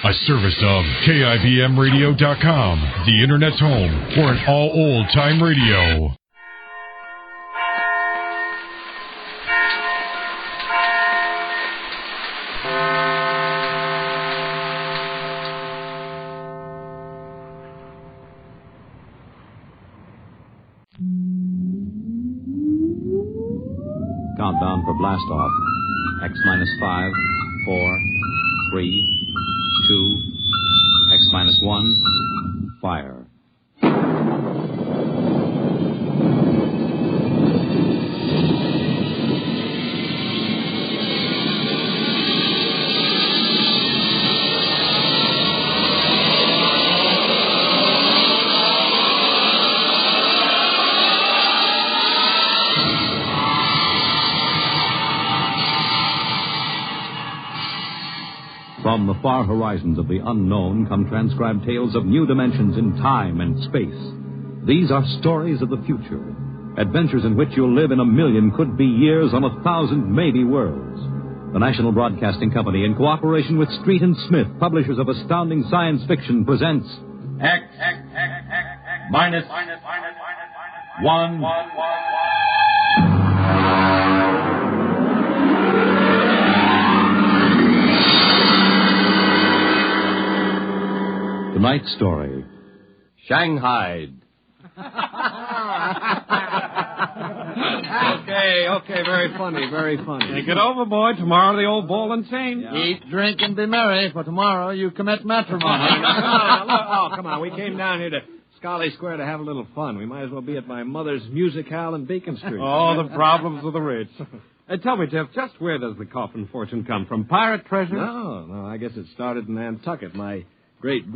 A service of KIBMradio.com, the Internet's home for an all old-time radio. Countdown for blast off. X minus 5, 4, 3, 2, X minus 1, fire. From the far horizons of the unknown come transcribed tales of new dimensions in time and space. These are stories of the future, adventures in which you'll live in a million could-be years on 1,000 maybe worlds. The National Broadcasting Company, in cooperation with Street and Smith, publishers of astounding science fiction, presents X minus 1. Tonight's story, Shanghaied. Okay, very funny. Take it over, boy. Tomorrow the old ball and chain. Yeah. Eat, drink, and be merry, for tomorrow you commit matrimony. Come on. We came down here to Scarlet Square to have a little fun. We might as well be at my mother's music hall in Beacon Street. Oh, the problems of the rich. Tell me, Jeff, just where does the coffin fortune come from? Pirate treasure? No, I guess it started in Nantucket. My great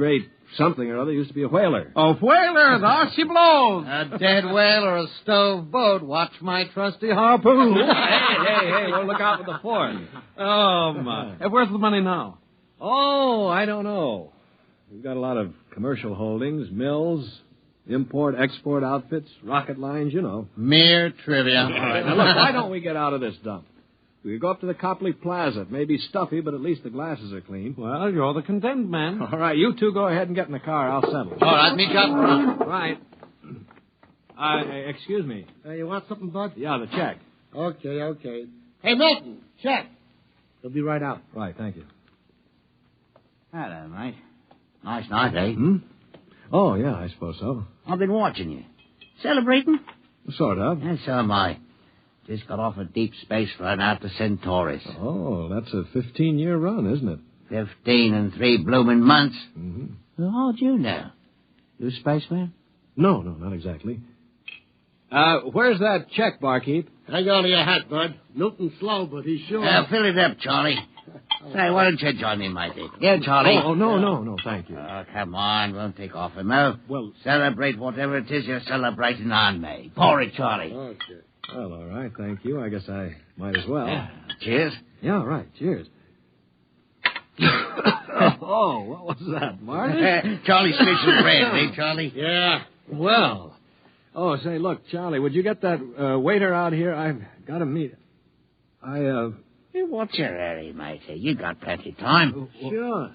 something or other used to be a whaler. Oh, whalers! How she blows! A dead whale or a stove boat. Watch my trusty harpoon. hey, we'll look out for the fort. Oh, my. Where's the money now? Oh, I don't know. We've got a lot of commercial holdings, mills, import-export outfits, rocket lines, you know. Mere trivia. All right, now look, why don't we get out of this dump? We could go up to the Copley Plaza. It may be stuffy, but at least the glasses are clean. Well, you're the condemned man. All right, you two go ahead and get in the car. I'll settle. All right, meet you up front. Right. Excuse me. You want something, Bud? Yeah, the check. Okay. Hey, Milton, check. They'll be right out. Right, thank you. Hello, mate. Nice night, eh? Oh, yeah, I suppose so. I've been watching you. Celebrating? Sort of. Yes, so am I. Just got off a deep space run out to Centaurus. Oh, that's a 15-year run, isn't it? 15 and 3 blooming months. Mm-hmm. Well, how'd you know? You a spaceman? No, not exactly. Where's that check, barkeep? Hang on to your hat, Bud. Milton's slow, but he's sure. Fill it up, Charlie. Say, why don't you join me, matey? Yeah, Charlie. Oh, no, thank you. Oh, come on. Won't take off him, no. Well, celebrate whatever it is you're celebrating on me. Pour it, Charlie. Okay. Well, all right, thank you. I guess I might as well. Yeah. Cheers. Yeah, right. Cheers. Oh, what was that, Martin? Charlie's special brand, eh, Charlie? Yeah. Well. Oh, say, look, Charlie, would you get that waiter out here? I've got to meet. Hey, what's your hurry, matey? You got plenty of time. Sure.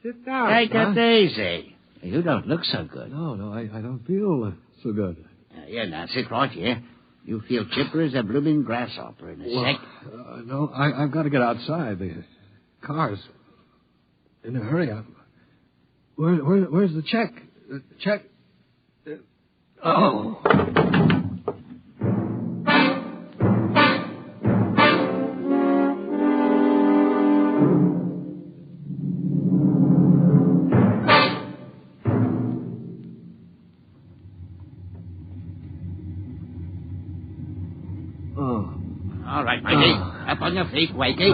Sit down. Take it easy. You don't look so good. No, I don't feel so good. Now, sit right here. You feel chipper as a blooming grasshopper in a sec. No, I've got to get outside. The car's in a hurry. Where's the check? The check? Oh. All right, matey. Up on your feet. Wakey.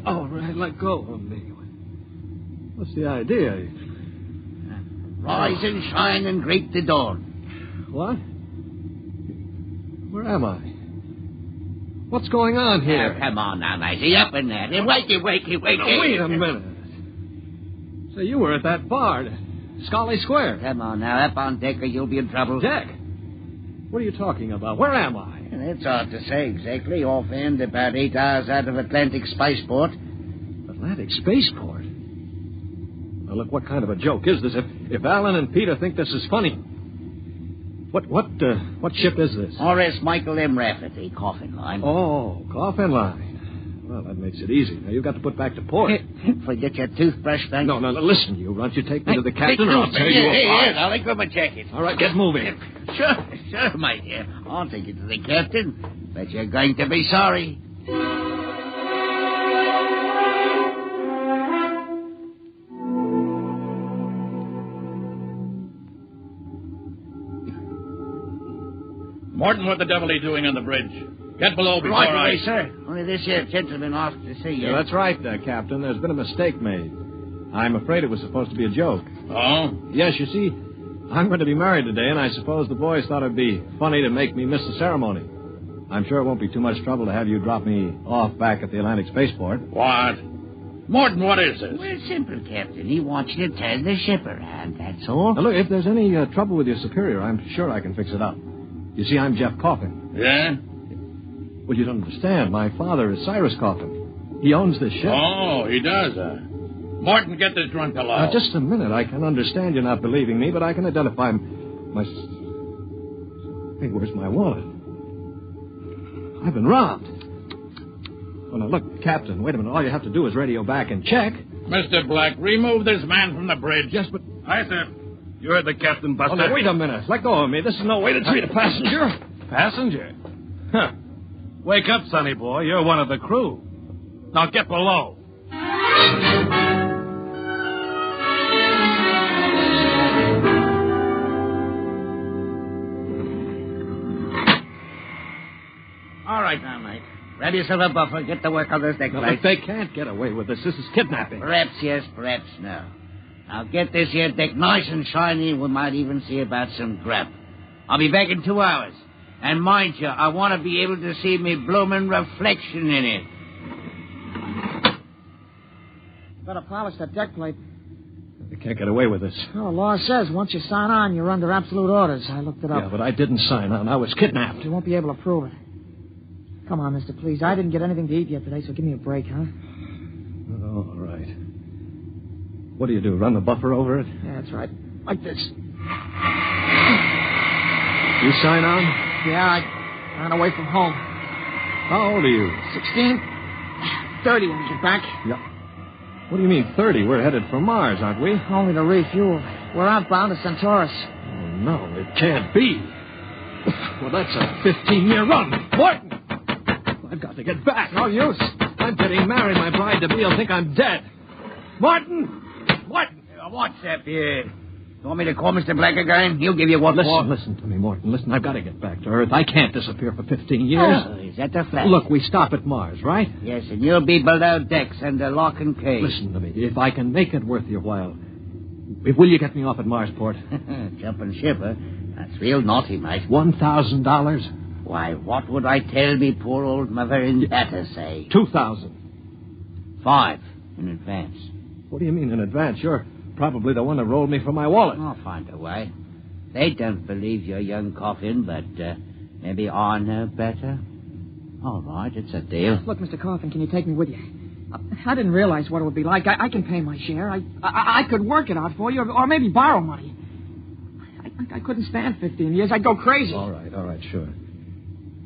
Oh, right. Let go of me. What's the idea? Rise and shine and greet the dawn. What? Where am I? What's going on here? Oh, come on now, matey. Up in there. Wakey. No, wait a minute. So you were at that bar, Scarlet Square. Come on now. Up on deck or you'll be in trouble. Deck? What are you talking about? Where am I? It's hard to say exactly. Offhand, about 8 hours out of Atlantic Spaceport. Atlantic Spaceport? Now, look, what kind of a joke is this? If Alan and Peter think this is funny... What ship is this? R.S. Michael M. Rafferty, coffin line. Oh, coffin line. Well, that makes it easy. Now, you've got to put back to port. Forget your toothbrush, thanks. No, listen, you runt. You take me to the captain or I'll tear you apart. I'll let go of my jacket. All right, get moving. Sure, my dear. I'll take you to the captain. But you're going to be sorry. Martin, what the devil are you doing on the bridge? Get below before Right away, sir. Only this here gentleman asked to see you. Yeah, that's right, Captain. There's been a mistake made. I'm afraid it was supposed to be a joke. Oh? Yes, you see, I'm going to be married today, and I suppose the boys thought it'd be funny to make me miss the ceremony. I'm sure it won't be too much trouble to have you drop me off back at the Atlantic Spaceport. What? Martin, what is this? Well, it's simple, Captain. He wants you to turn the ship around, that's all. Now, look, if there's any trouble with your superior, I'm sure I can fix it up. You see, I'm Jeff Coffin. Yeah? Well, you don't understand. My father is Cyrus Coffin. He owns this ship. Oh, he does, Martin, get this drunk below. Now, just a minute. I can understand you not believing me, but I can identify my... Hey, where's my wallet? I've been robbed. Oh, now, look, Captain, wait a minute. All you have to do is radio back and check. Mr. Black, remove this man from the bridge. Yes, but... Aye, sir. You heard the captain, Buster. Oh, now, wait a minute. Let go of me. This is no way to treat a passenger. Passenger? Huh. Wake up, sonny boy. You're one of the crew. Now get below. All right, now, mate. Grab yourself a buffer. Get to work on those deck No, lights. but they can't get away with this. This is kidnapping. Perhaps yes, perhaps no. Now get this here deck nice and shiny. We might even see about some grub. I'll be back in 2 hours. And mind you, I want to be able to see me bloomin' reflection in it. Better polish that deck plate. They can't get away with this. Well, the law says once you sign on, you're under absolute orders. I looked it up. Yeah, but I didn't sign on. I was kidnapped. You won't be able to prove it. Come on, mister, please. I didn't get anything to eat yet today, so give me a break, huh? Oh, all right. What do? Run the buffer over it? Yeah, that's right. Like this. You sign on? Yeah, I ran away from home. How old are you? 16? 30 when we get back. Yeah. What do you mean 30? We're headed for Mars, aren't we? Only to refuel. We're outbound to Centaurus. Oh, no, it can't be. Well, that's a 15-year run. Martin! I've got to get back. No use. I'm getting married. My bride-to-be will think I'm dead. Martin! Martin! What's up here? You want me to call Mr. Black again? He'll give you what for. Listen to me, Morton. Listen, I've got to get back to Earth. I can't disappear for 15 years. Oh, is that the flag? Look, we stop at Mars, right? Yes, and you'll be below decks under lock and key. Listen to me. If I can make it worth your while, will you get me off at Marsport? Jumping ship, huh? That's real naughty, mate. $1,000? Why, what would I tell me poor old mother and dad say? $2,000. 5 in advance. What do you mean in advance? You're probably the one that rolled me from my wallet. I'll find a way. They don't believe your young Coffin, but maybe I know better. All right, it's a deal. Look, Mr. Coffin, can you take me with you? I didn't realize what it would be like. I can pay my share. I could work it out for you, or maybe borrow money. I couldn't stand 15 years. I'd go crazy. All right, sure.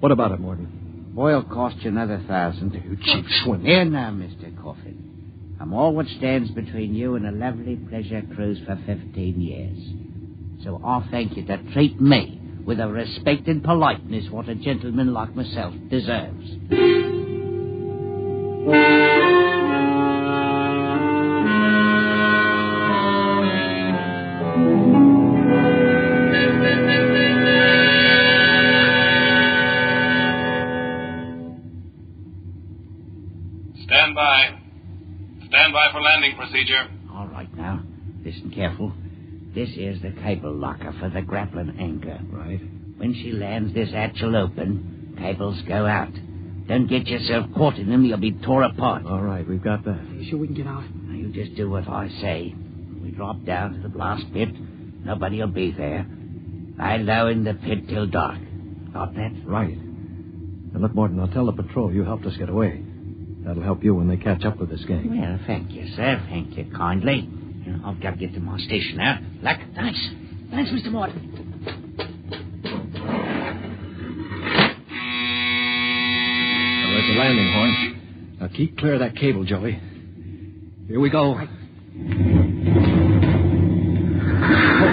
What about it, Morton? Boy'll cost you another 1,000. You cheap swindler. Here now, Mr. Coffin. I'm all what stands between you and a lovely pleasure cruise for 15 years. So I'll thank you to treat me with a respect and politeness what a gentleman like myself deserves. Stand by. Stand by for landing procedure. All right now. Listen careful. This is the cable locker for the grappling anchor. Right. When she lands, this hatch will open. Cables go out. Don't get yourself caught in them. You'll be tore apart. All right, we've got that. You sure we can get out? Now, you just do what I say. We drop down to the blast pit. Nobody will be there. Lie low in the pit till dark. Got that? Right. Now, look, Morton, I'll tell the patrol you helped us get away. That'll help you when they catch up with this gang. Well, thank you, sir. Thank you kindly. I've got to get to my station now. Luck. Thanks, Mr. Martin. Well, there's a landing horn. Now keep clear of that cable, Joey. Here we go. Hold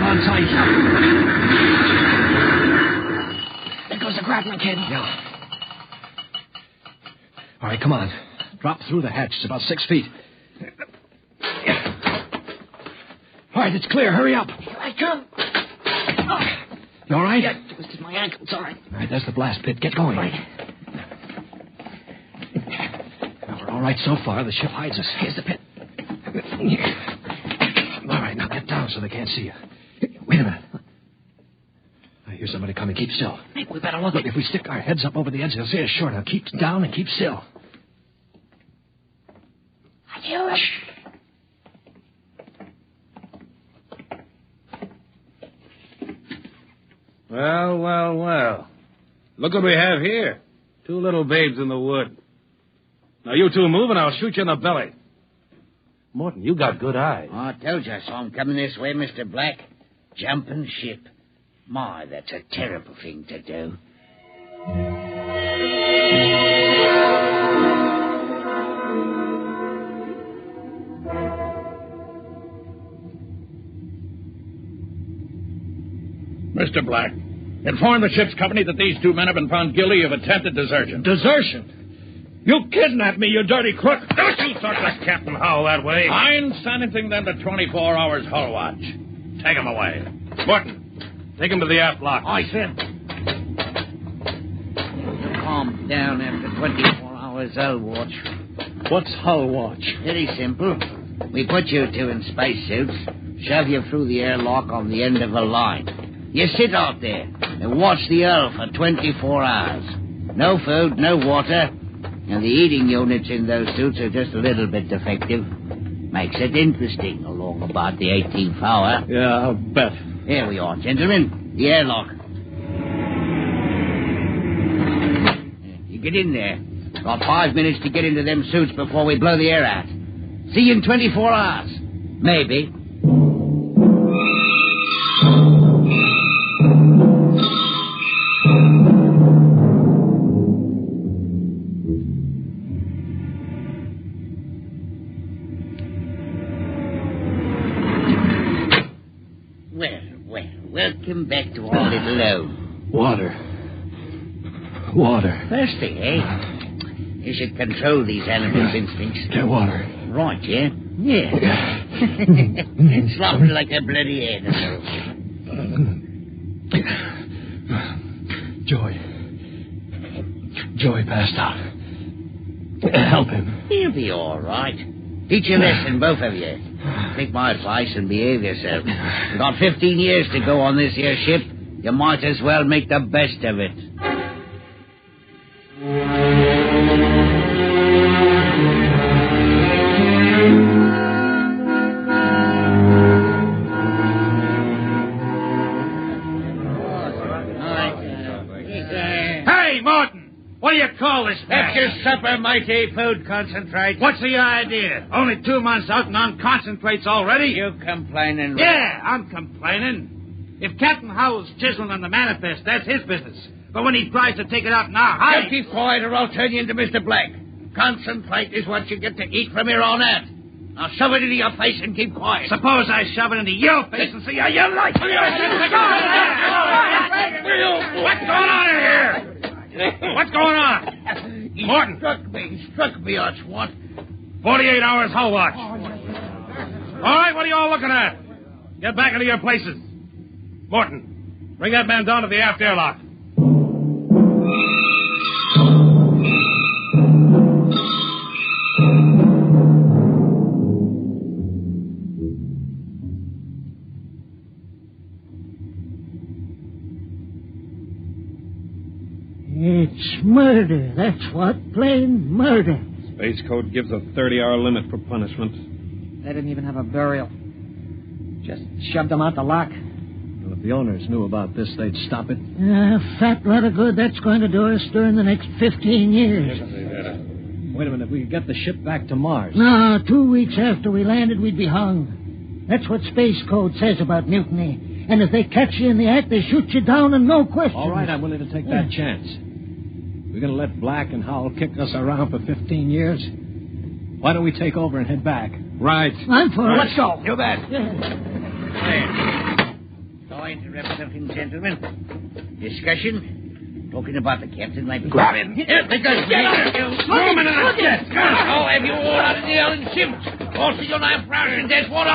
on tight. There goes the grappling cable. Yeah. All right, come on. Drop through the hatch. It's about 6 feet. All right, it's clear. Hurry up. Here I come. Oh. You all right? Yeah, twisted my ankle. It's all right. All right, there's the blast pit. Get going. Right. Well, we're all right so far. The ship hides us. Here's the pit. All right, now get down so they can't see you. Wait a minute. I hear somebody coming. Keep still. Hey, we better look. Look, if we stick our heads up over the edge, they'll see us short. Now keep down and keep still. I hear it. Well. Look what we have here. 2 little babes in the wood. Now, you two move and I'll shoot you in the belly. Morton, you got good eyes. I told you I saw him coming this way, Mr. Black. Jumping ship. My, that's a terrible thing to do. Mr. Black, inform the ship's company that these 2 men have been found guilty of attempted desertion. Desertion? You kidnapped me, you dirty crook. Don't you talk to Captain Howell that way. I'm sentencing them to 24 hours hull watch. Take them away. Morton, take him to the aft lock. I said. Calm down after 24 hours hull watch. What's hull watch? Very simple. We put you two in spacesuits, shove you through the airlock on the end of a line. You sit out there and watch the hull for 24 hours. No food, no water, and the eating units in those suits are just a little bit defective. Makes it interesting along about the 18th hour. Yeah, I'll bet. Here we are, gentlemen. The airlock. You get in there. Got 5 minutes to get into them suits before we blow the air out. See you in 24 hours. Maybe. Welcome back to our little home. Water. Thirsty, eh? You should control these animals' instincts. Get water. Right, yeah? Yeah. And slop it like a bloody animal. Joey passed out. Help him. He'll be all right. Teach a lesson, both of you. Take my advice and behave yourself. You've got 15 years to go on this here ship. You might as well make the best of it. Hey, Martin! What do you call this That's your supper, mighty food concentrate. What's the idea? Only 2 months out and on concentrates already? You complaining? Yeah, I'm complaining. If Captain Howell's chiseling on the manifest, that's his business. But when he tries to take it out now, You keep quiet or I'll turn you into Mr. Black. Concentrate is what you get to eat from here on out. Now shove it into your face and keep quiet. Suppose I shove it into your face and see how you like it. What's going on in here? What's going on? Morton. He struck me, I swat. 48 hours hull watch. All right, what are you all looking at? Get back into your places. Morton, bring that man down to the aft airlock. It's murder, that's what. Plain murder. Space Code gives a 30-hour limit for punishment. They didn't even have a burial. Just shoved them out the lock. Well, if the owners knew about this, they'd stop it. Fat lot of good that's going to do us during the next 15 years. Wait a minute. If we could get the ship back to Mars. No, 2 weeks after we landed, we'd be hung. That's what Space Code says about mutiny. And if they catch you in the act, they shoot you down and no question. All right, I'm willing to take that chance. We're going to let Black and Howell kick us around for 15 years. Why don't we take over and head back? Right. I'm for it. Let's go. You bet. Sorry to interrupt something, gentlemen. Discussion? Talking about the captain might be... Grab him. Here, because... Woman in a desk. Oh, have you all out of the Ellen ships? Also, you're not flashing dead water.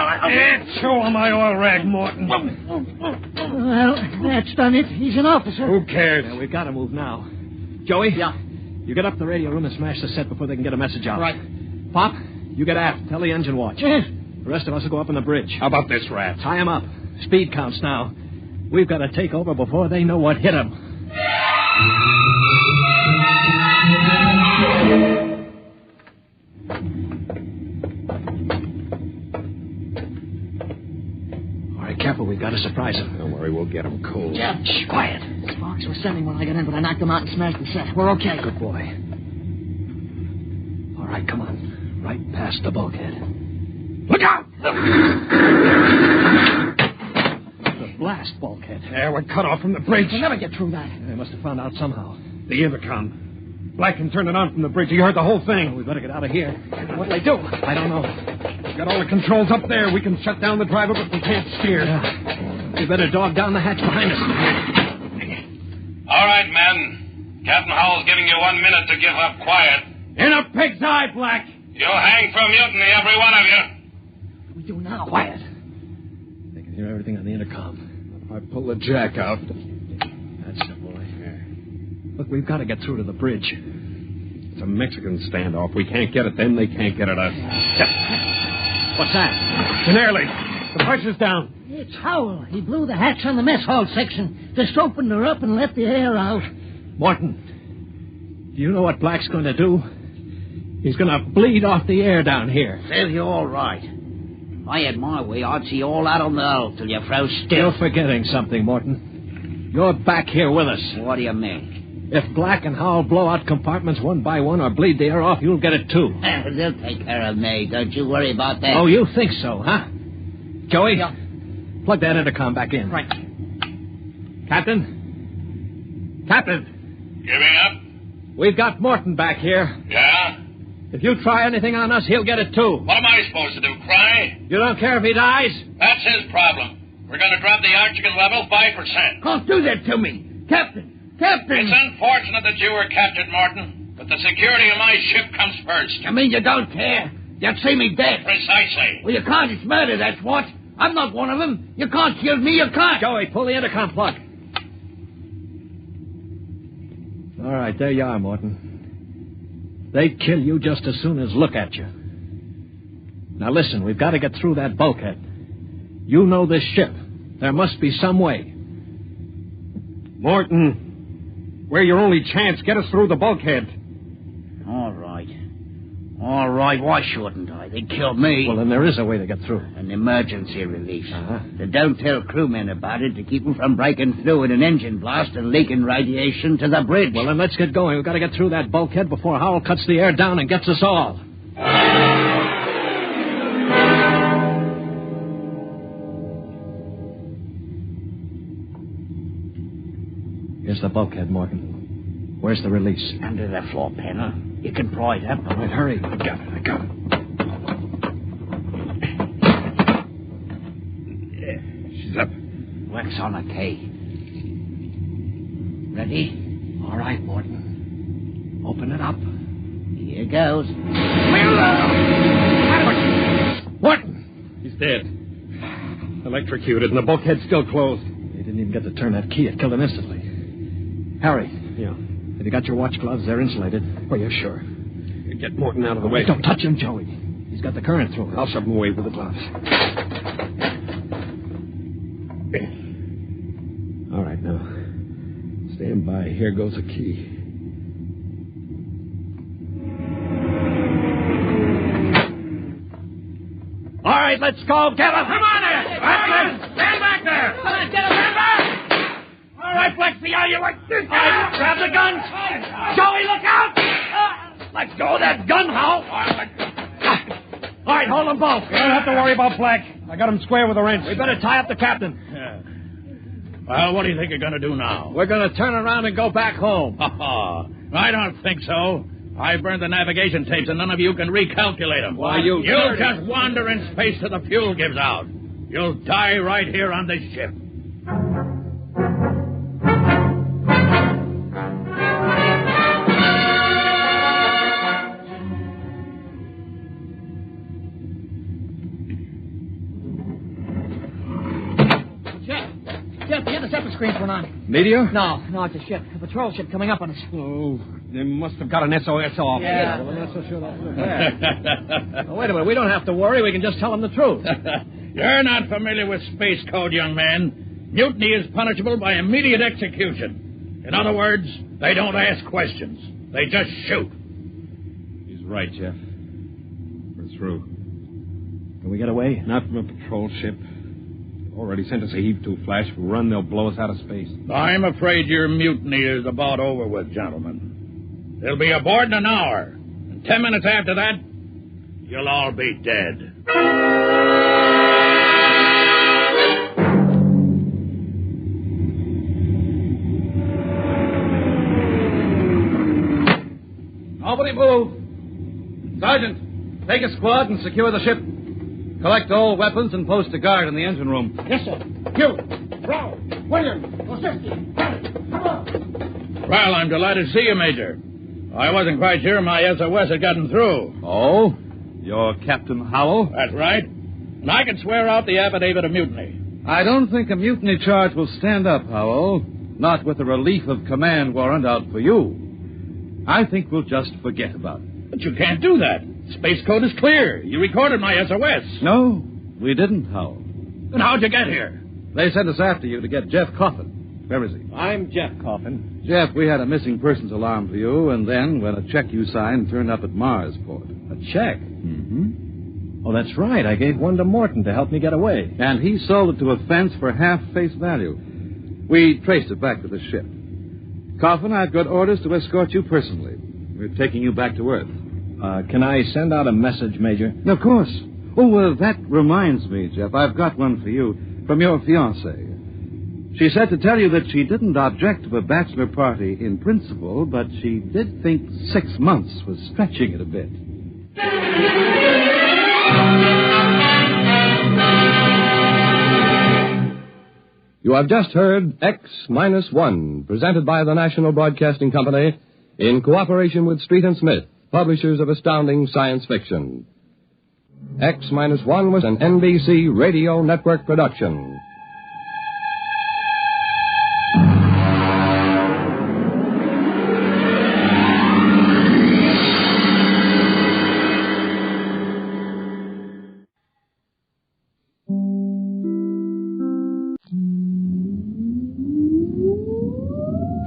Show him my oil rag, Morton. Well, that's done it. He's an officer. Who cares? Yeah, we've got to move now. Joey? Yeah. You get up the radio room and smash the set before they can get a message out. Right. Pop, you get aft. Tell the engine watch. Yes. The rest of us will go up on the bridge. How about this, Rat? Tie him up. Speed counts now. We've got to take over before they know what hit them. All right, careful. We've got to surprise them. Don't worry, we'll get him cool. Yeah. Shh, quiet. Sparks were sending when I got in, but I knocked them out and smashed the set. We're okay. Good boy. All right, come on. Right past the bulkhead. Look out! The blast bulkhead. Yeah, we're cut off from the bridge. We'll never get through that. They must have found out somehow. The intercom. Black can turn it on from the bridge. He heard the whole thing. We better get out of here. What'll they do? I don't know. We've got all the controls up there. We can shut down the driver, but we can't steer. Yeah. We better dog down the hatch behind us. All right, men. Captain Howell's giving you 1 minute to give up quiet. In a pig's eye, Black. You'll hang for mutiny, every one of you. What do we do now? Quiet. They can hear everything on the intercom. I pull the jack out. That's the boy. Look, we've got to get through to the bridge. It's a Mexican standoff. We can't get at them. They can't get at us. What's that? Canary, the pressure's down. It's Howell. He blew the hatch on the mess hall section. Just opened her up and let the air out. Morton, do you know what Black's going to do? He's going to bleed off the air down here. Serve you all right. If I had my way, I'd see all out on the hull till you froze still. You're forgetting something, Morton. You're back here with us. What do you mean? If Black and Howell blow out compartments one by one or bleed the air off, you'll get it too. They'll take care of me. Don't you worry about that. Oh, you think so, huh? Joey? Yeah. Plug that intercom back in. Right. Captain? Captain, Giving up? we've got Morton back here. Yeah? If you try anything on us, he'll get it too. What am I supposed to do, cry? You don't care if he dies? That's his problem. We're going to drop the oxygen level 5%. Can't do that to me. Captain! It's unfortunate that you were captured, Martin, but the security of my ship comes first. You mean you don't care? You'd see me dead. Precisely. Well, you can't. It's murder, that's what. I'm not one of them. You can't kill me. You can't. Joey, pull the intercom plug. All right, there you are, Morton. They'd kill you just as soon as look at you. Now listen, we've got to get through that bulkhead. You know this ship. There must be some way. Morton, we're your only chance. Get us through the bulkhead. All right. All right, why shouldn't I? They'd kill me. Well, then there is a way to get through. An emergency release. Uh-huh. They don't tell crewmen about it to keep them from breaking through in an engine blast and leaking radiation to the bridge. Well, then let's get going. We've got to get through that bulkhead before Howell cuts the air down and gets us all. Here's the bulkhead, Morgan. Where's the release? Under the floor panel. You can pry it up. All right, hurry. I got it. She's up. Wax on a K. Ready? All right, Morton. Open it up. Here goes. Morton! He's dead. Electrocuted, and the bulkhead's still closed. They didn't even get to turn that key. It killed him instantly. Harry. Yeah. Have you got your watch gloves? They're insulated. Oh, yeah, sure. Get Morton out of the way. Don't touch him, Joey. He's got the current through him. I'll shove him away with the gloves. All right, now. Stand by. Here goes a key. All right, let's go. Get him. Come on there! Stand back there! Come on, get him, stand back! All right, Flexi, are you like this? Grab the gun! Joey, look out! Let go of that gun, Hal. All right, hold them both. You don't have to worry about Black. I got him square with a wrench. We better tie up the captain. Yeah. Well, what do you think you're going to do now? We're going to turn around and go back home. I don't think so. I burned the navigation tapes, and none of you can recalculate them. Why, you You'll dirty- just wander in space till the fuel gives out. You'll die right here on this ship. Jeff, the interceptor screen's went on. Meteor? No, it's a ship. A patrol ship coming up on us. Oh, they must have got an SOS off. Yeah. Well, I'm not so sure that's bad. Now, wait a minute. We don't have to worry. We can just tell them the truth. You're not familiar with space code, young man. Mutiny is punishable by immediate execution. In other words, they don't ask questions. They just shoot. He's right, Jeff. We're through. Can we get away? Not from a patrol ship. Already sent us a heave-to flash. If we run, they'll blow us out of space. I'm afraid your mutiny is about over with, gentlemen. They'll be aboard in an hour. And 10 minutes after that, you'll all be dead. Nobody move. Sergeant, take a squad and secure the ship. Collect all weapons and post a guard in the engine room. Yes, sir. You, Brown, William, Ossifsky, come on. Well, I'm delighted to see you, Major. I wasn't quite sure my SOS had gotten through. Oh? You're Captain Howell? That's right. And I can swear out the affidavit of mutiny. I don't think a mutiny charge will stand up, Howell. Not with a relief of command warrant out for you. I think we'll just forget about it. But you can't do that. Space code is clear. You recorded my SOS. No, we didn't, Howell. Then how'd you get here? They sent us after you to get Jeff Coffin. Where is he? I'm Jeff Coffin. Jeff, we had a missing persons alarm for you, and then when a check you signed turned up at Marsport. A check? Mm-hmm. Oh, that's right. I gave one to Morton to help me get away. And he sold it to a fence for half face value. We traced it back to the ship. Coffin, I've got orders to escort you personally. We're taking you back to Earth. Can I send out a message, Major? Of course. Oh, that reminds me, Jeff. I've got one for you from your fiancée. She said to tell you that she didn't object to a bachelor party in principle, but she did think 6 months was stretching it a bit. You have just heard X-1, presented by the National Broadcasting Company in cooperation with Street & Smith, publishers of astounding science fiction. X-1 was an NBC Radio Network production.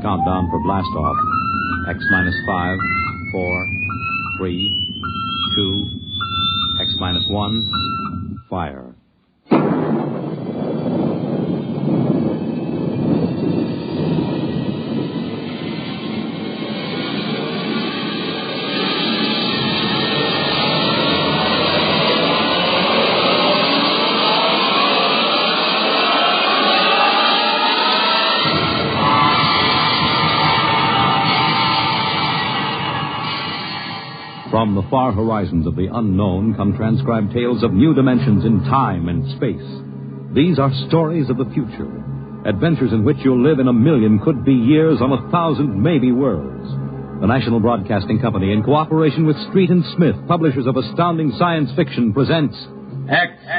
Countdown for blast off. X-5, 4, 3, 2, X-1, fire. From the far horizons of the unknown come transcribed tales of new dimensions in time and space. These are stories of the future, adventures in which you'll live in a million could-be years on 1,000 maybe worlds. The National Broadcasting Company, in cooperation with Street & Smith, publishers of astounding science fiction, presents X-1.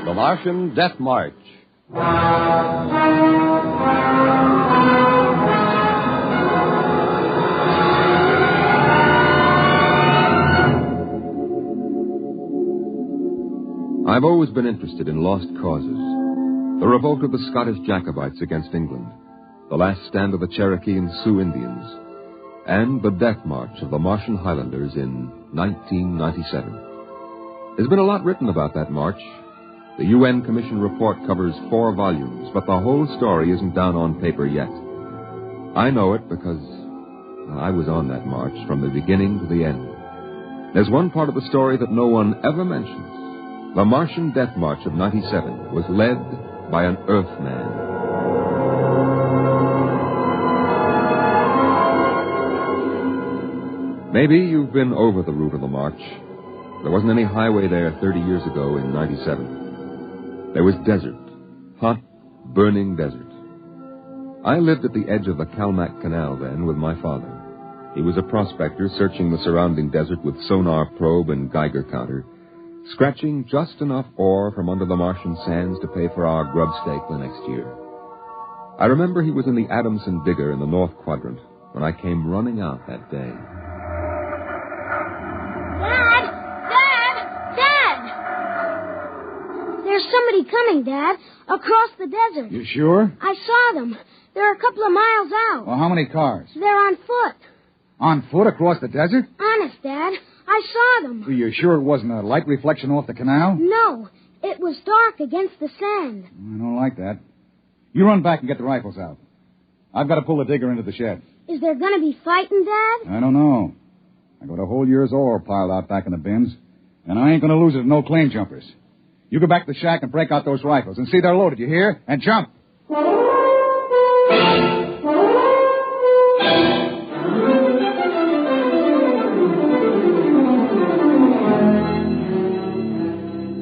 The Martian Death March. I've always been interested in lost causes. The revolt of the Scottish Jacobites against England, the last stand of the Cherokee and Sioux Indians, and the death march of the Martian Highlanders in 1997. There's been a lot written about that march, The UN Commission report covers 4 volumes, but the whole story isn't down on paper yet. I know it because I was on that march from the beginning to the end. There's one part of the story that no one ever mentions. The Martian Death March of 97 was led by an Earthman. Maybe you've been over the route of the march. There wasn't any highway there 30 years ago in 97. There was desert. Hot, burning desert. I lived at the edge of the Kalmak Canal then with my father. He was a prospector searching the surrounding desert with sonar probe and Geiger counter, scratching just enough ore from under the Martian sands to pay for our grub stake the next year. I remember he was in the Adamson digger in the North Quadrant when I came running out that day. There's somebody coming, Dad, across the desert. You sure? I saw them. They're a couple of miles out. Well, how many cars? They're on foot. On foot across the desert? Honest, Dad. I saw them. Are you sure it wasn't a light reflection off the canal? No. It was dark against the sand. I don't like that. You run back and get the rifles out. I've got to pull the digger into the shed. Is there going to be fighting, Dad? I don't know. I got a whole year's ore piled out back in the bins, and I ain't going to lose it to no claim jumpers. You go back to the shack and break out those rifles and see they're loaded, you hear? And jump.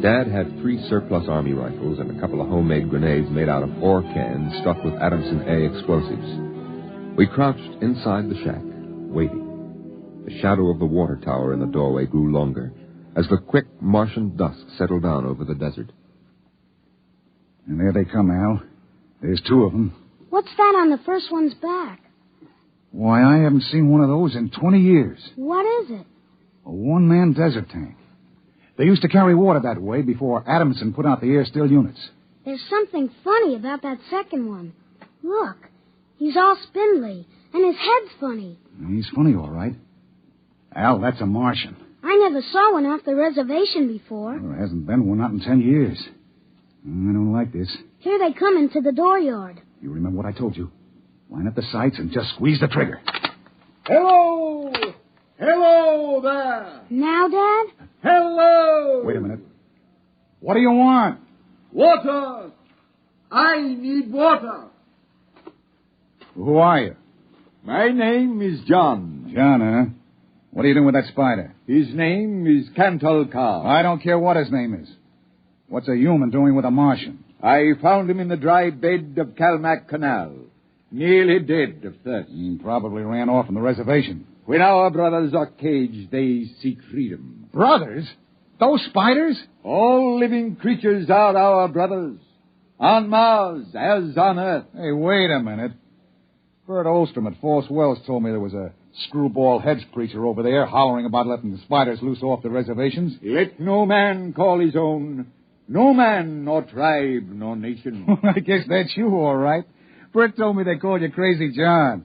Dad had 3 surplus Army rifles and a couple of homemade grenades made out of ore cans stuffed with Adamson A explosives. We crouched inside the shack, waiting. The shadow of the water tower in the doorway grew longer as the quick Martian dusk settled down over the desert. And there they come, Al. There's 2 of them. What's that on the first one's back? Why, I haven't seen one of those in 20 years. What is it? A one-man desert tank. They used to carry water that way before Adamson put out the air-still units. There's something funny about that second one. Look, he's all spindly, and his head's funny. He's funny, all right. Al, that's a Martian. I never saw one off the reservation before. Well, there hasn't been one, not in 10 years. I don't like this. Here they come into the dooryard. You remember what I told you. Line up the sights and just squeeze the trigger. Hello! Hello there! Now, Dad? Hello! Wait a minute. What do you want? Water! I need water. Who are you? My name is John. John, huh? What are you doing with that spider? His name is Cantalcar. I don't care what his name is. What's a human doing with a Martian? I found him in the dry bed of Kalmak Canal, nearly dead of thirst. He probably ran off from the reservation. When our brothers are caged, they seek freedom. Brothers? Those spiders? All living creatures are our brothers. On Mars, as on Earth. Hey, wait a minute. Bert Ostrom at False Wells told me there was a screwball heads preacher over there hollering about letting the spiders loose off the reservations. Let no man call his own. No man, nor tribe, nor nation. I guess that's you, all right. Bert told me they called you Crazy John.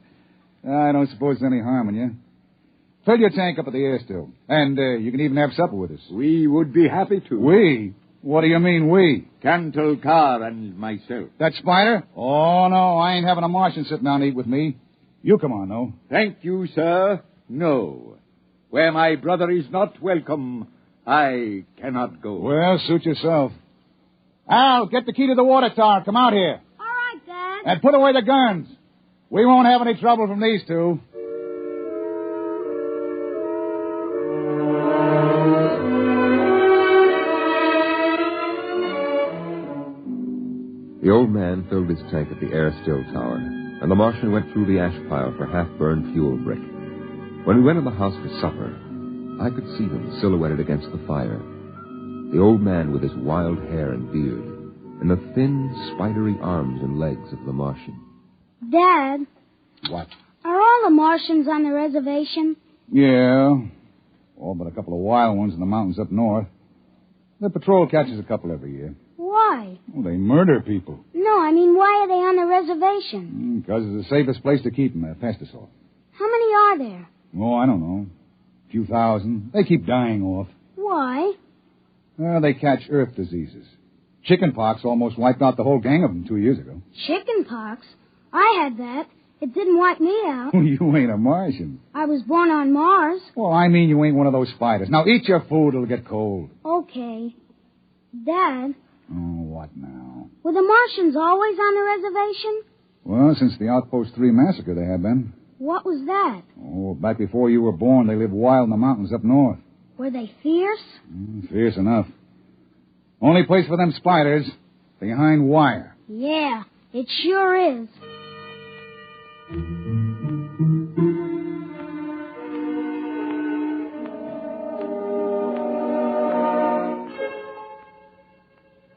I don't suppose there's any harm in you. Fill your tank up at the air still. And you can even have supper with us. We would be happy to. We? What do you mean, we? Cantalcar and myself. That spider? Oh, no, I ain't having a Martian sitting down to eat with me. You come on, though. Thank you, sir. No. Where my brother is not welcome, I cannot go. Well, suit yourself. Al, get the key to the water tower. Come out here. All right, Dad. And put away the guns. We won't have any trouble from these 2. The old man filled his tank at the air-still tower, and the Martian went through the ash pile for half-burned fuel brick. When we went to the house for supper, I could see him silhouetted against the fire. The old man with his wild hair and beard, and the thin, spidery arms and legs of the Martian. Dad? What? Are all the Martians on the reservation? Yeah. All but a couple of wild ones in the mountains up north. The patrol catches a couple every year. Why? Well, they murder people. No, I mean, why are they on the reservation? Because it's the safest place to keep them, pest us all. How many are there? Oh, I don't know. A few thousand. They keep dying off. Why? Well, they catch earth diseases. Chicken pox almost wiped out the whole gang of them 2 years ago. Chicken pox? I had that. It didn't wipe me out. You ain't a Martian. I was born on Mars. Well, I mean you ain't one of those spiders. Now eat your food, it'll get cold. Okay. Dad. Oh, what now? Were the Martians always on the reservation? Well, since the Outpost 3 massacre, they have been. What was that? Oh, back before you were born, they lived wild in the mountains up north. Were they fierce? Fierce enough. Only place for them spiders, behind wire. Yeah, it sure is.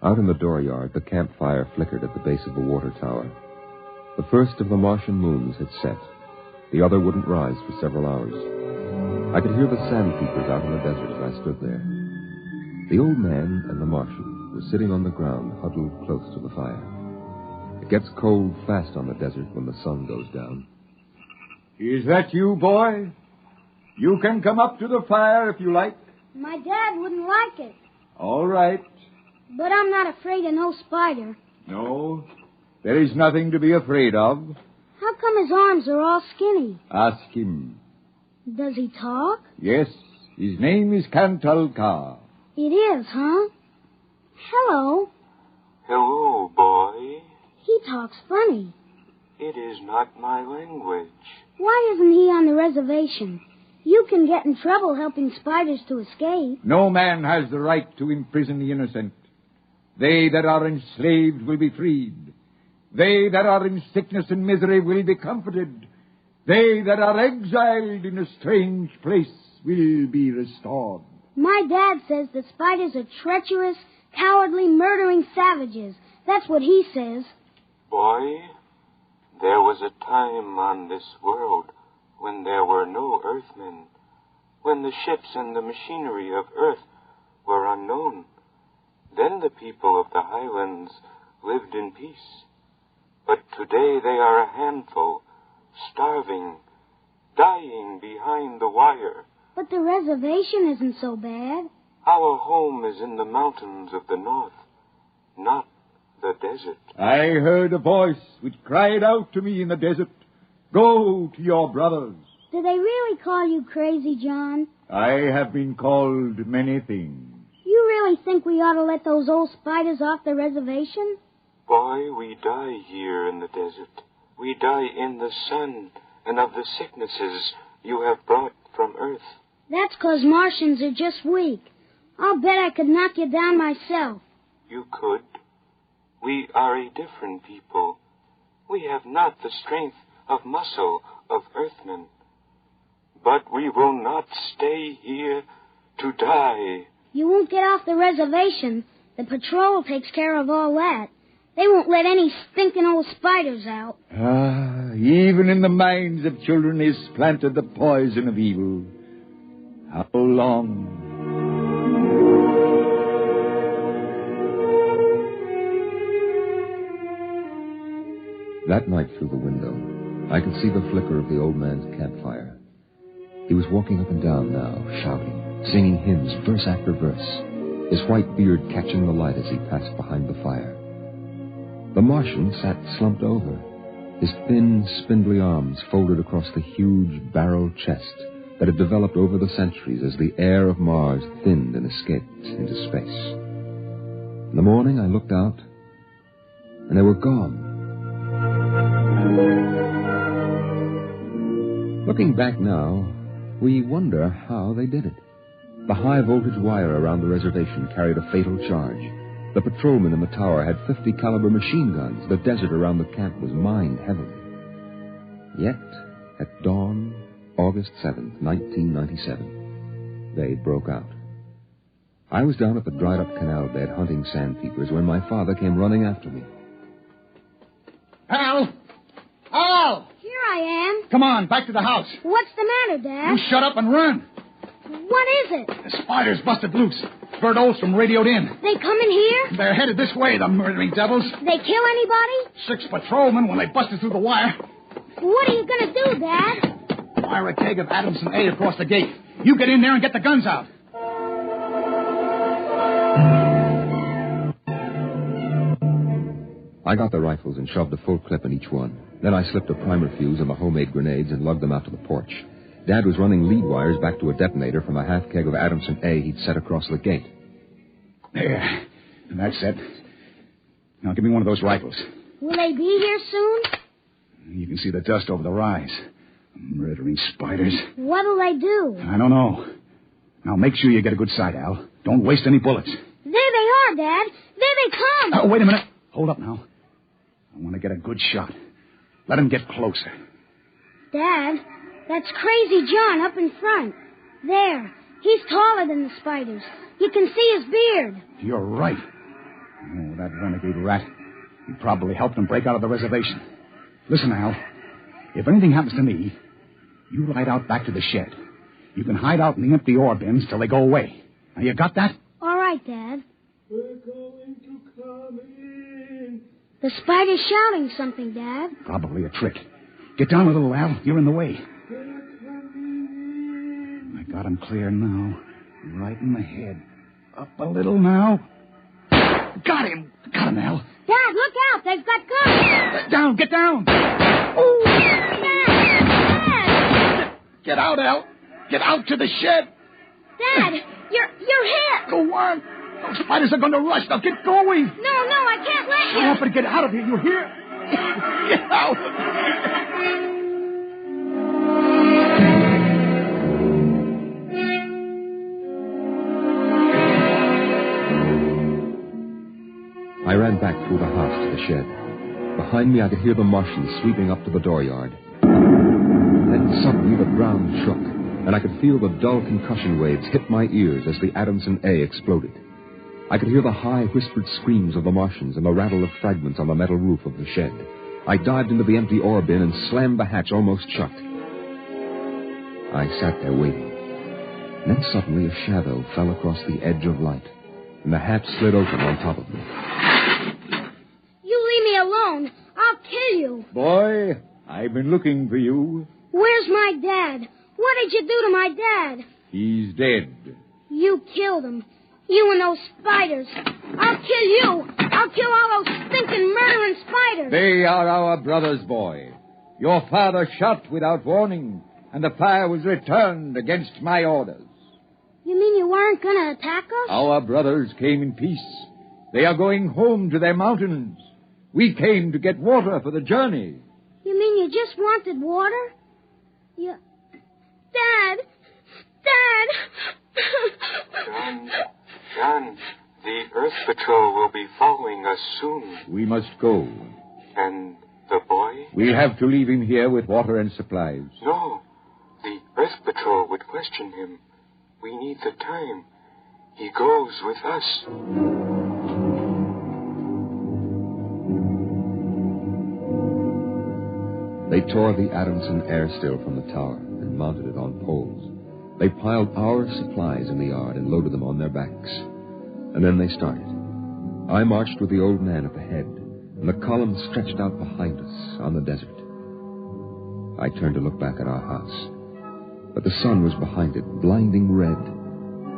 Out in the dooryard, the campfire flickered at the base of the water tower. The first of the Martian moons had set. The other wouldn't rise for several hours. I could hear the sandpeepers out in the desert as I stood there. The old man and the Martian were sitting on the ground, huddled close to the fire. It gets cold fast on the desert when the sun goes down. Is that you, boy? You can come up to the fire if you like. My dad wouldn't like it. All right. But I'm not afraid of no spider. No, there is nothing to be afraid of. How come his arms are all skinny? Ask him. Does he talk? Yes, his name is Kantalka. It is, huh? Hello. Hello, boy. He talks funny. It is not my language. Why isn't he on the reservation? You can get in trouble helping spiders to escape. No man has the right to imprison the innocent. They that are enslaved will be freed. They that are in sickness and misery will be comforted. They that are exiled in a strange place will be restored. My dad says the spiders are treacherous, cowardly, murdering savages. That's what he says. Boy, there was a time on this world when there were no earthmen, when the ships and the machinery of earth were unknown. Then the people of the highlands lived in peace. But today they are a handful, starving, dying behind the wire. But the reservation isn't so bad. Our home is in the mountains of the north, not the desert. I heard a voice which cried out to me in the desert, "Go to your brothers." Do they really call you crazy, John? I have been called many things. You really think we ought to let those old spiders off the reservation? Boy, we die here in the desert. We die in the sun and of the sicknesses you have brought from earth. That's 'cause Martians are just weak. I'll bet I could knock you down myself. You could. We are a different people. We have not the strength of muscle of earthmen. But we will not stay here to die. You won't get off the reservation. The patrol takes care of all that. They won't let any stinking old spiders out. Even in the minds of children is planted the poison of evil. How long? That night through the window, I could see the flicker of the old man's campfire. He was walking up and down now, shouting, singing hymns, verse after verse, his white beard catching the light as he passed behind the fire. The Martian sat slumped over, his thin, spindly arms folded across the huge barrel chest that had developed over the centuries as the air of Mars thinned and escaped into space. In the morning, I looked out, and they were gone. Looking back now, we wonder how they did it. The high-voltage wire around the reservation carried a fatal charge. The patrolmen in the tower had 50-caliber machine guns. The desert around the camp was mined heavily. Yet, at dawn, August 7th, 1997, they broke out. I was down at the dried-up canal bed hunting sandpeepers when my father came running after me. Al! Al! Here I am. Come on, back to the house. What's the matter, Dad? You shut up and run. What is it? The spiders busted loose. Bert Olstrom radioed in. They coming here? They're headed this way, the murdering devils. They kill anybody? 6 patrolmen when they busted through the wire. What are you going to do, Dad? Fire a keg of Adamson A across the gate. You get in there and get the guns out. I got the rifles and shoved a full clip in each one. Then I slipped a primer fuse on the homemade grenades and lugged them out to the porch. Dad was running lead wires back to a detonator from a half keg of Adamson A he'd set across the gate. There. And that's it. Now give me one of those rifles. Will they be here soon? You can see the dust over the rise. Murdering spiders. What'll they do? I don't know. Now make sure you get a good sight, Al. Don't waste any bullets. There they are, Dad. There they come. Oh, wait a minute. Hold up now. I want to get a good shot. Let him get closer. Dad, that's Crazy John up in front. There. He's taller than the spiders. You can see his beard. You're right. Oh, that renegade rat. He probably helped him break out of the reservation. Listen, Al. If anything happens to me, you ride out back to the shed. You can hide out in the empty ore bins till they go away. Now, you got that? All right, Dad. We're going to come in. The spider's shouting something, Dad. Probably a trick. Get down a little, Al. You're in the way. I got him clear now. Right in the head. Up a little now. Got him. Got him, Al. Dad, look out. They've got guns. Down. Get down. Oh, Dad. Get out, Al. Get out to the shed. Dad, you're hit. Go on. Those spiders are going to rush. Now get going. No, I can't let you. I want you to get out of here. You hear? Get out. I ran back through the house to the shed. Behind me, I could hear the Martians sweeping up to the dooryard. Then suddenly the ground shook, and I could feel the dull concussion waves hit my ears as the Adamson A exploded. I could hear the high, whispered screams of the Martians and the rattle of fragments on the metal roof of the shed. I dived into the empty ore bin and slammed the hatch almost shut. I sat there waiting. And then suddenly a shadow fell across the edge of light, and the hatch slid open on top of me. You leave me alone. I'll kill you. Boy, I've been looking for you. Where's my dad? What did you do to my dad? He's dead. You killed him. You and those spiders. I'll kill you. I'll kill all those stinking murdering spiders. They are our brothers, boy. Your father shot without warning, and the fire was returned against my orders. You mean you weren't going to attack us? Our brothers came in peace. They are going home to their mountains. We came to get water for the journey. You mean you just wanted water? You... Dad! John, the Earth Patrol will be following us soon. We must go. And the boy? We'll have to leave him here with water and supplies. No. The Earth Patrol would question him. We need the time. He goes with us. They tore the Adamson air still from the tower and mounted it on poles. They piled our supplies in the yard and loaded them on their backs. And then they started. I marched with the old man at the head, and the column stretched out behind us on the desert. I turned to look back at our house. But the sun was behind it, blinding red.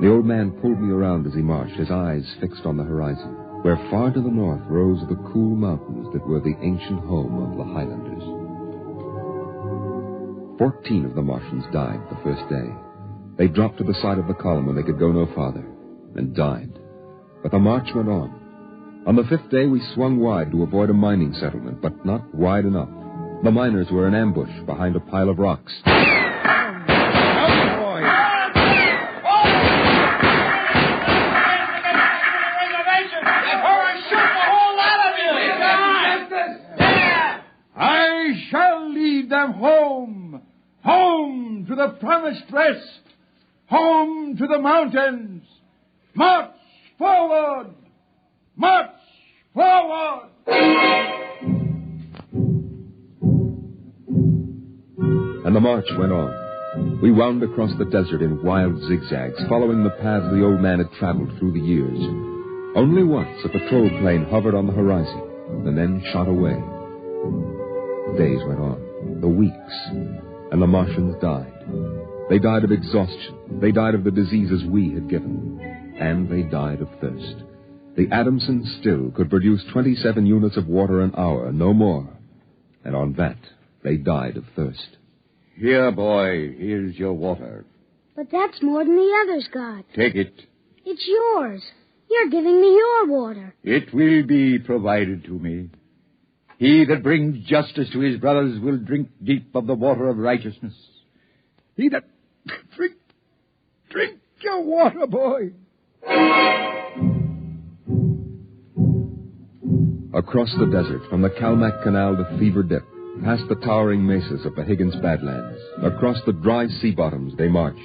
The old man pulled me around as he marched, his eyes fixed on the horizon, where far to the north rose the cool mountains that were the ancient home of the Highlanders. 14 of the Martians died the first day. They dropped to the side of the column when they could go no farther, and died. But the march went on. On the 5th day, we swung wide to avoid a mining settlement, but not wide enough. The miners were in ambush behind a pile of rocks. I shall lead them home. Home to the promised rest. Home to the mountains. March forward. March forward. And the march went on. We wound across the desert in wild zigzags, following the paths the old man had traveled through the years. Only once a patrol plane hovered on the horizon and then shot away. The days went on, the weeks, and the Martians died. They died of exhaustion. They died of the diseases we had given. And they died of thirst. The Adamson still could produce 27 units of water an hour, no more. And on that, they died of thirst. Here, boy, here's your water. But that's more than the others got. Take it. It's yours. You're giving me your water. It will be provided to me. He that brings justice to his brothers will drink deep of the water of righteousness. He that... Drink your water, boy. Across the desert, from the Calmac Canal to Fever Dip, past the towering mesas of the Higgins Badlands, across the dry sea bottoms they marched.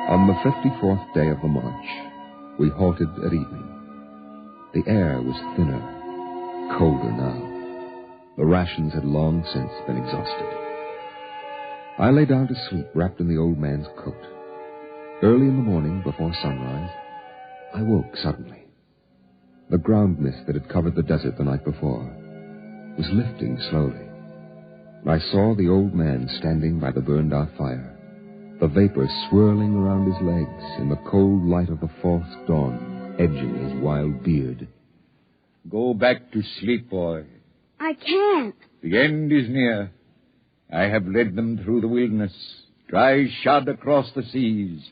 On the 54th day of the march, we halted at evening. The air was thinner, colder now. The rations had long since been exhausted. I lay down to sleep wrapped in the old man's coat. Early in the morning, before sunrise, I woke suddenly. The ground mist that had covered the desert the night before was lifting slowly. I saw the old man standing by the burned-out fire, the vapor swirling around his legs in the cold light of the false dawn, edging his wild beard. Go back to sleep, boy. I can't. The end is near. I have led them through the wilderness, dry shod across the seas,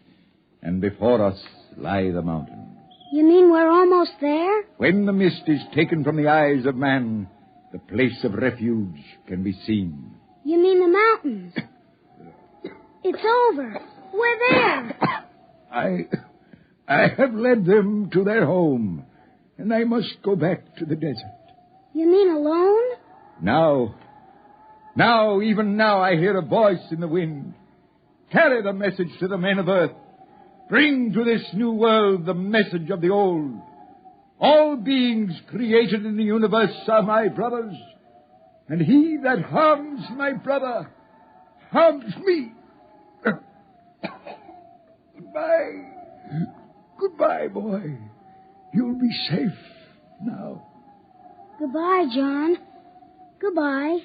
and before us lie the mountains. You mean we're almost there? When the mist is taken from the eyes of man, the place of refuge can be seen. You mean the mountains? It's over. We're there. I have led them to their home, and I must go back to the desert. You mean alone? Even now, I hear a voice in the wind. Carry the message to the men of earth. Bring to this new world the message of the old. All beings created in the universe are my brothers, and he that harms my brother harms me. Goodbye, boy. You'll be safe now. Goodbye, John. Goodbye.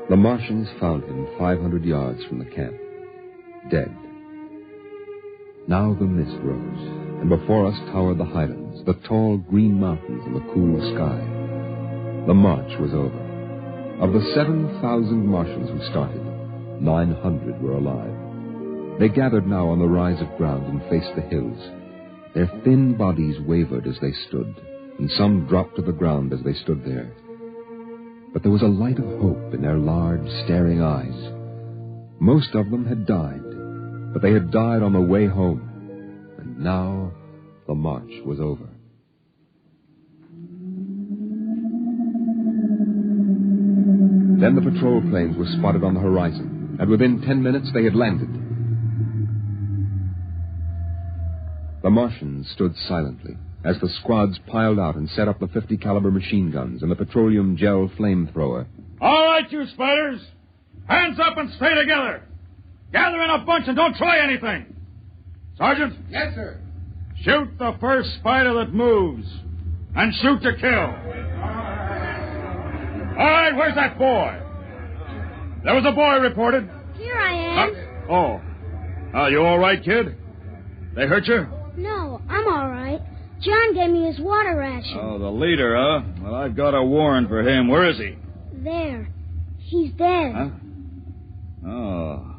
The Martians found him 500 yards from the camp, dead. Now the mist rose, and before us towered the highlands, the tall green mountains and the cool sky. The march was over. Of the 7,000 Martians who started, 900 were alive. They gathered now on the rise of ground and faced the hills. Their thin bodies wavered as they stood, and some dropped to the ground as they stood there. But there was a light of hope in their large, staring eyes. Most of them had died, but they had died on the way home. And now the march was over. Then the patrol planes were spotted on the horizon, and within 10 minutes they had landed. The Martians stood silently as the squads piled out and set up the 50 caliber machine guns and the petroleum gel flamethrower. All right, you spiders. Hands up and stay together. Gather in a bunch and don't try anything. Sergeant? Yes, sir. Shoot the first spider that moves. And shoot to kill. All right, where's that boy? There was a boy reported. Here I am. Oh, you all right, kid? They hurt you? No, I'm all right. John gave me his water ration. Oh, the leader, huh? Well, I've got a warrant for him. Where is he? There. He's dead. Huh? Oh.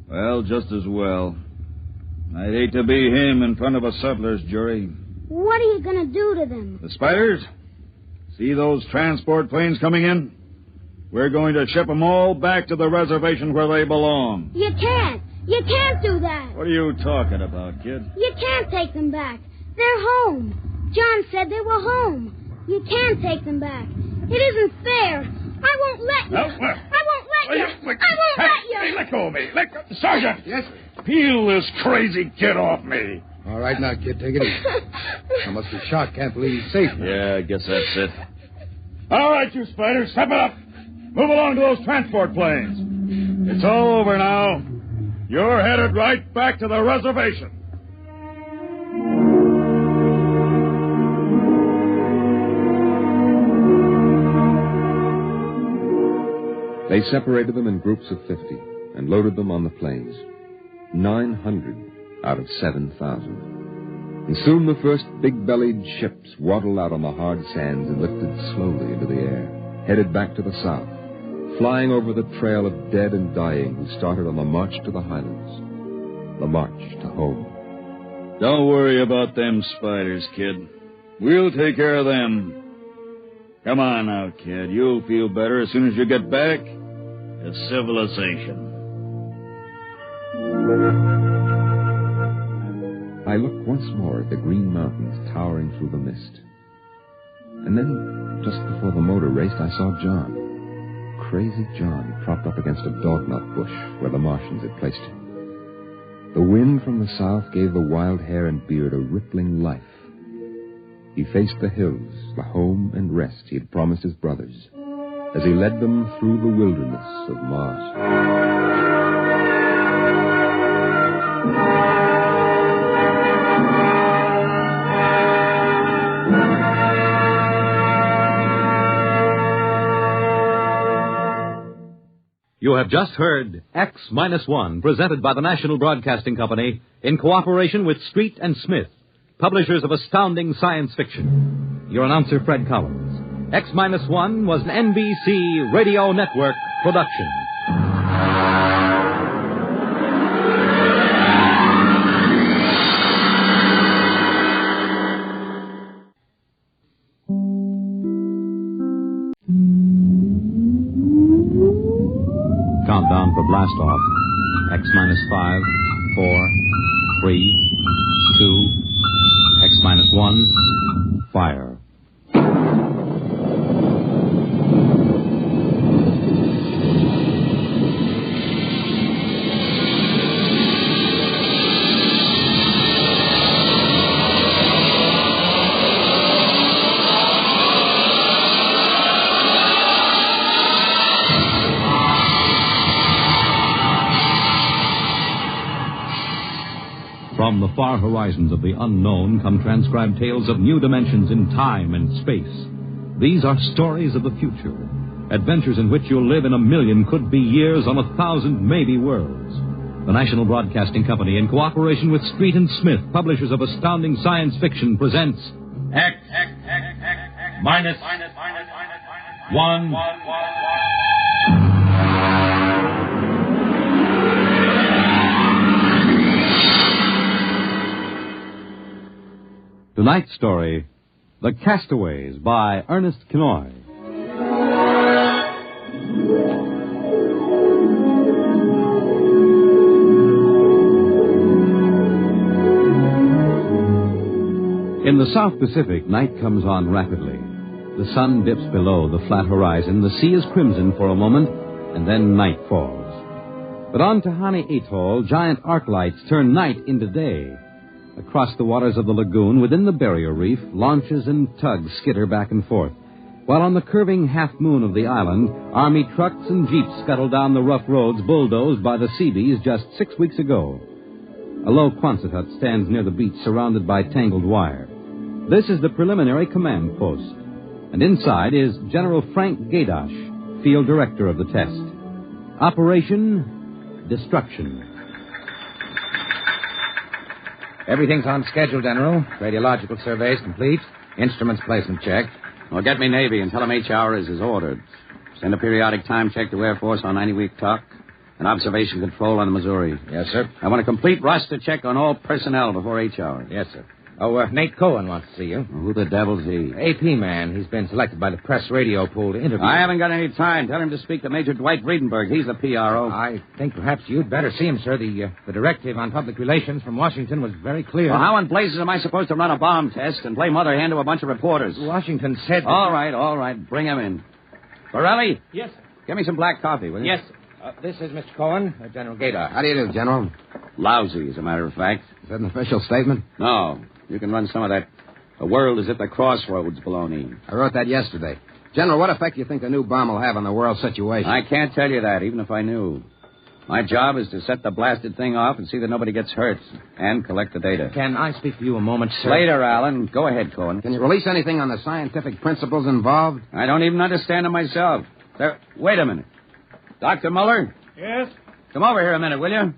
Well, just as well. I'd hate to be him in front of a settler's jury. What are you going to do to them? The spiders? See those transport planes coming in? We're going to ship them all back to the reservation where they belong. You can't. You can't do that. What are you talking about, kid? You can't take them back. They're home. John said they were home. You can't take them back. It isn't fair. I won't let you. No, I won't let you. I won't let you. Hey, let go of me. Sergeant. Yes, sir. Peel this crazy kid off me. All right, now, kid, take it easy. I must be shot. Can't believe he's safe. Yeah, I guess that's it. All right, you spiders, step it up. Move along to those transport planes. It's all over now. You're headed right back to the reservation. They separated them in groups of 50 and loaded them on the planes. 900 out of 7,000. And soon the first big-bellied ships waddled out on the hard sands and lifted slowly into the air, headed back to the south, flying over the trail of dead and dying who started on the march to the highlands, the march to home. Don't worry about them spiders, kid. We'll take care of them. Come on now, kid. You'll feel better as soon as you get back to civilization. I looked once more at the green mountains towering through the mist. And then, just before the motor raced, I saw John. Crazy John propped up against a dognut bush where the Martians had placed him. The wind from the south gave the wild hair and beard a rippling life. He faced the hills, the home and rest he had promised his brothers, as he led them through the wilderness of Mars. You have just heard X-1, presented by the National Broadcasting Company in cooperation with Street and Smith, publishers of astounding science fiction. Your announcer, Fred Collins. X-1 was an NBC Radio Network production. Countdown for blast off. X-5, 4, 3, 2, X-1, fire. From the far horizons of the unknown come transcribed tales of new dimensions in time and space. These are stories of the future, adventures in which you'll live in a million could-be years on 1,000 maybe worlds. The National Broadcasting Company, in cooperation with Street and Smith, publishers of astounding science fiction, presents X-1. Tonight's story, The Castaways, by Ernest Kinoy. In the South Pacific, night comes on rapidly. The sun dips below the flat horizon, the sea is crimson for a moment, and then night falls. But on Tahani Atoll, giant arc lights turn night into day. Across the waters of the lagoon, within the barrier reef, launches and tugs skitter back and forth, while on the curving half-moon of the island, army trucks and jeeps scuttle down the rough roads bulldozed by the Seabees just 6 weeks ago. A low Quonset hut stands near the beach, surrounded by tangled wire. This is the preliminary command post, and inside is General Frank Gaydosh, field director of the test. Operation Destruction. Everything's on schedule, General. Radiological surveys complete. Instruments placement checked. Well, get me Navy and tell them H hours is ordered. Send a periodic time check to Air Force on 90-week talk and observation control on the Missouri. Yes, sir. I want a complete roster check on all personnel before H hours. Yes, sir. Oh, Nate Cohen wants to see you. Well, who the devil's he? AP man. He's been selected by the press radio pool to interview. I haven't got any time. Tell him to speak to Major Dwight Friedenberg. He's the PRO. I think perhaps you'd better see him, sir. The directive on public relations from Washington was very clear. Well, how in blazes am I supposed to run a bomb test and play mother hen to a bunch of reporters? Washington said... All right. Bring him in. Borelli? Yes, sir. Give me some black coffee, will you? Yes, sir. This is Mr. Cohen, General Gaydar. How do you do, General? Lousy, as a matter of fact. Is that an official statement? No. You can run some of that "the world is at the crossroads" baloney. I wrote that yesterday. General, what effect do you think the new bomb will have on the world situation? I can't tell you that, even if I knew. My job is to set the blasted thing off and see that nobody gets hurt, and collect the data. Can I speak to you a moment, sir? Later, Alan. Go ahead, Cohen. Can you release anything on the scientific principles involved? I don't even understand them myself. Wait a minute. Dr. Muller? Yes? Come over here a minute, will you?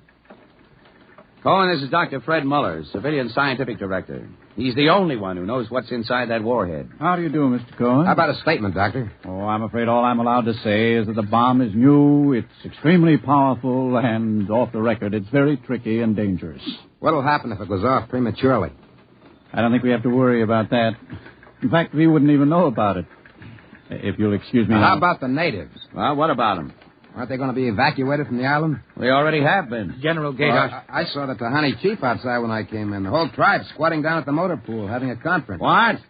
Cohen, this is Dr. Fred Muller, Civilian Scientific Director. He's the only one who knows what's inside that warhead. How do you do, Mr. Cohen? How about a statement, Doctor? Oh, I'm afraid all I'm allowed to say is that the bomb is new, it's extremely powerful, and off the record, it's very tricky and dangerous. What'll happen if it goes off prematurely? I don't think we have to worry about that. In fact, we wouldn't even know about it. If you'll excuse me. How about the natives? Well, what about them? Aren't they going to be evacuated from the island? They already have been. General Gator. I saw the Tahani chief outside when I came in. The whole tribe squatting down at the motor pool having a conference. What?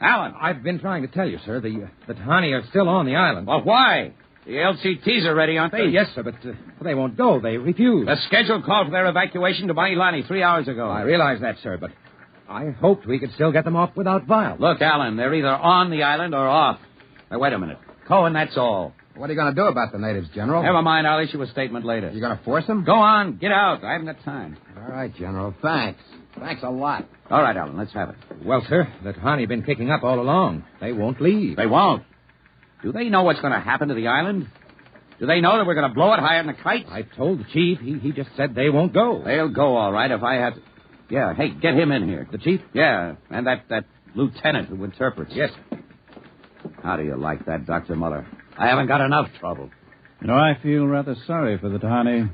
Alan. I've been trying to tell you, sir. The Tahani are still on the island. Well, why? The LCTs are ready, aren't they? Yes, sir, but they won't go. They refuse. The schedule called for their evacuation to Mailani 3 hours ago. I realize that, sir, but I hoped we could still get them off without violence. Look, Alan, they're either on the island or off. Now, wait a minute. Cohen, that's all. What are you going to do about the natives, General? Never mind. I'll issue a statement later. You going to force them? Go on. Get out. I haven't got time. All right, General. Thanks. Thanks a lot. All right, Alan. Let's have it. Well, sir, the Tahani been kicking up all along. They won't leave. They won't. Do they know what's going to happen to the island? Do they know that we're going to blow it higher than the kites? I told the chief. He just said they won't go. They'll go, all right, if I have to... Yeah, hey, get him in here. The chief? Yeah, and that lieutenant who interprets. Yes. How do you like that, Dr. Muller? I haven't got enough trouble. You know, I feel rather sorry for the Tahani.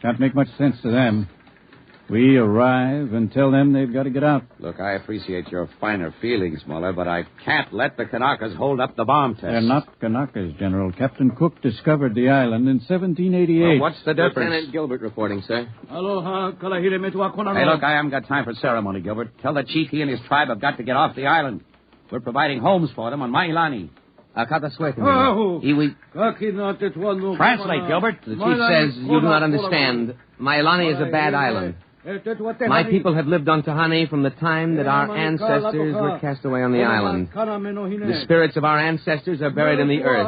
Can't make much sense to them. We arrive and tell them they've got to get out. Look, I appreciate your finer feelings, Muller, but I can't let the Kanakas hold up the bomb test. They're not Kanakas, General. Captain Cook discovered the island in 1788. Well, what's the difference? Lieutenant Gilbert reporting, sir. Hey, look, I haven't got time for ceremony, Gilbert. Tell the chief he and his tribe have got to get off the island. We're providing homes for them on Mailani. Translate, Gilbert. The chief says you do not understand. Mailani is a bad island. My people have lived on Tahani from the time that our ancestors were cast away on the island. The spirits of our ancestors are buried in the earth.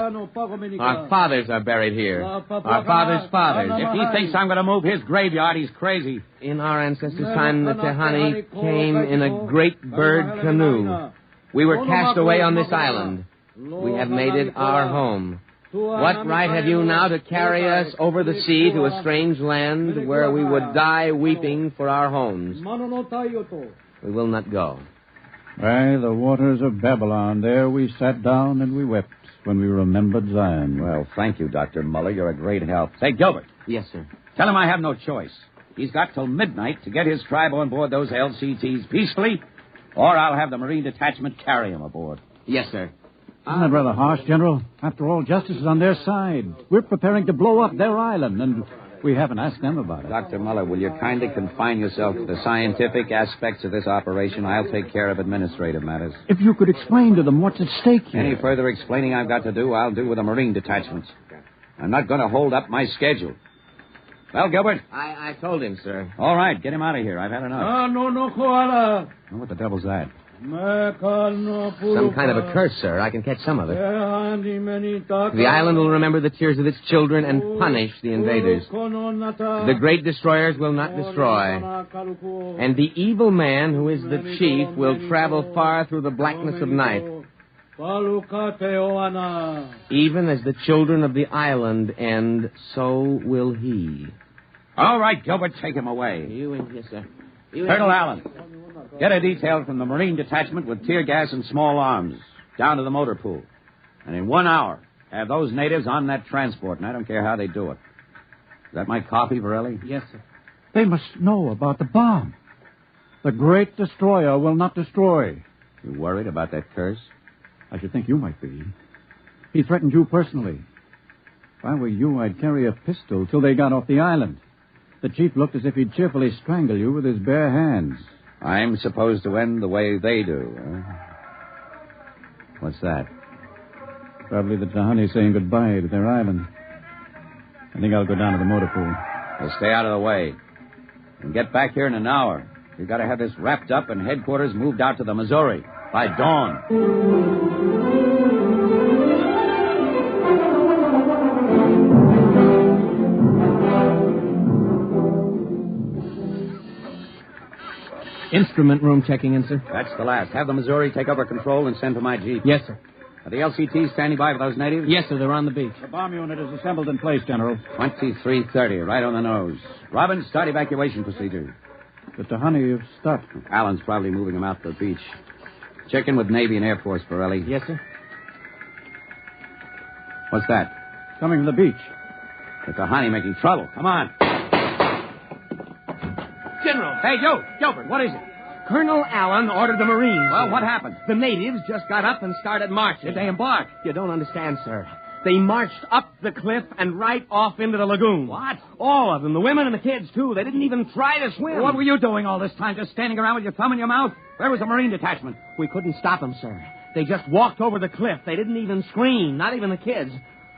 Our fathers are buried here. Our fathers' fathers. If he thinks I'm going to move his graveyard, he's crazy. In our ancestors' time, the Tahani came in a great bird canoe. We were cast away on this island. We have made it our home. What right have you now to carry us over the sea to a strange land where we would die weeping for our homes? We will not go. By the waters of Babylon, there we sat down and we wept when we remembered Zion. Well, thank you, Dr. Muller. You're a great help. Say, Gilbert. Yes, sir. Tell him I have no choice. He's got till midnight to get his tribe on board those LCTs peacefully, or I'll have the Marine Detachment carry him aboard. Yes, sir. Isn't that rather harsh, General? After all, justice is on their side. We're preparing to blow up their island, and we haven't asked them about it. Dr. Muller, will you kindly confine yourself to the scientific aspects of this operation? I'll take care of administrative matters. If you could explain to them what's at stake here. Any further explaining I've got to do, I'll do with the Marine detachments. I'm not going to hold up my schedule. Well, Gilbert? I told him, sir. All right, get him out of here. I've had enough. Koala. What the devil's that? Some kind of a curse, sir. I can catch some of it. The island will remember the tears of its children and punish the invaders. The great destroyers will not destroy. And the evil man, who is the chief, will travel far through the blackness of night. Even as the children of the island end, so will he. All right, Gilbert, take him away. Yes, sir. Colonel Allen, get a detail from the Marine Detachment with tear gas and small arms down to the motor pool. And in 1 hour, have those natives on that transport, and I don't care how they do it. Is that my copy, Varelli? Yes, sir. They must know about the bomb. The great destroyer will not destroy. You worried about that curse? I should think you might be. He threatened you personally. If I were you, I'd carry a pistol till they got off the island. The chief looked as if he'd cheerfully strangle you with his bare hands. I'm supposed to end the way they do, huh? What's that? Probably the Tahani saying goodbye to their island. I think I'll go down to the motor pool. Well, stay out of the way. And get back here in an hour. We've got to have this wrapped up and headquarters moved out to the Missouri by dawn. Instrument room checking in, sir. That's the last. Have the Missouri take over control and send for my jeep. Yes, sir. Are the LCTs standing by for those natives? Yes, sir. They're on the beach. The bomb unit is assembled in place, General. 2330, right on the nose. Robbins, start evacuation procedure. The Tahani have stopped. Allen's probably moving them out to the beach. Check in with Navy and Air Force, Borelli. Yes, sir. What's that? Coming to the beach. The Tahani making trouble. Come on. General. Hey, Joe. Gilbert, what is it? Colonel Allen ordered the Marines. Well, what happened? The natives just got up and started marching. Did they embark? You don't understand, sir. They marched up the cliff and right off into the lagoon. What? All of them, the women and the kids, too. They didn't even try to swim. What were you doing all this time, just standing around with your thumb in your mouth? Where was the Marine detachment? We couldn't stop them, sir. They just walked over the cliff. They didn't even scream, not even the kids.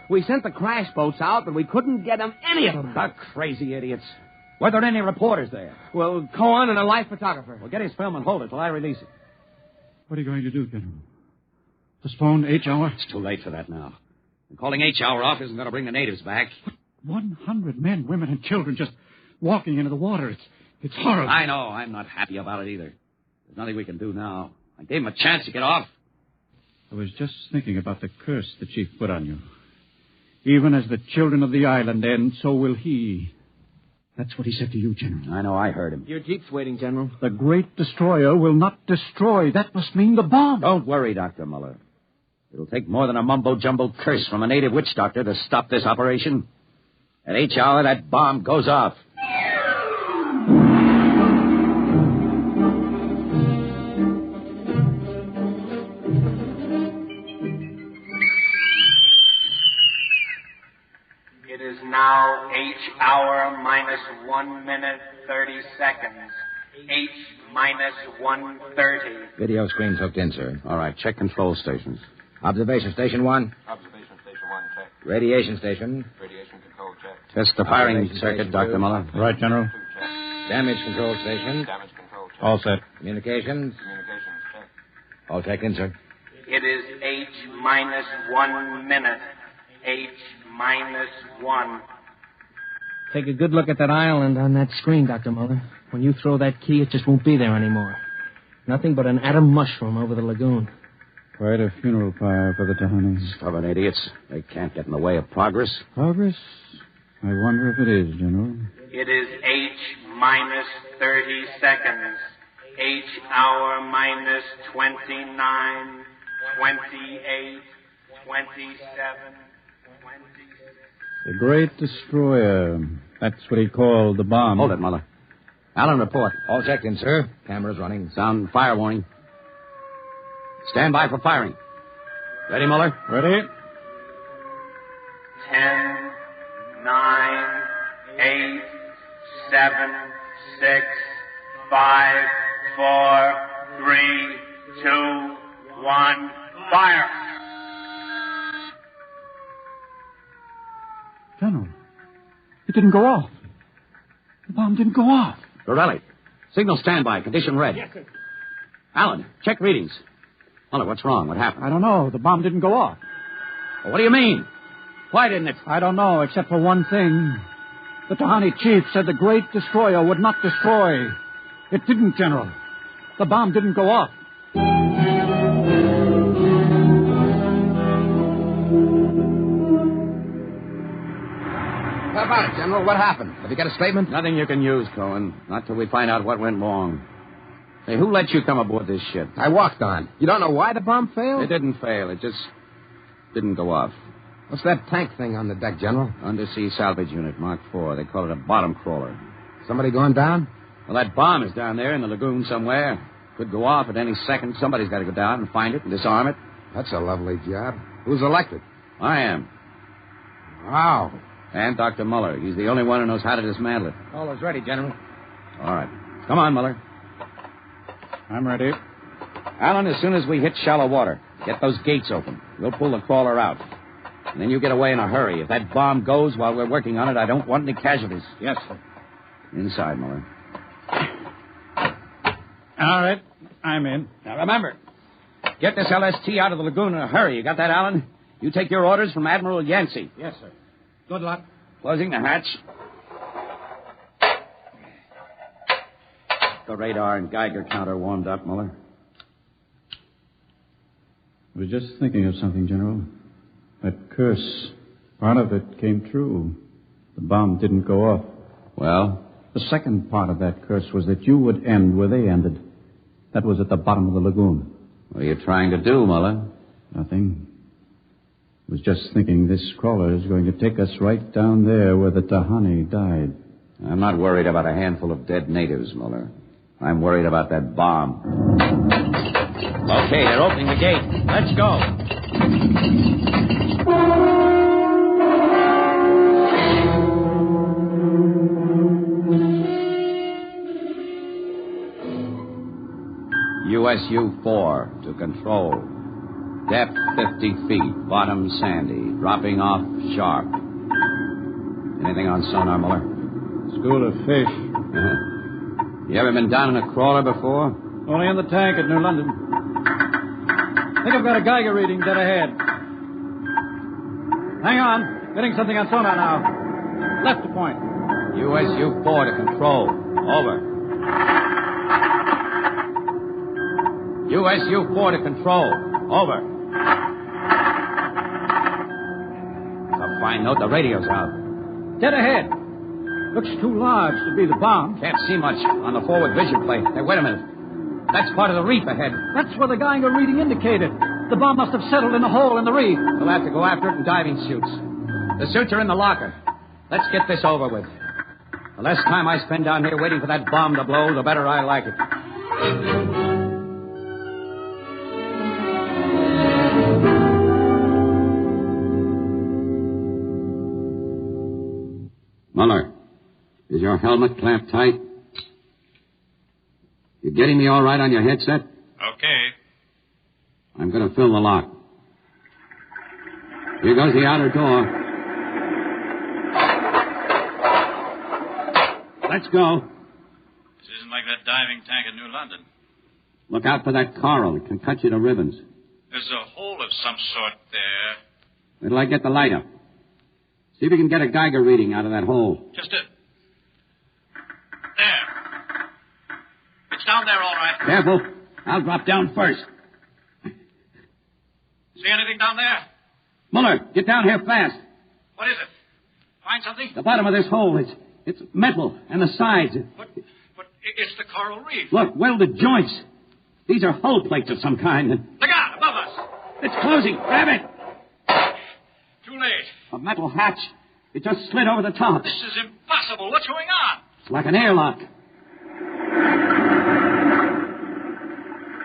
We sent the crash boats out, but we couldn't get them, any of them. The crazy idiots. Were there any reporters there? Well, Cohen and a life photographer. Well, get his film and hold it till I release it. What are you going to do, General? Postpone H hour? It's too late for that now. And calling H hour off isn't going to bring the natives back. 100 men, women, and children just walking into the water. It's horrible. I know. I'm not happy about it either. There's nothing we can do now. I gave him a chance to get off. I was just thinking about the curse the chief put on you. Even as the children of the island end, so will he. That's what he said to you, General. I know. I heard him. Your jeep's waiting, General. The great destroyer will not destroy. That must mean the bomb. Don't worry, Dr. Muller. It'll take more than a mumbo-jumbo curse from a native witch doctor to stop this operation. At H hour, that bomb goes off. It is now H hour minus 1 minute 30 seconds. H minus 1:30. Video screen's hooked in, sir. All right, check control stations. Observation station 1. Observation station 1, check. Radiation station. Radiation control, check. Test the firing Observation circuit, station Dr. 2. Muller. Right, General. Damage control station. Damage control, check. All set. Communications. Communications, check. All checked in, sir. It is H minus 1 minute. H minus 1. Take a good look at that island on that screen, Dr. Muller. When you throw that key, it just won't be there anymore. Nothing but an atom mushroom over the lagoon. Quite a funeral pyre for the Tahani. Stubborn idiots. They can't get in the way of progress. Progress? I wonder if it is, General. It is H minus 30 seconds. H hour minus 29, 28, 27, 26. The great destroyer. That's what he called the bomb. Hold it, Muller. Allen, report. All checked in, sir. Cameras running. Sound fire warning. Stand by for firing. Ready, Muller? Ready? 10, 9, 8, 7, 6, 5, 4, 3, 2, 1, fire! General, it didn't go off. The bomb didn't go off. Borelli. Signal standby. Condition red. Yes, sir. Allen, check readings. Muller, what's wrong? What happened? I don't know. The bomb didn't go off. Well, what do you mean? Why didn't it? I don't know, except for one thing. The Tahani chief said the great destroyer would not destroy. It didn't, General. The bomb didn't go off. How about it, General? What happened? Have you got a statement? Nothing you can use, Cohen. Not till we find out what went wrong. Hey, who let you come aboard this ship? I walked on. You don't know why the bomb failed? It didn't fail. It just didn't go off. What's that tank thing on the deck, General? Undersea salvage unit, Mark IV. They call it a bottom crawler. Somebody going down? Well, that bomb is down there in the lagoon somewhere. Could go off at any second. Somebody's got to go down and find it and disarm it. That's a lovely job. Who's elected? I am. Wow. And Dr. Muller. He's the only one who knows how to dismantle it. All is ready, General. All right. Come on, Muller. I'm ready. Allen, as soon as we hit shallow water, get those gates open. We'll pull the crawler out. And then you get away in a hurry. If that bomb goes while we're working on it, I don't want any casualties. Yes, sir. Inside, Muller. All right. I'm in. Now, remember, get this LST out of the lagoon in a hurry. You got that, Allen? You take your orders from Admiral Yancey. Yes, sir. Good luck. Closing the hatch. The radar and Geiger counter warmed up, Muller. I was just thinking of something, General. That curse, part of it came true. The bomb didn't go off. Well? The second part of that curse was that you would end where they ended. That was at the bottom of the lagoon. What are you trying to do, Muller? Nothing. I was just thinking this crawler is going to take us right down there where the Tahani died. I'm not worried about a handful of dead natives, Muller. I'm worried about that bomb. Okay, they're opening the gate. Let's go. USU-4 to control. Depth 50 feet. Bottom sandy. Dropping off sharp. Anything on sonar, Muller? School of fish. You ever been down in a crawler before? Only in the tank at New London. I think I've got a Geiger reading dead ahead. Hang on. Getting something on sonar now. Left to point. USU-4 to control. Over. USU-4 to control. Over. It's a fine note. The radio's out. Dead ahead. Looks too large to be the bomb. Can't see much on the forward vision plate. Hey, wait a minute. That's part of the reef ahead. That's where the Geiger reading indicated. The bomb must have settled in a hole in the reef. We'll have to go after it in diving suits. The suits are in the locker. Let's get this over with. The less time I spend down here waiting for that bomb to blow, the better I like it. Muller, is your helmet clamped tight? You getting me all right on your headset? Okay. I'm going to fill the lock. Here goes the outer door. Let's go. This isn't like that diving tank in New London. Look out for that coral. It can cut you to ribbons. There's a hole of some sort there. Wait till I get the light up. See if we can get a Geiger reading out of that hole. Just a... There. It's down there, all right. Careful. I'll drop down first. See anything down there? Muller, get down here fast. What is it? Find something? The bottom of this hole, it's metal, and the sides. But it's the coral reef. Look, welded joints. These are hull plates of some kind. Look out, above us. It's closing. Grab it. Too late. A metal hatch. It just slid over the top. This is impossible. What's going on? It's like an airlock.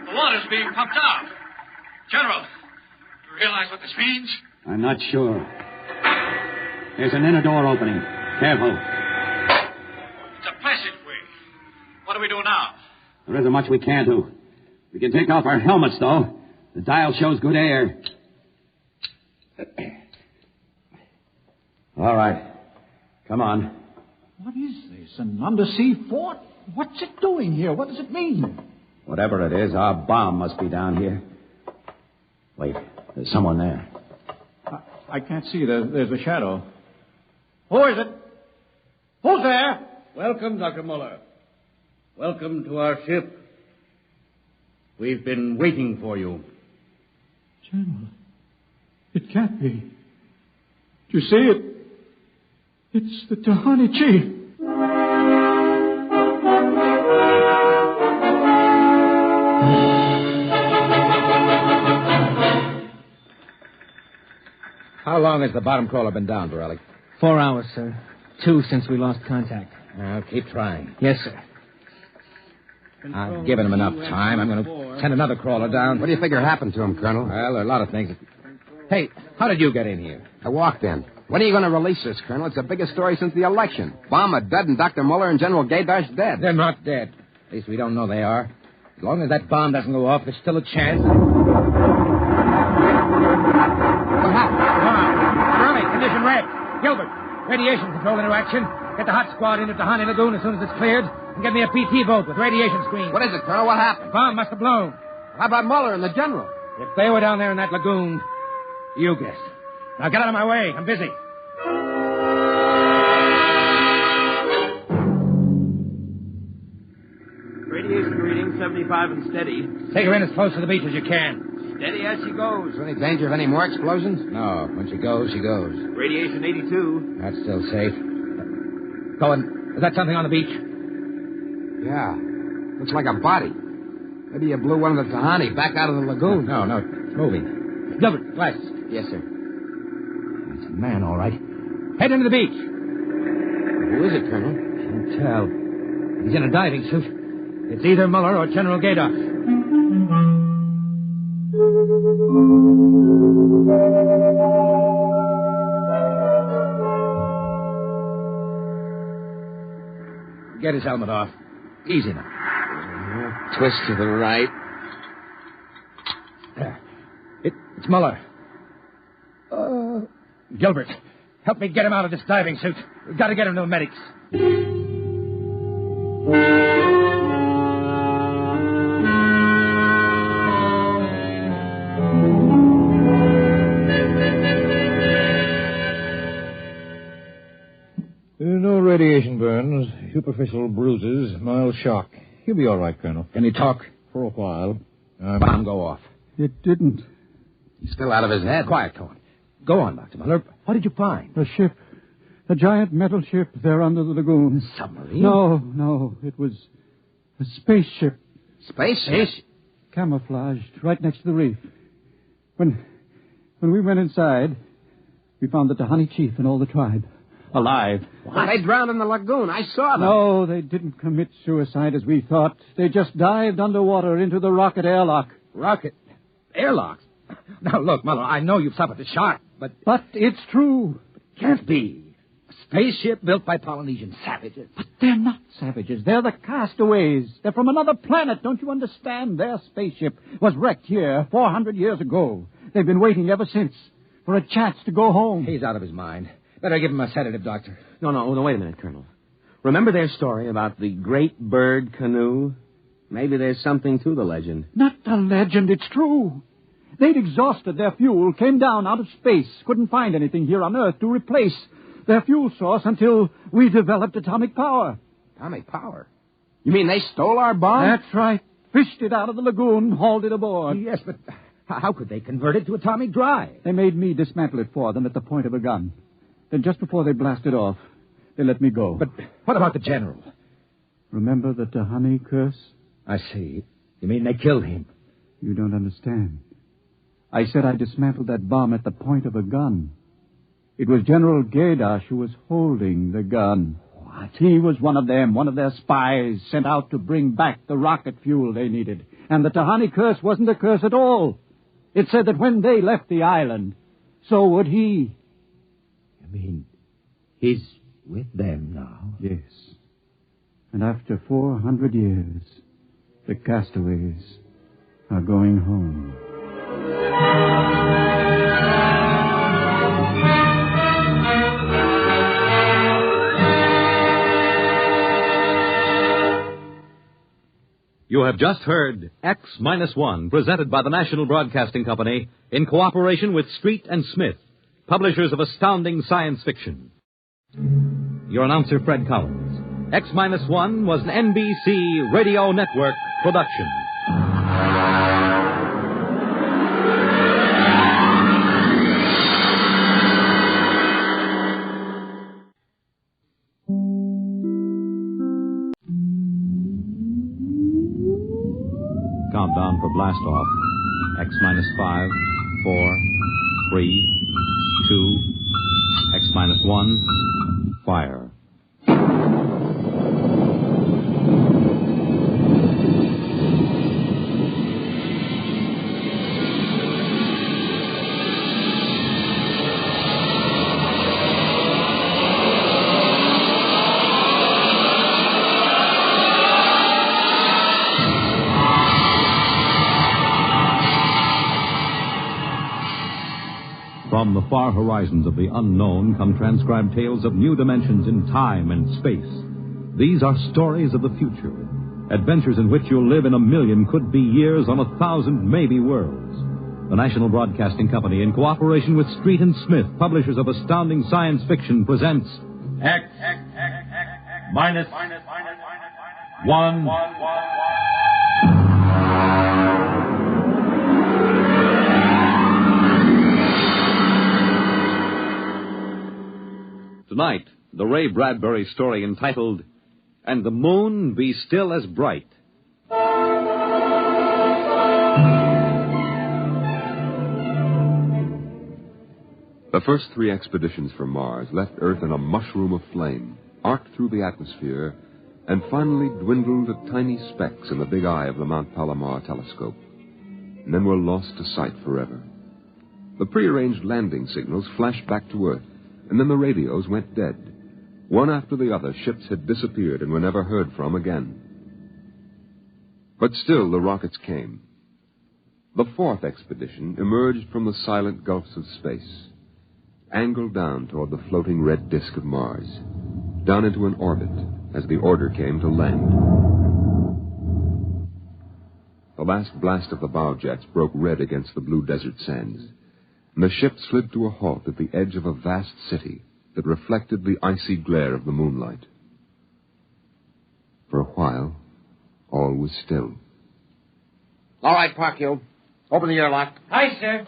The water's being pumped out. General, you realize what this means? I'm not sure. There's an inner door opening. Careful. It's a passageway. What do we do now? There isn't much we can do. We can take off our helmets, though. The dial shows good air. All right. Come on. What is this? An undersea fort? What's it doing here? What does it mean? Whatever it is, our bomb must be down here. Wait, there's someone there. I can't see. There's a shadow. Who is it? Who's there? Welcome, Dr. Muller. Welcome to our ship. We've been waiting for you. General, it can't be. You see it? It's the Tahani chief. How long has the bottom crawler been down, Borelli? 4 hours, sir. 2 since we lost contact. Well, keep trying. Yes, sir. I've given him enough time. I'm going to send another crawler down. What do you figure happened to him, Colonel? Well, there are a lot of things. Hey, how did you get in here? I walked in. When are you going to release this, Colonel? It's the biggest story since the election. Bomber dead and Dr. Muller and General Gaydar's dead. They're not dead. At least we don't know they are. As long as that bomb doesn't go off, there's still a chance. What happened? Early, condition red. Gilbert, radiation control into action. Get the hot squad into Tahani Lagoon as soon as it's cleared. And get me a PT boat with radiation screens. What is it, Colonel? What happened? The bomb must have blown. How about Muller and the General? If they were down there in that lagoon, you guessed. Now get out of my way. I'm busy. Radiation reading 75 and steady. Take her in as close to the beach as you can. Steady as she goes. Any danger of any more explosions? No. When she goes, she goes. Radiation 82. That's still safe. Cohen, is that something on the beach? Yeah. Looks like a body. Maybe you blew one of the Tahani back out of the lagoon. No, it's moving. Gilbert, glasses. Yes, sir. It's a man, all right. Head into the beach. Who is it, Colonel? Can't tell. He's in a diving suit. It's either Muller or General Gaydar. Get his helmet off. Easy now. Twist to the right. There. It's Muller. Gilbert, help me get him out of this diving suit. We've got to get him to the medics. No radiation burns, superficial bruises, mild shock. He'll be all right, Colonel. Can he talk? For a while. Bomb go off. It didn't. He's still out of his head. Quiet, Cohen. Go on, Dr. Muller. What did you find? A ship. A giant metal ship there under the lagoon. A submarine? No. It was a spaceship. Spaceship? Camouflaged right next to the reef. When we went inside, we found the Tahani chief and all the tribe. Alive. What? They drowned in the lagoon. I saw them. No, they didn't commit suicide as we thought. They just dived underwater into the rocket airlock. Rocket? Airlocks? Now, look, Muller, I know you've suffered the shock, but... But it's true. It can't be. A spaceship built by Polynesian savages. But they're not savages. They're the Castaways. They're from another planet. Don't you understand? Their spaceship was wrecked here 400 years ago. They've been waiting ever since for a chance to go home. He's out of his mind. Better give him a sedative, Doctor. No, wait a minute, Colonel. Remember their story about the great bird canoe? Maybe there's something to the legend. Not a legend, it's true. They'd exhausted their fuel, came down out of space, couldn't find anything here on Earth to replace their fuel source until we developed atomic power. Atomic power? You mean they stole our bomb? That's right. Fished it out of the lagoon, hauled it aboard. Yes, but how could they convert it to atomic drive? They made me dismantle it for them at the point of a gun. Then just before they blasted off, they let me go. But what about the general? Remember the Tahani curse? I see. You mean they killed him? You don't understand. I said I dismantled that bomb at the point of a gun. It was General Gaydar who was holding the gun. What? He was one of them, one of their spies sent out to bring back the rocket fuel they needed. And the Tahani curse wasn't a curse at all. It said that when they left the island, so would he. You mean he's with them now? Yes. And after 400 years, the Castaways are going home. You have just heard X-1, presented by the National Broadcasting Company in cooperation with Street and Smith, publishers of astounding science fiction. Your announcer, Fred Collins. X-1 was an NBC Radio Network production. Countdown for blast off. X-5, 4, 3, 2, X-1, fire. From the far horizons of the unknown come transcribed tales of new dimensions in time and space. These are stories of the future, adventures in which you'll live in a million could-be years on 1,000 maybe worlds. The National Broadcasting Company, in cooperation with Street and Smith, publishers of astounding science fiction, presents X-1. Tonight, the Ray Bradbury story entitled, And the Moon Be Still as Bright. The first 3 expeditions from Mars left Earth in a mushroom of flame, arced through the atmosphere, and finally dwindled to tiny specks in the big eye of the Mount Palomar telescope, and then were lost to sight forever. The prearranged landing signals flashed back to Earth, and then the radios went dead. One after the other, ships had disappeared and were never heard from again. But still the rockets came. The 4th expedition emerged from the silent gulfs of space, angled down toward the floating red disk of Mars, down into an orbit as the order came to land. The last blast of the bow jets broke red against the blue desert sands, and the ship slid to a halt at the edge of a vast city that reflected the icy glare of the moonlight. For a while, all was still. All right, park you. Open the airlock. Aye, sir.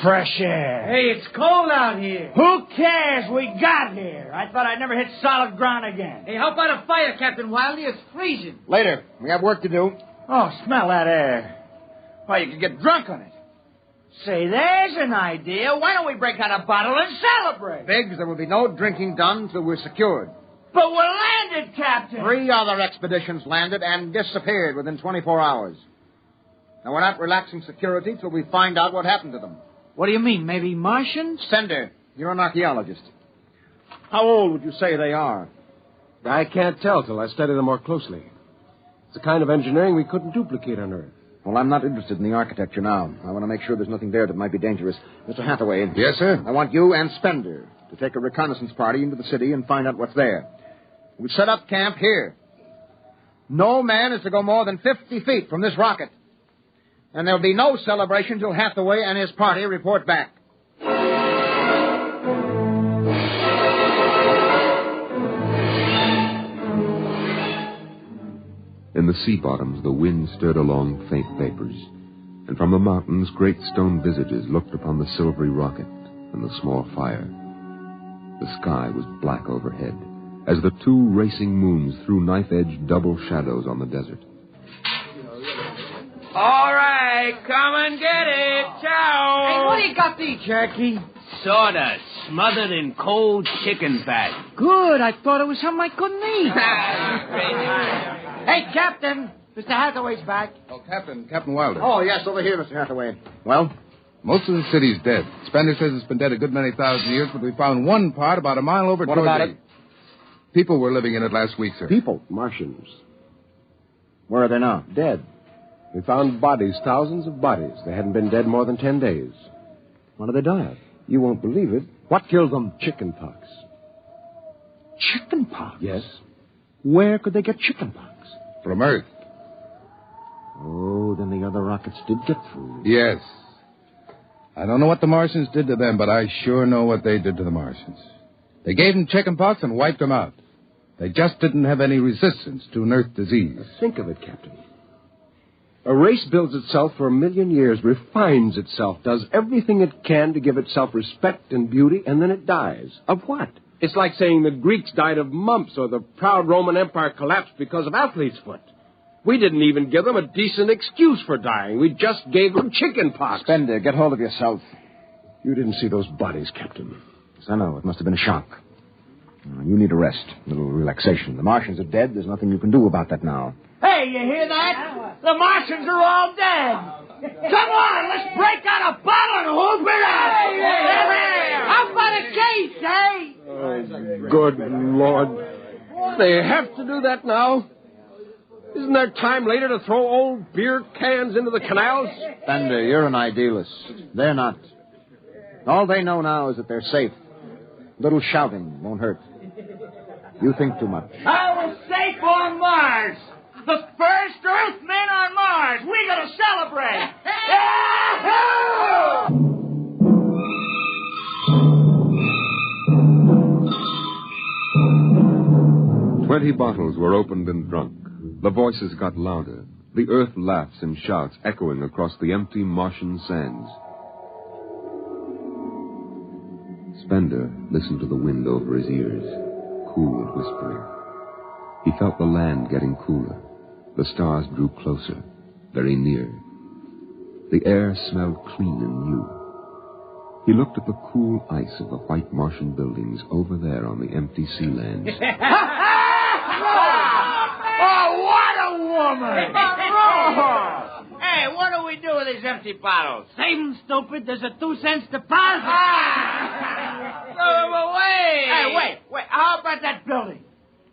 Fresh air. Hey, it's cold out here. Who cares? We got here. I thought I'd never hit solid ground again. Hey, how about a fire, Captain Wiley? It's freezing. Later. We have work to do. Oh, smell that air. Why, you could get drunk on it. Say, there's an idea. Why don't we break out a bottle and celebrate? Biggs, there will be no drinking done till we're secured. But we're landed, Captain. 3 other expeditions landed and disappeared within 24 hours. Now, we're not relaxing security till we find out what happened to them. What do you mean, maybe Martians? Sender, you're an archaeologist. How old would you say they are? I can't tell till I study them more closely. It's a kind of engineering we couldn't duplicate on Earth. Well, I'm not interested in the architecture now. I want to make sure there's nothing there that might be dangerous. Mr. Hathaway. Yes, sir? I want you and Spender to take a reconnaissance party into the city and find out what's there. We set up camp here. No man is to go more than 50 feet from this rocket. And there'll be no celebration till Hathaway and his party report back. In the sea bottoms, the wind stirred along faint vapors, and from the mountains, great stone visages looked upon the silvery rocket and the small fire. The sky was black overhead, as the 2 racing moons threw knife-edged double shadows on the desert. All right, come and get it. Ciao. Hey, what do you got there, Jerky? Sawdust, smothered in cold chicken fat. Good. I thought it was something I couldn't eat. Hey, Captain. Mr. Hathaway's back. Oh, Captain Wilder. Oh, yes, over here, Mr. Hathaway. Well? Most of the city's dead. Spender says it's been dead a good many thousand years, but we found one part about a mile over What toward about the... it? People were living in it last week, sir. People? Martians. Where are they now? Dead. We found bodies, thousands of bodies. They hadn't been dead more than 10 days. What did they die of? You won't believe it. What killed them? Chickenpox. Chickenpox? Yes. Where could they get chickenpox? From Earth. Oh, then the other rockets did get through. Yes. I don't know what the Martians did to them, but I sure know what they did to the Martians. They gave them chickenpox and wiped them out. They just didn't have any resistance to an Earth disease. Think of it, Captain. A race builds itself for 1 million years, refines itself, does everything it can to give itself respect and beauty, and then it dies. Of what? It's like saying the Greeks died of mumps or the proud Roman Empire collapsed because of athlete's foot. We didn't even give them a decent excuse for dying. We just gave them chickenpox. Spender, get hold of yourself. You didn't see those bodies, Captain. Yes, I know. It must have been a shock. You need a rest, a little relaxation. The Martians are dead. There's nothing you can do about that now. Hey, you hear that? The Martians are all dead. Come on, let's break out a bottle and whoop it out. Hey. How about a case, eh? Oh, good Lord. They have to do that now? Isn't there time later to throw old beer cans into the canals? Spender, you're an idealist. They're not. All they know now is that they're safe. A little shouting won't hurt. You think too much. I was safe on Mars. The first Earthmen on Mars. We gotta celebrate. Yahoo! 20 bottles were opened and drunk. The voices got louder. The earth laughs and shouts echoing across the empty Martian sands. Spender listened to the wind over his ears, cool and whispering. He felt the land getting cooler. The stars drew closer, very near. The air smelled clean and new. He looked at the cool ice of the white Martian buildings over there on the empty sea lands. Oh, what a woman! Hey, what do we do with these empty bottles? Save them, stupid. There's a 2-cent deposit. Wait! Hey, wait. How about that building?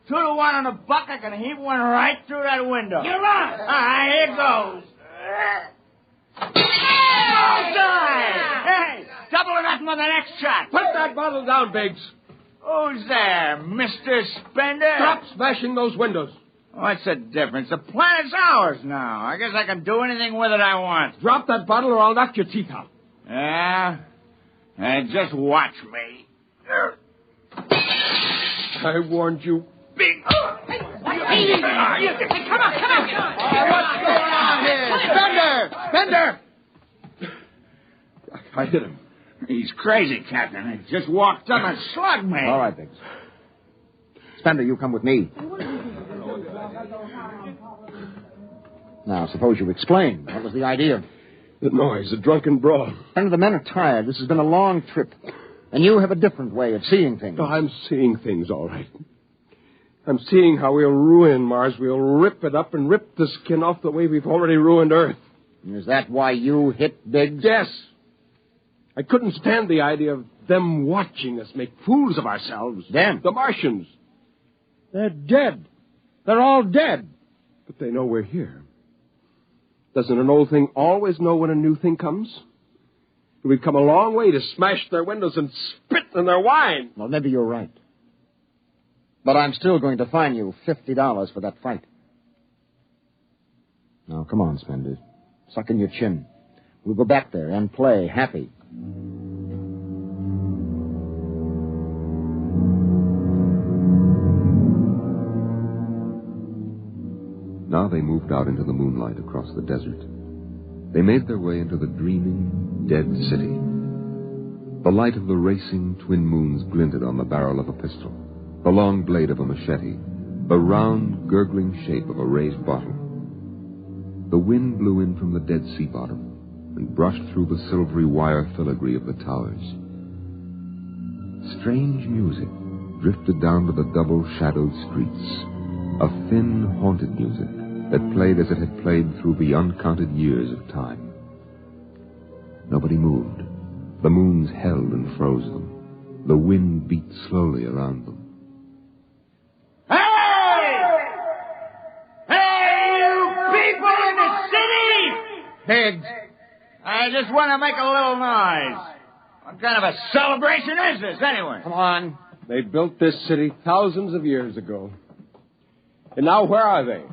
2 to 1 on a buck. I can heave one right through that window. You're on. All right, here goes. Hey, double or nothing on the next shot. Put that bottle down, Biggs. Who's there, Mr. Spender? Stop smashing those windows. What's the difference? The planet's ours now. I guess I can do anything with it I want. Drop that bottle or I'll knock your teeth out. Yeah? Just watch me. I warned you, Big. Hey, come on. What's going on here? Spender! I hit him. He's crazy, Captain. He just walked up and slugged me. All right, Biggs. Spender, you come with me. Now, suppose you explain. What was the idea? The noise, a drunken brawl. Spender, the men are tired. This has been a long trip. And you have a different way of seeing things. No, I'm seeing things all right. I'm seeing how we'll ruin Mars. We'll rip it up and rip the skin off the way we've already ruined Earth. Is that why you hit Biggs? Yes. I couldn't stand the idea of them watching us make fools of ourselves. Them? The Martians. They're dead. They're all dead. But they know we're here. Doesn't an old thing always know when a new thing comes? We've come a long way to smash their windows and spit in their wine. Well, maybe you're right. But I'm still going to fine you $50 for that fight. Now, come on, Spender. Suck in your chin. We'll go back there and play happy. Now they moved out into the moonlight across the desert. They made their way into the dreaming, dead city. The light of the racing twin moons glinted on the barrel of a pistol, the long blade of a machete, the round, gurgling shape of a raised bottle. The wind blew in from the dead sea bottom and brushed through the silvery wire filigree of the towers. Strange music drifted down to the double-shadowed streets, a thin, haunted music that played as it had played through the uncounted years of time. Nobody moved. The moons held and froze them. The wind beat slowly around them. Hey, you people in the city! Biggs! I just want to make a little noise. What kind of a celebration is this, anyway? Come on. They built this city thousands of years ago. And now where are they?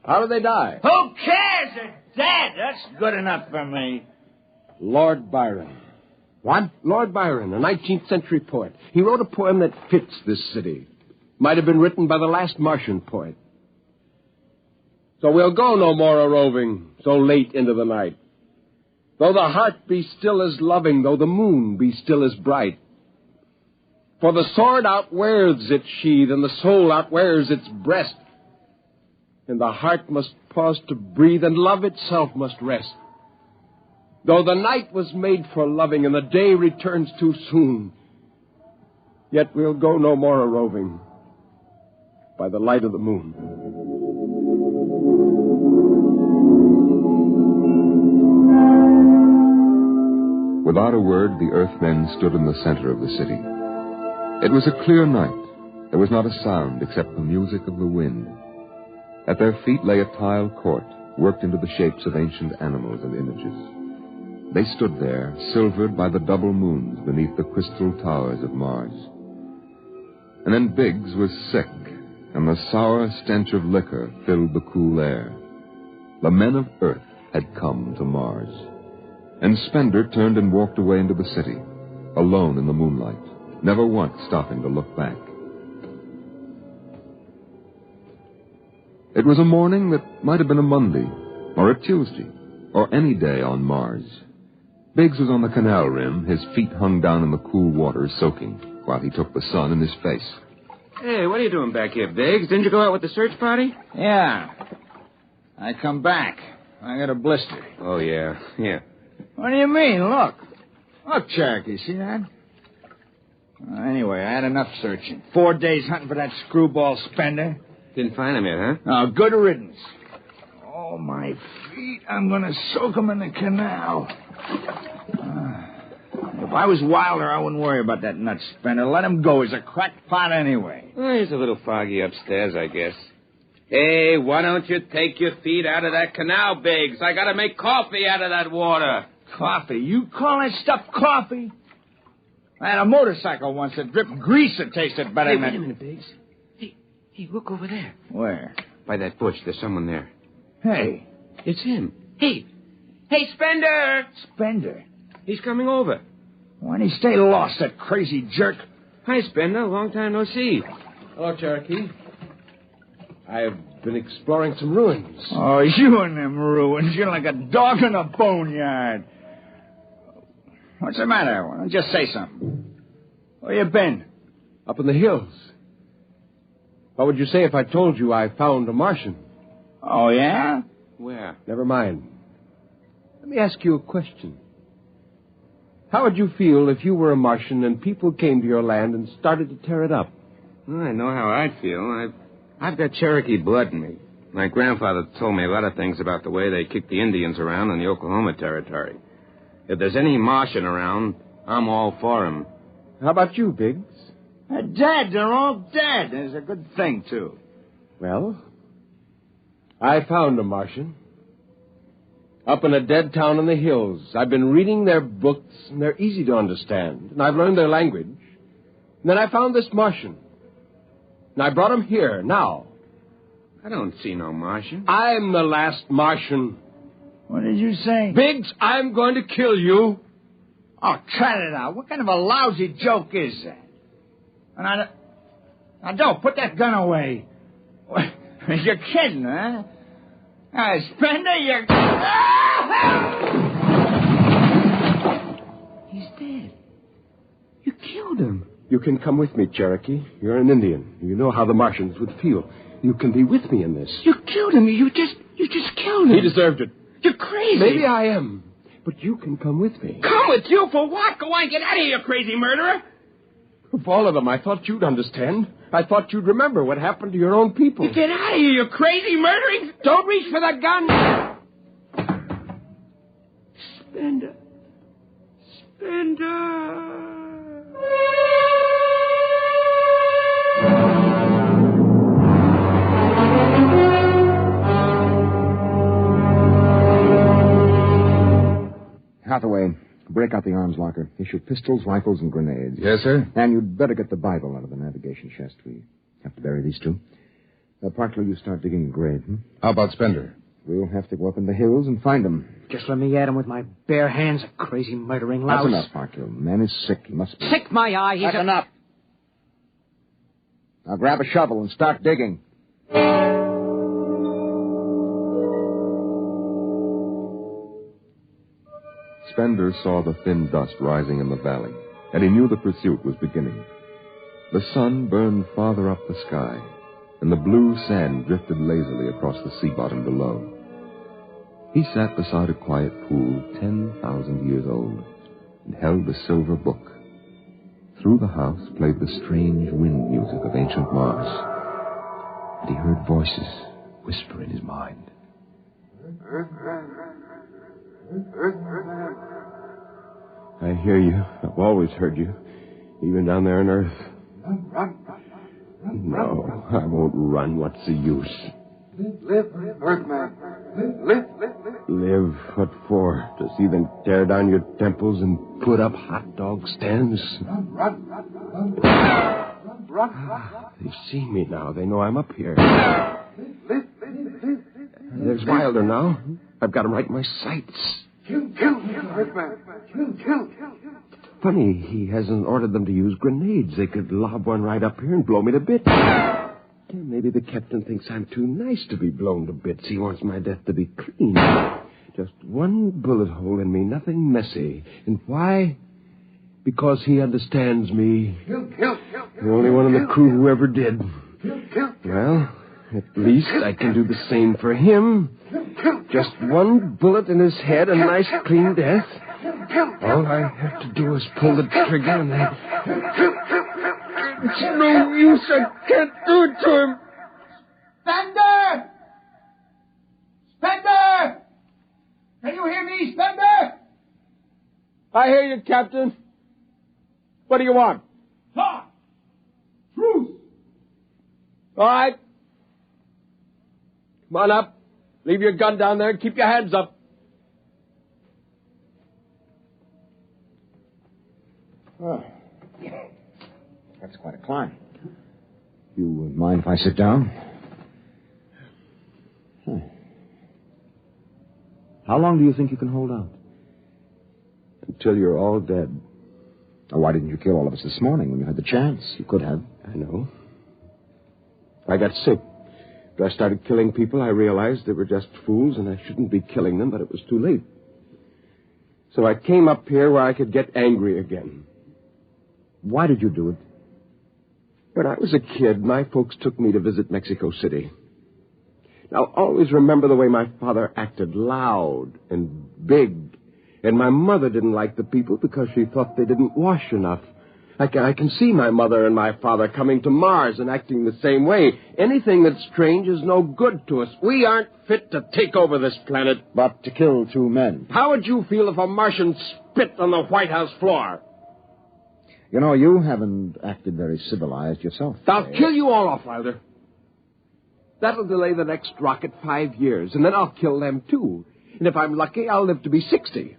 How did they die? Who cares? They're dead. That's good enough for me. Lord Byron. What? Lord Byron, a 19th century poet. He wrote a poem that fits this city. Might have been written by the last Martian poet. So we'll go no more a-roving so late into the night. Though the heart be still as loving, though the moon be still as bright. For the sword outwears its sheath, and the soul outwears its breast. And the heart must pause to breathe, and love itself must rest. Though the night was made for loving, and the day returns too soon, yet we'll go no more a-roving by the light of the moon. Without a word, the Earthmen stood in the center of the city. It was a clear night. There was not a sound except the music of the wind. At their feet lay a tiled court, worked into the shapes of ancient animals and images. They stood there, silvered by the double moons beneath the crystal towers of Mars. And then Biggs was sick, and the sour stench of liquor filled the cool air. The men of Earth had come to Mars. And Spender turned and walked away into the city, alone in the moonlight, never once stopping to look back. It was a morning that might have been a Monday, or a Tuesday, or any day on Mars. Biggs was on the canal rim, his feet hung down in the cool water, soaking, while he took the sun in his face. Hey, what are you doing back here, Biggs? Didn't you go out with the search party? Yeah. I come back. I got a blister. Oh, yeah. Yeah. What do you mean? Look. Look, Cherokee, see that? Anyway, I had enough searching. 4 days hunting for that screwball Spender. Didn't find him yet, huh? Oh, good riddance. Oh, my feet. I'm going to soak them in the canal. If I was Wilder, I wouldn't worry about that nut Spender. Let him go. He's a crackpot anyway. Well, he's a little foggy upstairs, I guess. Hey, why don't you take your feet out of that canal, Biggs? I got to make coffee out of that water. Coffee? You call that stuff coffee? I had a motorcycle once that dripped grease that tasted better than... Hey, wait a minute, Biggs. Hey, look over there. Where? By that bush. There's someone there. Hey. It's him. Hey, Spender! Spender? He's coming over. Why'd he stay lost, that crazy jerk? Hi, Spender. Long time no see. Hello, Cherokee. I have been exploring some ruins. Oh, you and them ruins. You're like a dog in a boneyard. What's the matter? Well, just say something. Where you been? Up in the hills. What would you say if I told you I found a Martian? Oh, yeah? Where? Never mind. Let me ask you a question. How would you feel if you were a Martian and people came to your land and started to tear it up? Well, I know how I'd feel. I've got Cherokee blood in me. My grandfather told me a lot of things about the way they kicked the Indians around in the Oklahoma Territory. If there's any Martian around, I'm all for him. How about you, Biggs? They're dead. They're all dead. It's a good thing, too. Well, I found a Martian. Up in a dead town in the hills. I've been reading their books, and they're easy to understand. And I've learned their language. And then I found this Martian. And I brought him here, now. I don't see no Martian. I'm the last Martian. What did you say? Biggs, I'm going to kill you. Oh, cut it out. What kind of a lousy joke is that? And now, don't put that gun away. You're kidding, huh? Spender, you're... He's dead. You killed him. You can come with me, Cherokee. You're an Indian. You know how the Martians would feel. You can be with me in this. You killed him. You just killed him. He deserved it. You're crazy. Maybe I am. But you can come with me. Come with you for what? Go on, get out of here, you crazy murderer. Of all of them, I thought you'd understand. I thought you'd remember what happened to your own people. Get out of here, you crazy murdering... Don't reach for the gun. Spender. Hathaway, break out the arms locker. Issue pistols, rifles, and grenades. Yes, sir. And you'd better get the Bible out of the navigation chest. We have to bury these two. Parker, you start digging a grave, How about Spender? We'll have to go up in the hills and find him. Just let me at him with my bare hands, a crazy murdering louse. That's enough, Parker. The man is sick. He must be. Sick my eye. That's enough. Now grab a shovel and start digging. Spender saw the thin dust rising in the valley, and he knew the pursuit was beginning. The sun burned farther up the sky, and the blue sand drifted lazily across the sea bottom below. He sat beside a quiet pool 10,000 years old and held the silver book. Through the house played the strange wind music of ancient Mars, and he heard voices whisper in his mind. I hear you. I've always heard you, even down there on Earth. No, I won't run. What's the use? Live, Earthman. Live. Live? What for? To see them tear down your temples and put up hot dog stands? Run. They've seen me now. They know I'm up here. There's Wilder now. I've got him right in my sights. Kill, Earthman. Kill. Funny, he hasn't ordered them to use grenades. They could lob one right up here and blow me to bits. Maybe the captain thinks I'm too nice to be blown to bits. He wants my death to be clean. Just one bullet hole in me, nothing messy. And why? Because he understands me. The only one in the crew who ever did. Well, at least I can do the same for him. Just one bullet in his head, a nice clean death. All I have to do is pull the trigger and then... It's no use. I can't do it to him. Spender! Spender! Can you hear me, Spender? I hear you, Captain. What do you want? Talk! Truce! All right. Come on up. Leave your gun down there and keep your hands up. Oh. That's quite a climb. You mind if I sit down? How long do you think you can hold out? Until you're all dead. Oh, why didn't you kill all of us this morning when you had the chance? You could have. I know. I got sick. After I started killing people, I realized they were just fools and I shouldn't be killing them, but it was too late. So I came up here where I could get angry again. Why did you do it? When I was a kid, my folks took me to visit Mexico City. Now, always remember the way my father acted, loud and big. And my mother didn't like the people because she thought they didn't wash enough. I can see my mother and my father coming to Mars and acting the same way. Anything that's strange is no good to us. We aren't fit to take over this planet. But to kill 2 men. How would you feel if a Martian spit on the White House floor? You know, you haven't acted very civilized yourself. I'll kill you all off, Wilder. That'll delay the next rocket 5 years, and then I'll kill them, too. And if I'm lucky, I'll live to be 60.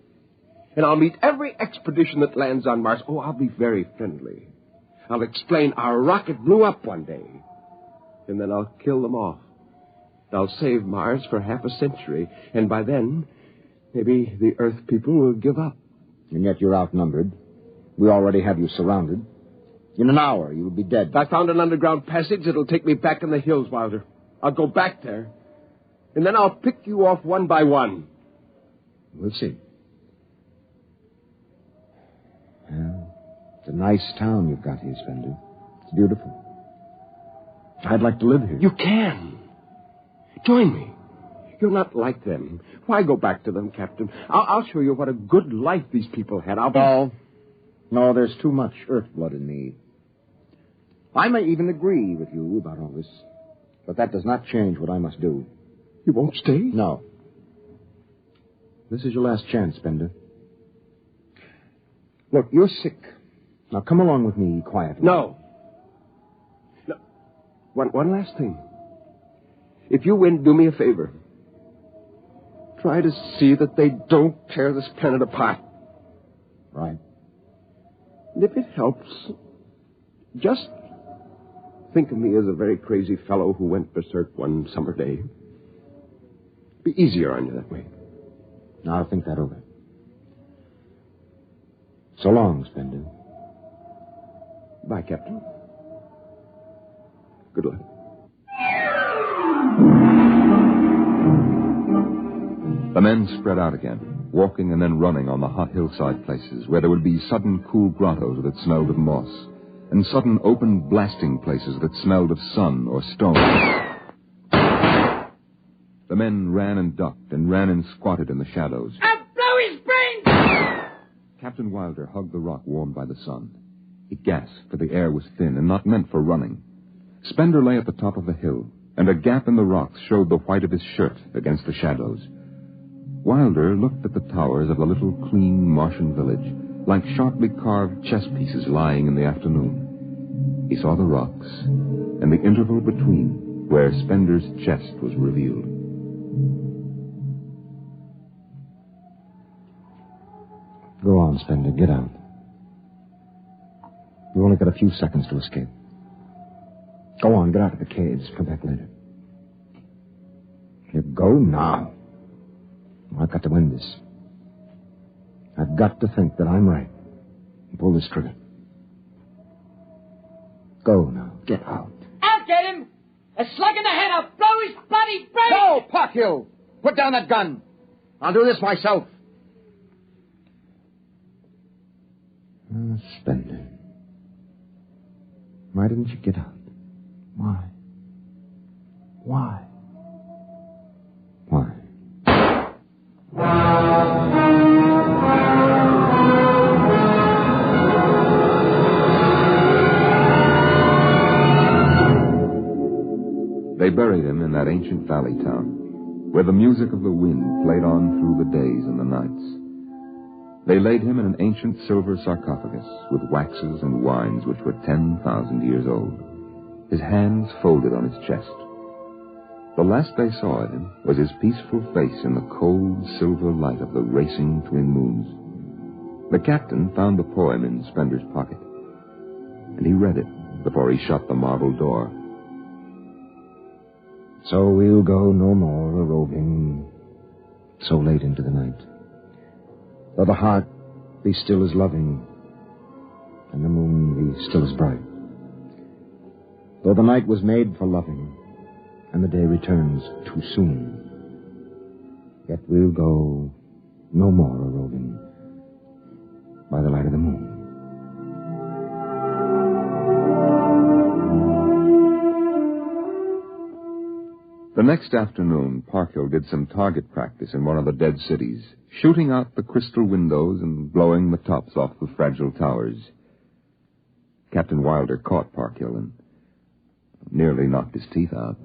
And I'll meet every expedition that lands on Mars. Oh, I'll be very friendly. I'll explain our rocket blew up one day. And then I'll kill them off. I'll save Mars for half a century. And by then, maybe the Earth people will give up. And yet you're outnumbered. We already have you surrounded. In an hour, you'll be dead. If I found an underground passage, it'll take me back in the hills, Wilder. I'll go back there. And then I'll pick you off one by one. We'll see. Well, it's a nice town you've got here, Spender. It's beautiful. I'd like to live here. You can. Join me. You're not like them. Why go back to them, Captain? I'll show you what a good life these people had. No, there's too much earth blood in me. I may even agree with you about all this, but that does not change what I must do. You won't stay? No. This is your last chance, Spender. Look, you're sick. Now come along with me quietly. No. One last thing. If you win, do me a favor. Try to see that they don't tear this planet apart. Right. And if it helps, just think of me as a very crazy fellow who went berserk one summer day. Be easier on you that way. Now I'll think that over. So long, Spender. Bye, Captain. Good luck. The men spread out again, walking and then running on the hot hillside places where there would be sudden cool grottos that smelled of moss, and sudden open blasting places that smelled of sun or stone. The men ran and ducked and ran and squatted in the shadows. I'll blow his brains! Captain Wilder hugged the rock warmed by the sun. He gasped, for the air was thin and not meant for running. Spender lay at the top of the hill, and a gap in the rocks showed the white of his shirt against the shadows. Wilder looked at the towers of the little, clean Martian village, like sharply carved chess pieces lying in the afternoon. He saw the rocks, and the interval between, where Spender's chest was revealed. Go on, Spender. Get out. We've only got a few seconds to escape. Go on, get out of the caves. Come back later. You go now. I've got to win this. I've got to think that I'm right. Pull this trigger. Go now. Get out. I'll get him! A slug in the head, I'll blow his bloody brains! No, Parkhill! Put down that gun! I'll do this myself. Spender. Why didn't you get out? Why? Why? Why? They buried him in that ancient valley town, where the music of the wind played on through the days and the nights. They laid him in an ancient silver sarcophagus with waxes and wines which were 10,000 years old, his hands folded on his chest. The last they saw of him was his peaceful face in the cold silver light of the racing twin moons. The captain found the poem in Spender's pocket, and he read it before he shut the marble door. So we'll go no more a-roving so late into the night. Though the heart be still as loving, and the moon be still as bright. Though the night was made for loving, and the day returns too soon, yet we'll go no more a-roving by the light of the moon. The next afternoon, Parkhill did some target practice in one of the dead cities, shooting out the crystal windows and blowing the tops off the fragile towers. Captain Wilder caught Parkhill and nearly knocked his teeth out.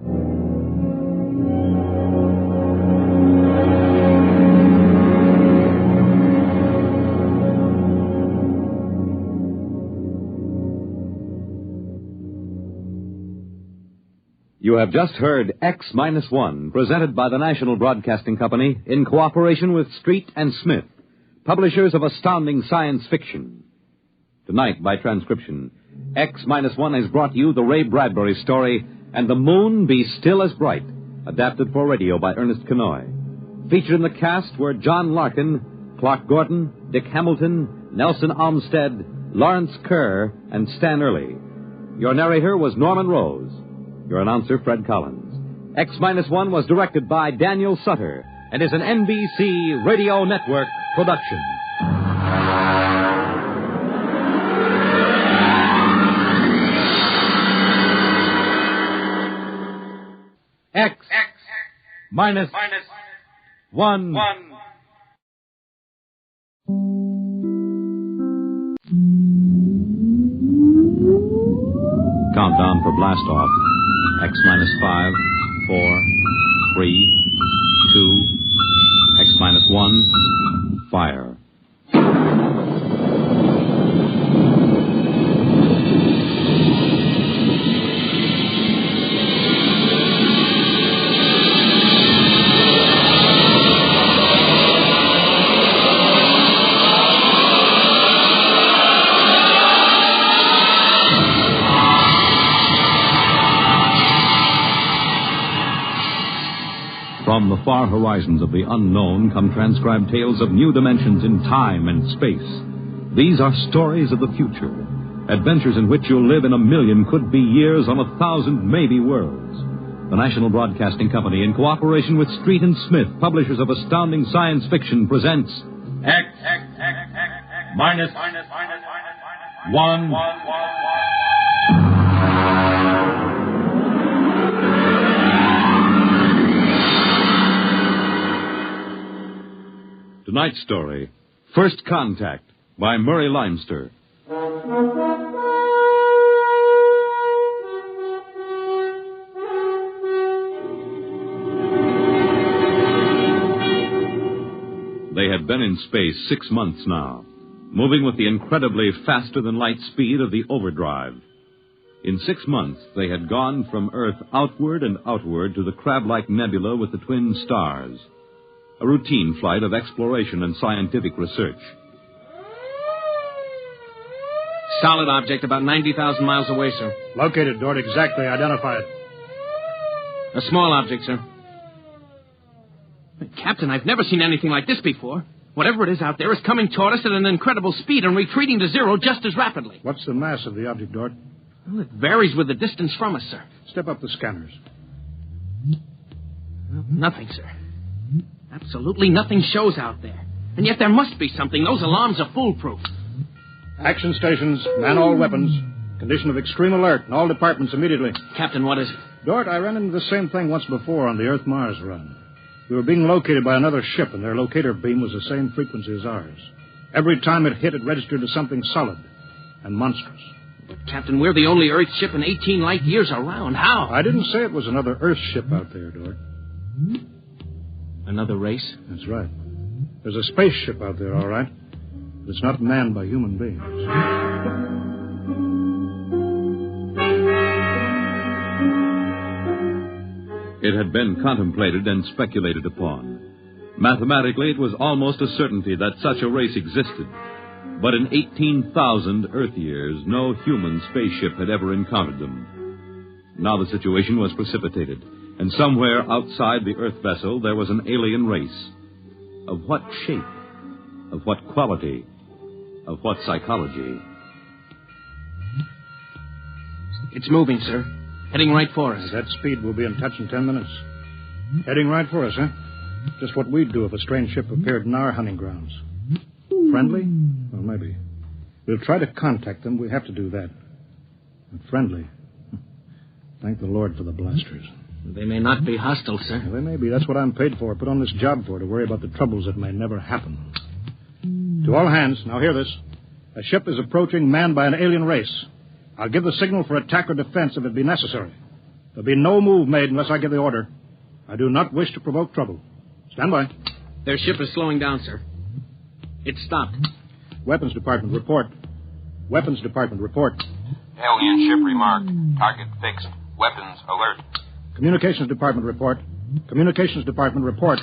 You have just heard X-1, presented by the National Broadcasting Company in cooperation with Street and Smith, publishers of astounding science fiction. Tonight, by transcription, X-1 has brought you the Ray Bradbury story, And the Moon Be Still as Bright, adapted for radio by Ernest Kenoy. Featured in the cast were John Larkin, Clark Gordon, Dick Hamilton, Nelson Olmsted, Lawrence Kerr, and Stan Early. Your narrator was Norman Rose. Your announcer, Fred Collins. X-1 was directed by Daniel Sutter and is an NBC Radio Network production. X-1. Countdown for blast off. X-5, 4, 3, 2, X-1, fire. From the far horizons of the unknown come transcribed tales of new dimensions in time and space. These are stories of the future, adventures in which you'll live in 1,000,000 could-be years on 1,000 maybe worlds. The National Broadcasting Company, in cooperation with Street and Smith, publishers of astounding science fiction, presents X-1. Tonight's story, First Contact, by Murray Leinster. They had been in space 6 months now, moving with the incredibly faster-than-light speed of the overdrive. In 6 months, they had gone from Earth outward and outward to the crab-like nebula with the twin stars. A routine flight of exploration and scientific research. Solid object about 90,000 miles away, sir. Located, Dort. Exactly. Identify it. A small object, sir. Captain, I've never seen anything like this before. Whatever it is out there is coming toward us at an incredible speed and retreating to zero just as rapidly. What's the mass of the object, Dort? Well, it varies with the distance from us, sir. Step up the scanners. Nothing, sir. Absolutely nothing shows out there. And yet there must be something. Those alarms are foolproof. Action stations, man all weapons. Condition of extreme alert in all departments immediately. Captain, what is it? Dort, I ran into the same thing once before on the Earth-Mars run. We were being located by another ship, and their locator beam was the same frequency as ours. Every time it hit, it registered as something solid and monstrous. But, Captain, we're the only Earth ship in 18 light years around. How? I didn't say it was another Earth ship out there, Dort. Another race? That's right. There's a spaceship out there, all right. But it's not manned by human beings. It had been contemplated and speculated upon. Mathematically, it was almost a certainty that such a race existed. But in 18,000 Earth years, no human spaceship had ever encountered them. Now the situation was precipitated, and somewhere outside the Earth vessel there was an alien race. Of what shape? Of what quality? Of what psychology? It's moving, sir. Heading right for us. At that speed, we'll be in touch in 10 minutes. Heading right for us, huh? Just what we'd do if a strange ship appeared in our hunting grounds. Friendly? Well, maybe. We'll try to contact them. We have to do that. But friendly? Thank the Lord for the blasters. They may not be hostile, sir. Well, they may be. That's what I'm paid for. Put on this job for, to worry about the troubles that may never happen. To all hands, now hear this. A ship is approaching manned by an alien race. I'll give the signal for attack or defense if it be necessary. There'll be no move made unless I give the order. I do not wish to provoke trouble. Stand by. Their ship is slowing down, sir. It's stopped. Weapons Department, report. Weapons Department, report. Alien ship remarked. Target fixed. Weapons alert. Communications Department, report. Communications Department, report.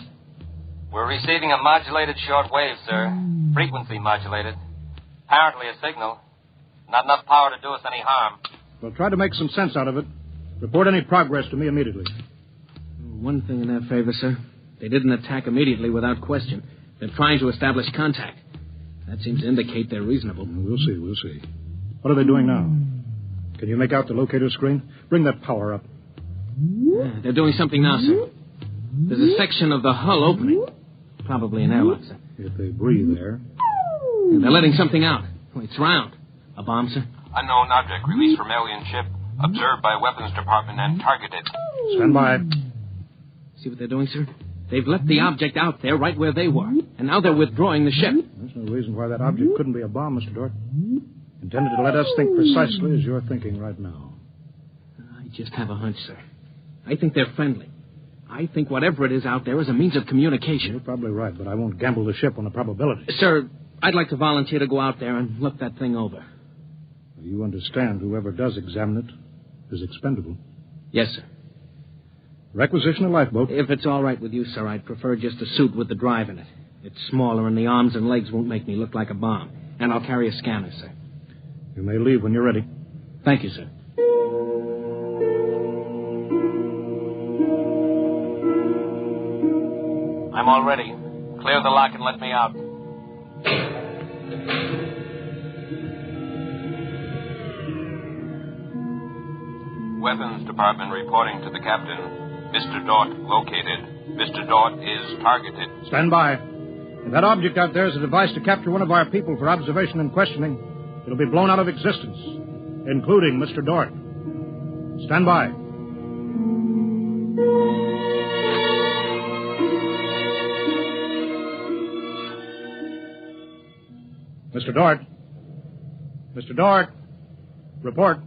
We're receiving a modulated short wave, sir. Frequency modulated. Apparently a signal. Not enough power to do us any harm. Well, try to make some sense out of it. Report any progress to me immediately. One thing in their favor, sir. They didn't attack immediately without question. They're trying to establish contact. That seems to indicate they're reasonable. We'll see. What are they doing now? Can you make out the locator screen? Bring that power up. They're doing something now, sir. There's a section of the hull opening. Probably an airlock, sir. If they breathe there. They're letting something out. It's round. A bomb, sir? Unknown object released from alien ship. Observed by Weapons Department and targeted. Stand by. See what they're doing, sir? They've left the object out there right where they were. And now they're withdrawing the ship. There's no reason why that object couldn't be a bomb, Mr. Dort. Intended to let us think precisely as you're thinking right now. I just have a hunch, sir. I think they're friendly. I think whatever it is out there is a means of communication. You're probably right, but I won't gamble the ship on the probability. Sir, I'd like to volunteer to go out there and look that thing over. You understand whoever does examine it is expendable. Yes, sir. Requisition a lifeboat. If it's all right with you, sir, I'd prefer just a suit with the drive in it. It's smaller and the arms and legs won't make me look like a bomb. And I'll carry a scanner, sir. You may leave when you're ready. Thank you, sir. I'm all ready. Clear the lock and let me out. Weapons Department reporting to the captain. Mr. Dort located. Mr. Dort is targeted. Stand by. If that object out there is a device to capture one of our people for observation and questioning, it'll be blown out of existence, including Mr. Dort. Stand by. Mr. Dort. Mr. Dort. Report.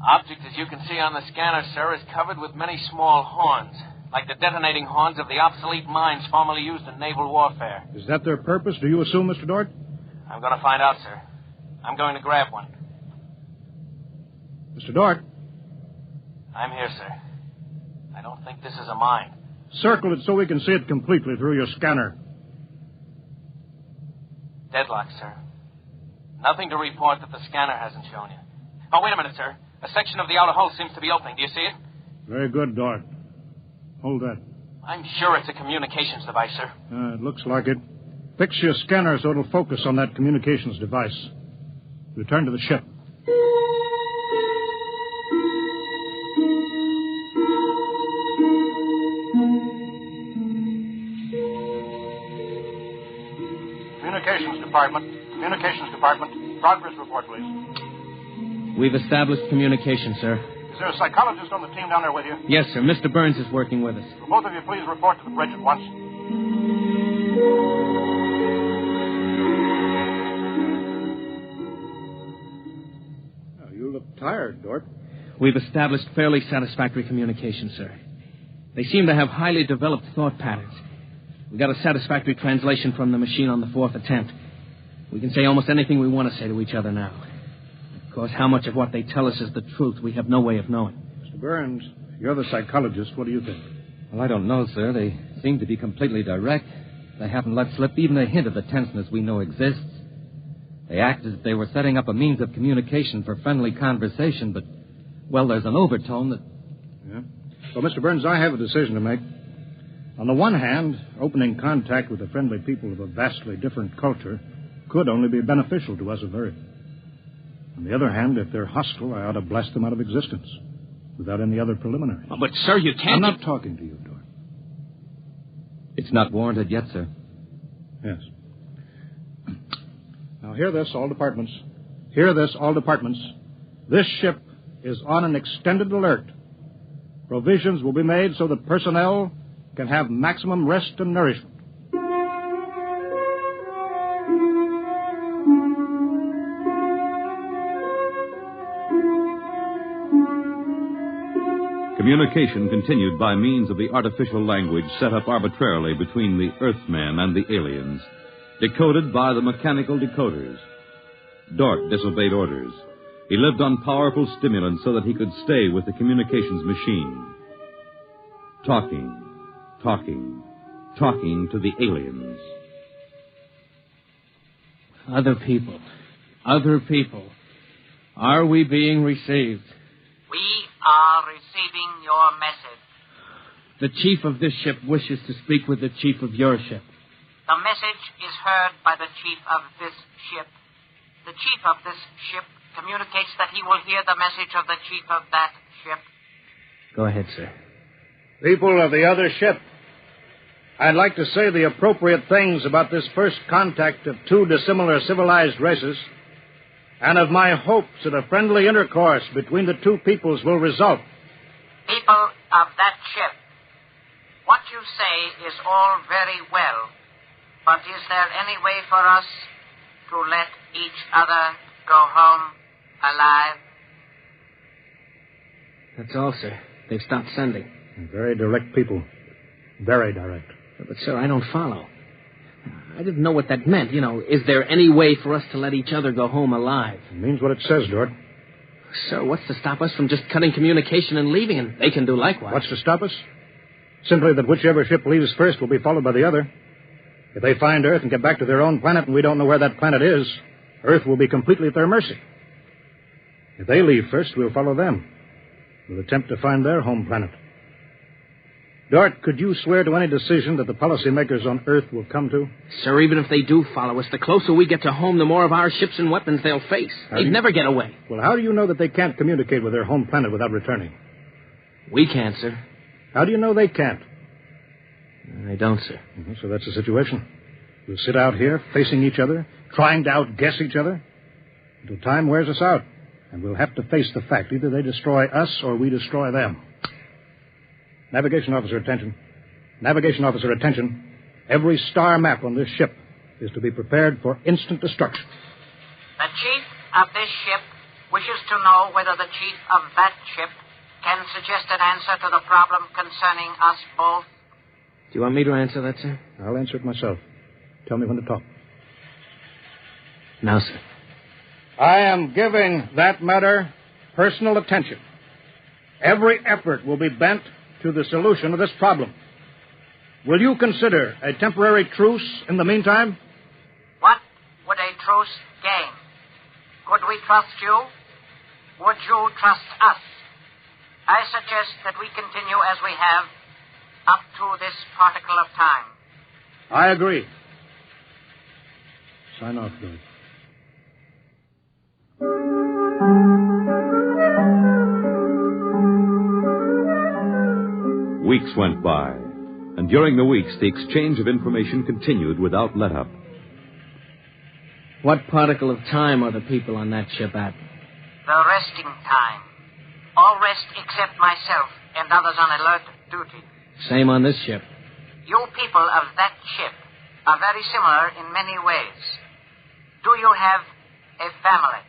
Object, as you can see on the scanner, sir, is covered with many small horns, like the detonating horns of the obsolete mines formerly used in naval warfare. Is that their purpose, do you assume, Mr. Dort? I'm going to find out, sir. I'm going to grab one. Mr. Dort. I'm here, sir. I don't think this is a mine. Circle it so we can see it completely through your scanner. Deadlock, sir. Nothing to report that the scanner hasn't shown you. Oh, wait a minute, sir. A section of the outer hull seems to be opening. Do you see it? Very good, Dort. Hold that. I'm sure it's a communications device, sir. It looks like it. Fix your scanner so it'll focus on that communications device. Return to the ship. Department, Communications Department. Progress report, please. We've established communication, sir. Is there a psychologist on the team down there with you? Yes, sir. Mr. Burns is working with us. Will both of you please report to the bridge at once? Oh, you look tired, Dort. We've established fairly satisfactory communication, sir. They seem to have highly developed thought patterns. We got a satisfactory translation from the machine on the fourth attempt. We can say almost anything we want to say to each other now. Of course, how much of what they tell us is the truth, we have no way of knowing. Mr. Burns, you're the psychologist. What do you think? Well, I don't know, sir. They seem to be completely direct. They haven't let slip even a hint of the tenseness we know exists. They act as if they were setting up a means of communication for friendly conversation, but, well, there's an overtone that... Yeah? Well, Mr. Burns, I have a decision to make. On the one hand, opening contact with the friendly people of a vastly different culture could only be beneficial to us of Earth. On the other hand, if they're hostile, I ought to blast them out of existence without any other preliminaries. Oh, but, sir, you can't... I'm not talking to you, Dort. It's not warranted yet, sir. Yes. Now, hear this, all departments. Hear this, all departments. This ship is on an extended alert. Provisions will be made so that personnel can have maximum rest and nourishment. Communication continued by means of the artificial language set up arbitrarily between the Earthmen and the aliens, decoded by the mechanical decoders. Dort disobeyed orders. He lived on powerful stimulants so that he could stay with the communications machine. Talking to the aliens. Other people. Are we being received? We are receiving your message. The chief of this ship wishes to speak with the chief of your ship. The message is heard by the chief of this ship. The chief of this ship communicates that he will hear the message of the chief of that ship. Go ahead, sir. People of the other ship, I'd like to say the appropriate things about this first contact of two dissimilar civilized races, and of my hopes that a friendly intercourse between the two peoples will result. People of that ship, what you say is all very well, but is there any way for us to let each other go home alive? That's all, sir. They've stopped sending. Very direct people. Very direct. But, sir, I don't follow. I didn't know what that meant. Is there any way for us to let each other go home alive? It means what it says, Dort. Sir, what's to stop us from just cutting communication and leaving, and they can do likewise? What's to stop us? Simply that whichever ship leaves first will be followed by the other. If they find Earth and get back to their own planet and we don't know where that planet is, Earth will be completely at their mercy. If they leave first, we'll follow them. We'll attempt to find their home planet. Dort, could you swear to any decision that the policymakers on Earth will come to? Sir, even if they do follow us, the closer we get to home, the more of our ships and weapons they'll face. They'd never get away. Well, how do you know that they can't communicate with their home planet without returning? We can't, sir. How do you know they can't? I don't, sir. Mm-hmm, so that's the situation. We'll sit out here, facing each other, trying to outguess each other, until time wears us out. And we'll have to face the fact. Either they destroy us or we destroy them. Navigation officer, attention. Navigation officer, attention. Every star map on this ship is to be prepared for instant destruction. The chief of this ship wishes to know whether the chief of that ship can suggest an answer to the problem concerning us both. Do you want me to answer that, sir? I'll answer it myself. Tell me when to talk. Now, sir. I am giving that matter personal attention. Every effort will be bent to the solution of this problem. Will you consider a temporary truce in the meantime? What would a truce gain? Could we trust you? Would you trust us? I suggest that we continue as we have up to this particle of time. I agree. Sign off, George. Weeks went by, and during the weeks, the exchange of information continued without let-up. What particle of time are the people on that ship at? The resting time. All rest except myself and others on alert duty. Same on this ship. You people of that ship are very similar in many ways. Do you have a family?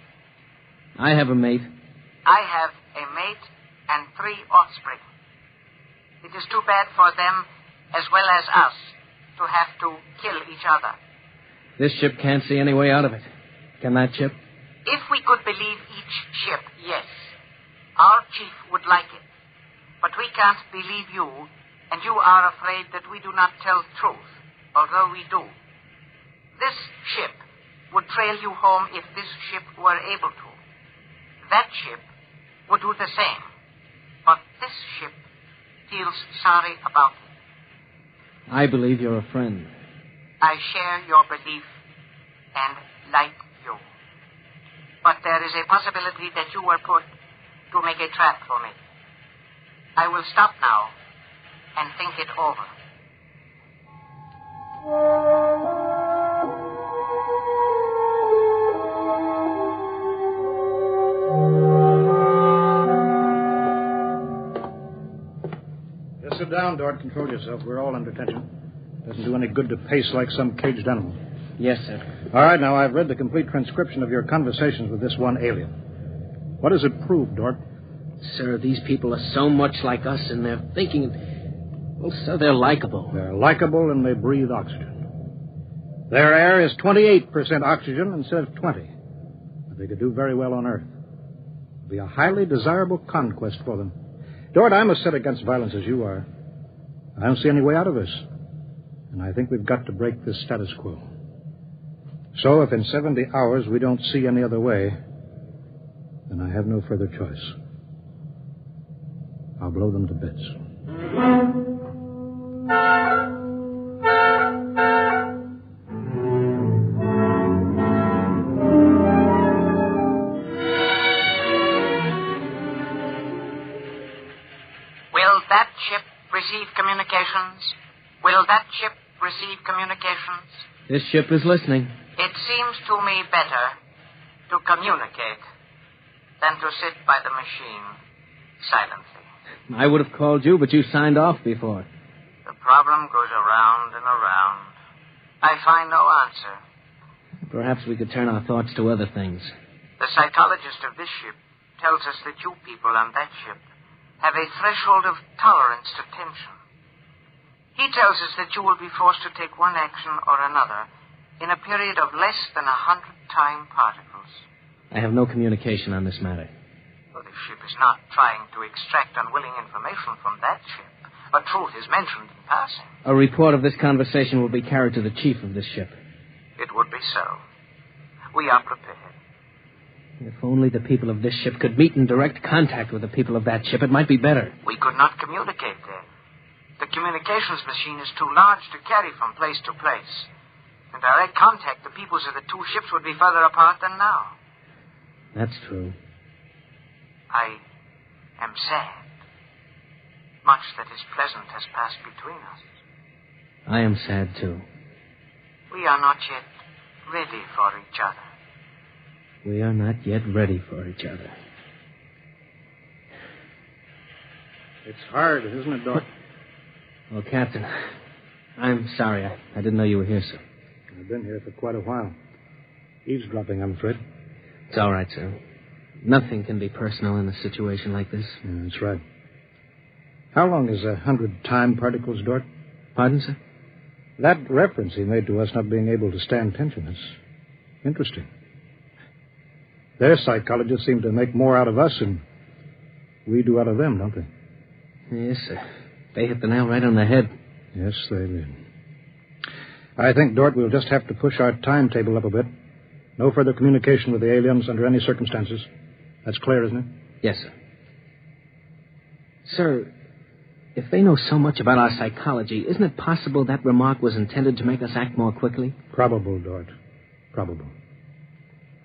I have a mate. I have a mate and 3 offspring. It is too bad for them, as well as us, to have to kill each other. This ship can't see any way out of it. Can that ship? If we could believe each ship, yes. Our chief would like it. But we can't believe you, and you are afraid that we do not tell truth, although we do. This ship would trail you home if this ship were able to. That ship would do the same. But this ship feels sorry about it. I believe you're a friend. I share your belief and like you. But there is a possibility that you were put to make a trap for me. I will stop now and think it over. Just sit down, Dort. Control yourself. We're all under tension. Doesn't do any good to pace like some caged animal. Yes, sir. All right, now, I've read the complete transcription of your conversations with this one alien. What does it prove, Dort? Sir, these people are so much like us in their thinking. Well, sir, they're likable. They're likable and they breathe oxygen. Their air is 28% oxygen instead of 20. But they could do very well on Earth. It'd be a highly desirable conquest for them. Dort, I'm as set against violence as you are. I don't see any way out of this. And I think we've got to break this status quo. So if in 70 hours we don't see any other way, then I have no further choice. I'll blow them to bits. Will that ship receive communications? Will that ship receive communications? This ship is listening. It seems to me better to communicate than to sit by the machine silently. I would have called you, but you signed off before. The problem goes around and around. I find no answer. Perhaps we could turn our thoughts to other things. The psychologist of this ship tells us that you people on that ship have a threshold of tolerance to tension. He tells us that you will be forced to take one action or another in a period of less than 100 time particles. I have no communication on this matter. Well, the ship is not trying to extract unwilling information from that ship. A truth is mentioned in passing. A report of this conversation will be carried to the chief of this ship. It would be so. We are prepared. If only the people of this ship could meet in direct contact with the people of that ship, it might be better. We could not communicate there. The communications machine is too large to carry from place to place. In direct contact, the peoples of the two ships would be further apart than now. That's true. I am sad. Much that is pleasant has passed between us. I am sad, too. We are not yet ready for each other. We are not yet ready for each other. It's hard, isn't it, Dort? Well, Captain, I'm sorry. I didn't know you were here, sir. I've been here for quite a while. Eavesdropping, I'm afraid. It's all right, sir. Nothing can be personal in a situation like this. Yeah, that's right. How long is 100 time particles, Dort? Pardon, sir? That reference he made to us not being able to stand tension is interesting. Their psychologists seem to make more out of us than we do out of them, don't they? Yes, sir. They hit the nail right on the head. Yes, they did. I think, Dort, we'll just have to push our timetable up a bit. No further communication with the aliens under any circumstances. That's clear, isn't it? Yes, sir. Sir, if they know so much about our psychology, isn't it possible that remark was intended to make us act more quickly? Probable, Dort. Probable.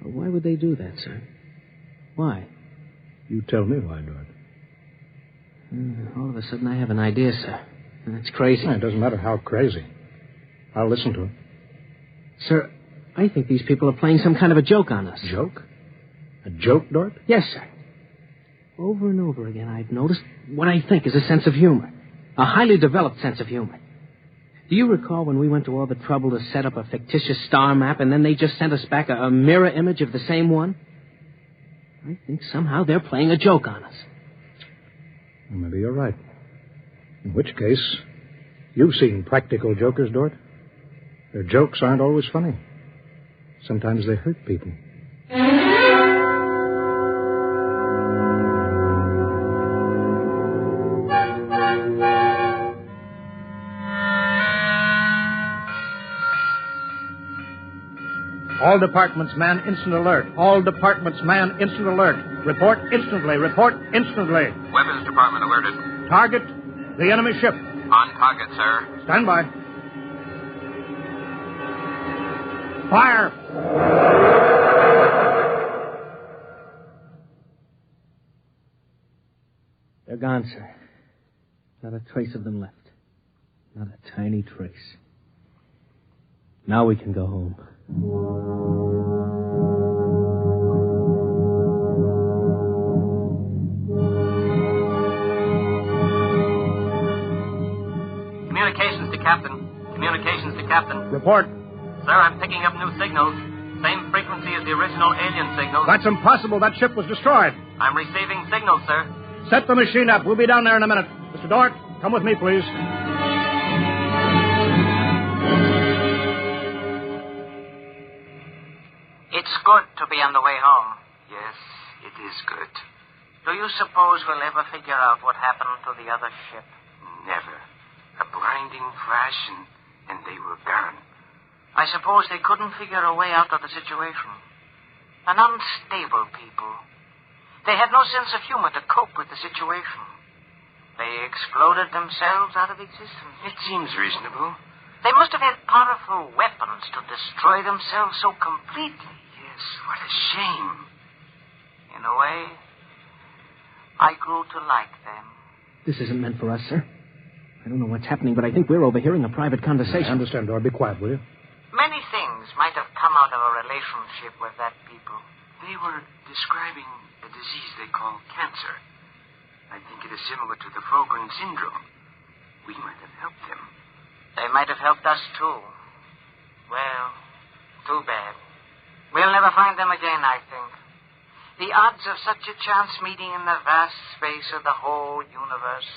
Well, why would they do that, sir? Why? You tell me why, Dort. All of a sudden, I have an idea, sir. And it's crazy. It doesn't matter how crazy. I'll listen to it. Sir, I think these people are playing some kind of a joke on us. Joke? A joke, Dort? Yes, sir. Over and over again, I've noticed what I think is a sense of humor. A highly developed sense of humor. Do you recall when we went to all the trouble to set up a fictitious star map and then they just sent us back a mirror image of the same one? I think somehow they're playing a joke on us. Well, maybe you're right. In which case, you've seen practical jokers, Dort. Their jokes aren't always funny. Sometimes they hurt people. All departments, man, instant alert. All departments, man, instant alert. Report instantly. Report instantly. Weapons Department alerted. Target, the enemy ship. On target, sir. Stand by. Fire! They're gone, sir. Not a trace of them left. Not a tiny trace. Now we can go home. Communications to Captain. Communications to Captain. Report. Sir, I'm picking up new signals. Same frequency as the original alien signals. That's impossible. That ship was destroyed. I'm receiving signals, sir. Set the machine up. We'll be down there in a minute. Mr. Dort, come with me, please. It's good to be on the way home. Yes, it is good. Do you suppose we'll ever figure out what happened to the other ship? Never. A blinding flash and they were gone. I suppose they couldn't figure a way out of the situation. An unstable people. They had no sense of humor to cope with the situation. They exploded themselves out of existence. It seems reasonable. They must have had powerful weapons to destroy themselves so completely. Yes, what a shame. In a way, I grew to like them. This isn't meant for us, sir. I don't know what's happening, but I think we're overhearing a private conversation. I understand, Dort. Be quiet, will you? Many things might have come out of a relationship with that people. They were describing a disease they call cancer. I think it is similar to the Fulgren syndrome. We might have helped them. They might have helped us, too. Well, too bad. We'll never find them again, I think. The odds of such a chance meeting in the vast space of the whole universe.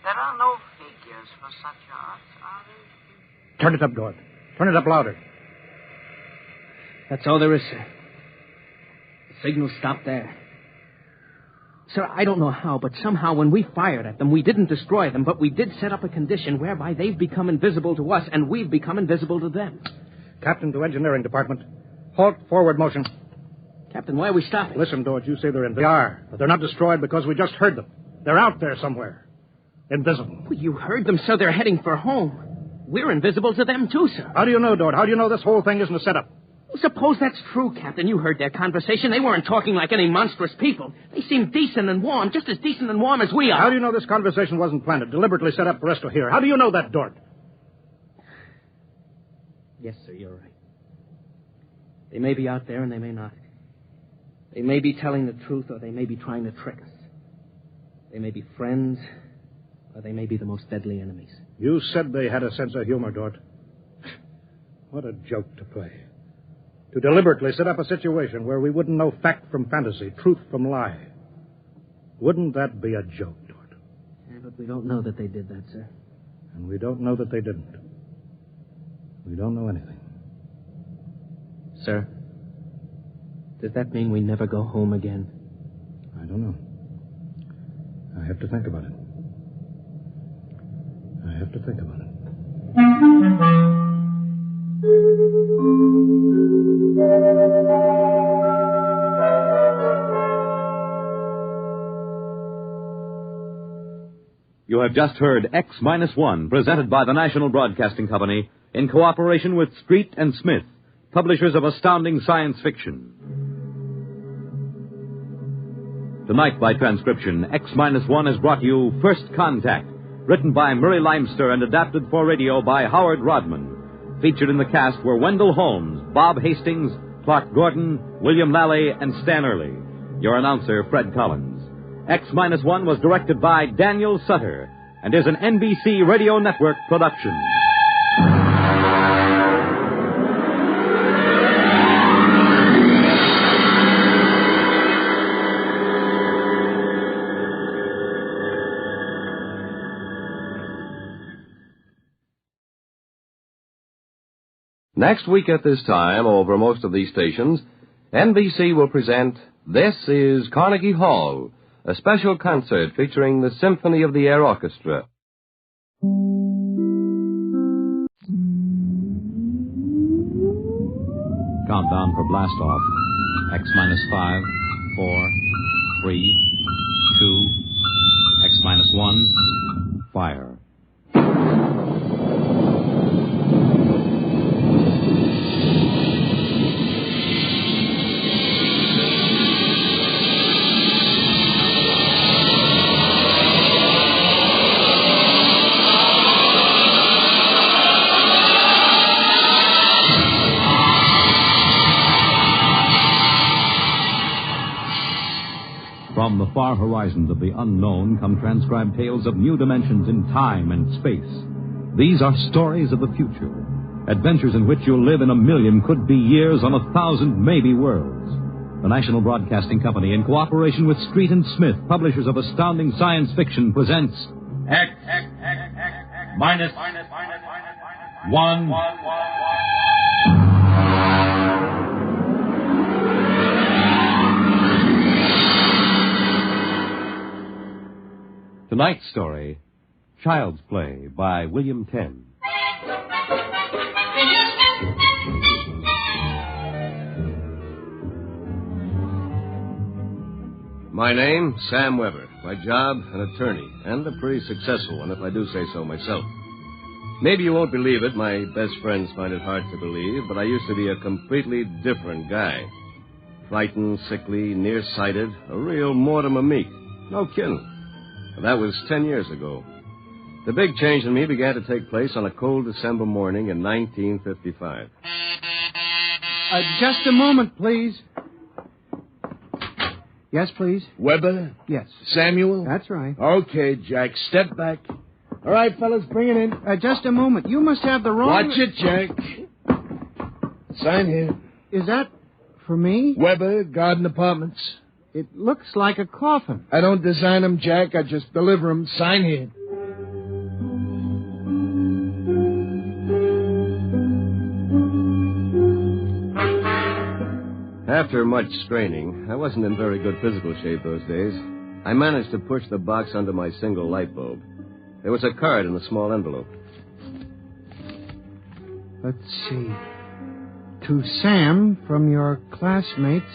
There are no figures for such odds, are there? Turn it up, Dort. Turn it up louder. That's all there is, sir. The signal stopped there. Sir, I don't know how, but somehow when we fired at them, we didn't destroy them, but we did set up a condition whereby they've become invisible to us, and we've become invisible to them. Captain to Engineering Department. Halt forward motion. Captain, why are we stopping? Listen, Dort, you say they're invisible. They are, but they're not destroyed because we just heard them. They're out there somewhere. Invisible. Well, you heard them, so they're heading for home. We're invisible to them, too, sir. How do you know, Dort? How do you know this whole thing isn't a setup? Well, suppose that's true, Captain. You heard their conversation. They weren't talking like any monstrous people. They seemed decent and warm, just as decent and warm as we are. How do you know this conversation wasn't planned, deliberately set up for us to hear? How do you know that, Dort? Yes, sir, you're right. They may be out there and they may not. They may be telling the truth or they may be trying to trick us. They may be friends or they may be the most deadly enemies. You said they had a sense of humor, Dort. What a joke to play. To deliberately set up a situation where we wouldn't know fact from fantasy, truth from lie. Wouldn't that be a joke, Dort? Yeah, but we don't know that they did that, sir. And we don't know that they didn't. We don't know anything. Sir, does that mean we never go home again? I don't know. I have to think about it. I have to think about it. You have just heard X-1, presented by the National Broadcasting Company in cooperation with Street and Smith, publishers of astounding science fiction. Tonight, by transcription, X-1 has brought you First Contact, written by Murray Leinster and adapted for radio by Howard Rodman. Featured in the cast were Wendell Holmes, Bob Hastings, Clark Gordon, William Lally, and Stan Early. Your announcer, Fred Collins. X-1 was directed by Daniel Sutter and is an NBC Radio Network production. Next week at this time, over most of these stations, NBC will present This is Carnegie Hall, a special concert featuring the Symphony of the Air Orchestra. Countdown for blast-off. X-5, 4, 3, 2, X-1, fire. From the far horizons of the unknown come transcribed tales of new dimensions in time and space. These are stories of the future, adventures in which you'll live in a million could-be years on 1,000 maybe worlds. The National Broadcasting Company, in cooperation with Street and Smith, publishers of astounding science fiction, presents X-1. Tonight's story, Child's Play by William Tenn. My name, Sam Weber. My job, an attorney, and a pretty successful one, if I do say so myself. Maybe you won't believe it. My best friends find it hard to believe, but I used to be a completely different guy. Frightened, sickly, nearsighted, a real Mortimer Meek. No kidding. That was 10 years ago. The big change in me began to take place on a cold December morning in 1955. Just a moment, please. Yes, please. Weber? Yes. Samuel? That's right. Okay, Jack, step back. All right, fellas, bring it in. Just a moment. You must have the wrong... Watch it, Jack. Sign here. Is that for me? Weber, Garden Apartments. It looks like a coffin. I don't design them, Jack. I just deliver them. Sign here. After much straining, I wasn't in very good physical shape those days. I managed to push the box under my single light bulb. There was a card in a small envelope. Let's see. To Sam from your classmates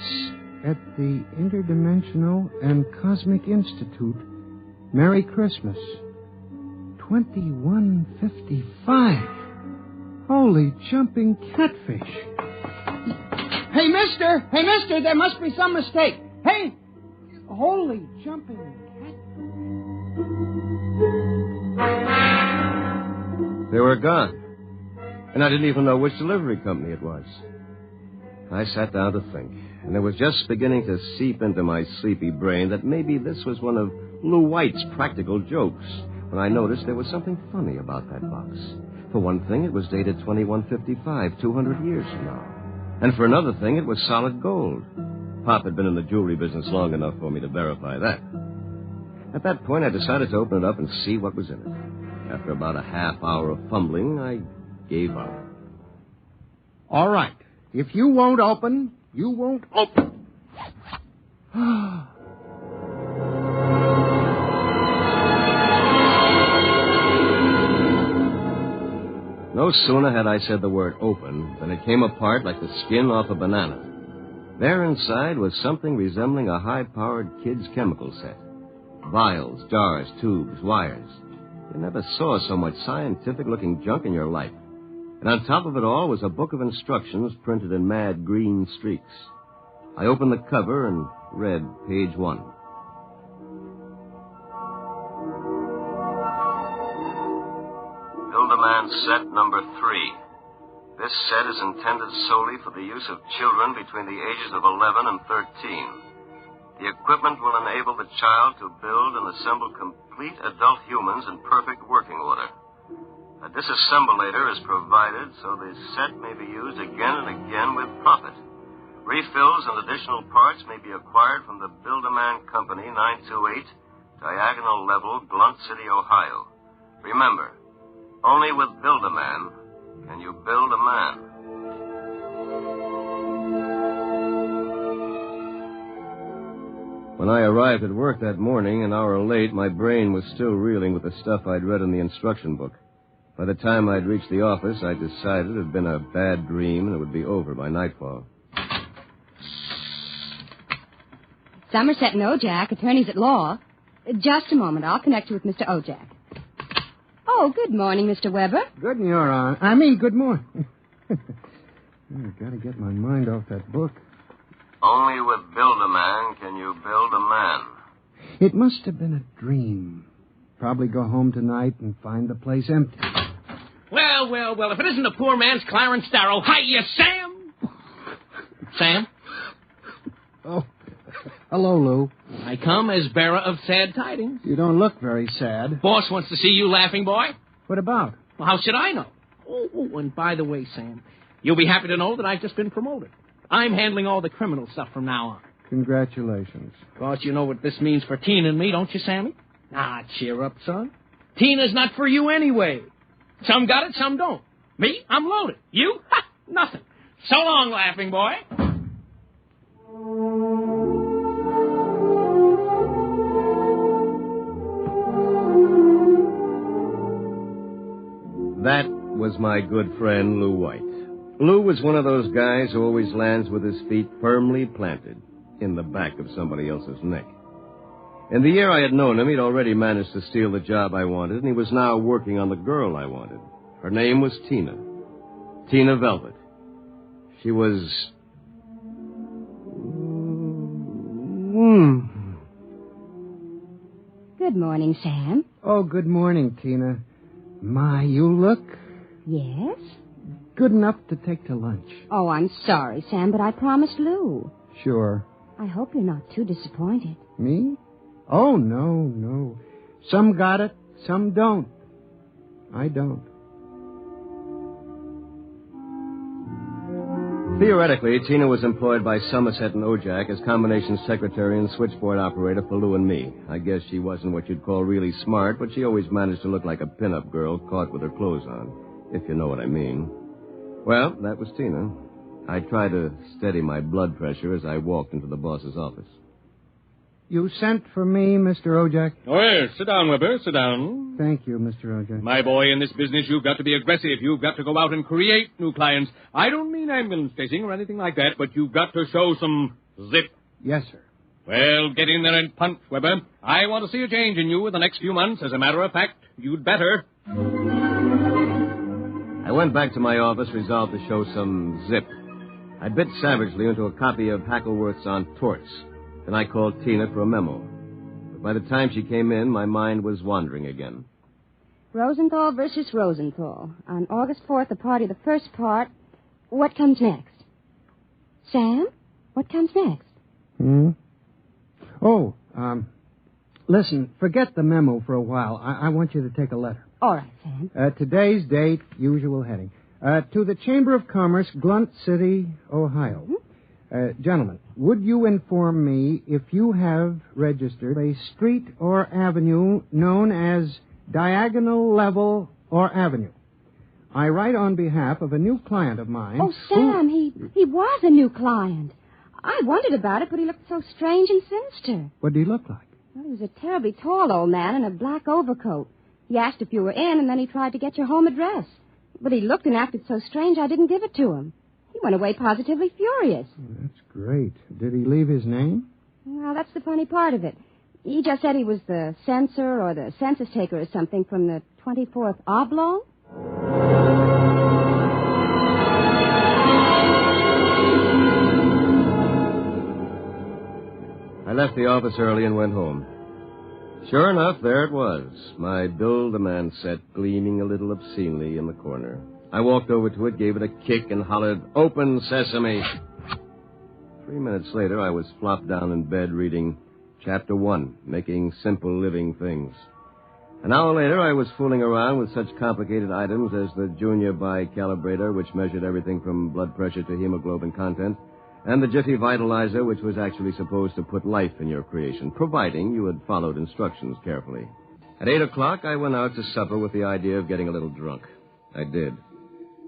at the Interdimensional and Cosmic Institute. Merry Christmas. 2155. Holy jumping catfish. Hey, mister! Hey, mister! There must be some mistake. Hey! Holy jumping catfish. They were gone. And I didn't even know which delivery company it was. I sat down to think, and it was just beginning to seep into my sleepy brain that maybe this was one of Lou White's practical jokes when I noticed there was something funny about that box. For one thing, it was dated 2155, 200 years from now. And for another thing, it was solid gold. Pop had been in the jewelry business long enough for me to verify that. At that point, I decided to open it up and see what was in it. After about a half hour of fumbling, I gave up. All right. If you won't open, you won't open. No sooner had I said the word open than it came apart like the skin off a banana. There inside was something resembling a high-powered kid's chemical set. Vials, jars, tubes, wires. You never saw so much scientific-looking junk in your life. And on top of it all was a book of instructions printed in mad green streaks. I opened the cover and read page 1. Build a man set number 3. This set is intended solely for the use of children between the ages of 11 and 13. The equipment will enable the child to build and assemble complete adult humans in perfect working order. A disassemblator is provided so the set may be used again and again with profit. Refills and additional parts may be acquired from the Build-A-Man Company, 928, Diagonal Level, Blunt City, Ohio. Remember, only with Build-A-Man can you build a man. When I arrived at work that morning, an hour late, my brain was still reeling with the stuff I'd read in the instruction book. By the time I'd reached the office, I decided it had been a bad dream and it would be over by nightfall. Somerset and Ojak, attorneys at law. Just a moment. I'll connect you with Mr. Ojak. Oh, good morning, Mr. Weber. Good in your honor. I mean, good morning. I've got to get my mind off that book. Only with Build-A-Man can you build a man. It must have been a dream. Probably go home tonight and find the place empty. Well, if it isn't the poor man's Clarence Darrow. Hiya, Sam! Sam? Oh, hello, Lou. I come as bearer of sad tidings. You don't look very sad. Boss wants to see you laughing, boy. What about? Well, how should I know? Oh, and by the way, Sam, you'll be happy to know that I've just been promoted. I'm handling all the criminal stuff from now on. Congratulations. Of course, you know what this means for Tina and me, don't you, Sammy? Ah, cheer up, son. Tina's not for you anyway. Some got it, some don't. Me, I'm loaded. You? Ha! Nothing. So long, laughing boy. That was my good friend, Lou White. Lou was one of those guys who always lands with his feet firmly planted in the back of somebody else's neck. In the year I had known him, he'd already managed to steal the job I wanted, and he was now working on the girl I wanted. Her name was Tina. Tina Velvet. She was... Good morning, Sam. Oh, good morning, Tina. My, you look... Yes? Good enough to take to lunch. Oh, I'm sorry, Sam, but I promised Lou. Sure. I hope you're not too disappointed. Me? Oh, no. Some got it, some don't. I don't. Theoretically, Tina was employed by Somerset and Ojak as combination secretary and switchboard operator for Lou and me. I guess she wasn't what you'd call really smart, but she always managed to look like a pin-up girl caught with her clothes on, if you know what I mean. Well, that was Tina. I tried to steady my blood pressure as I walked into the boss's office. You sent for me, Mr. Ojak? Oh, yes. Sit down, Weber. Sit down. Thank you, Mr. Ojak. My boy, in this business, you've got to be aggressive. You've got to go out and create new clients. I don't mean ambulance chasing or anything like that, but you've got to show some zip. Yes, sir. Well, get in there and punch, Weber. I want to see a change in you in the next few months. As a matter of fact, you'd better. I went back to my office, resolved to show some zip. I bit savagely into a copy of Hackleworth's On Torts. Then I called Tina for a memo. But by the time she came in, my mind was wandering again. Rosenthal versus Rosenthal. On August 4th, the party, the first part. What comes next? Sam, what comes next? Oh, listen, forget the memo for a while. I want you to take a letter. All right, Sam. Today's date, usual heading. To the Chamber of Commerce, Blunt City, Ohio. Gentlemen, would you inform me if you have registered a street or avenue known as Diagonal Level or Avenue? I write on behalf of a new client of mine. Oh, Sam, he was a new client. I wondered about it, but he looked so strange and sinister. What did he look like? Well, he was a terribly tall old man in a black overcoat. He asked if you were in, and then he tried to get your home address. But he looked and acted so strange I didn't give it to him. He went away positively furious. That's great. Did he leave his name? Well, that's the funny part of it. He just said he was the censor or the census taker or something from the 24th Oblong. I left the office early and went home. Sure enough, there it was, my Build-A-Man set gleaming a little obscenely in the corner. I walked over to it, gave it a kick, and hollered, "Open sesame." 3 minutes later, I was flopped down in bed reading Chapter 1, Making Simple Living Things. An hour later, I was fooling around with such complicated items as the Junior Bicalibrator, which measured everything from blood pressure to hemoglobin content, and the Jiffy Vitalizer, which was actually supposed to put life in your creation, providing you had followed instructions carefully. At 8 o'clock, I went out to supper with the idea of getting a little drunk. I did.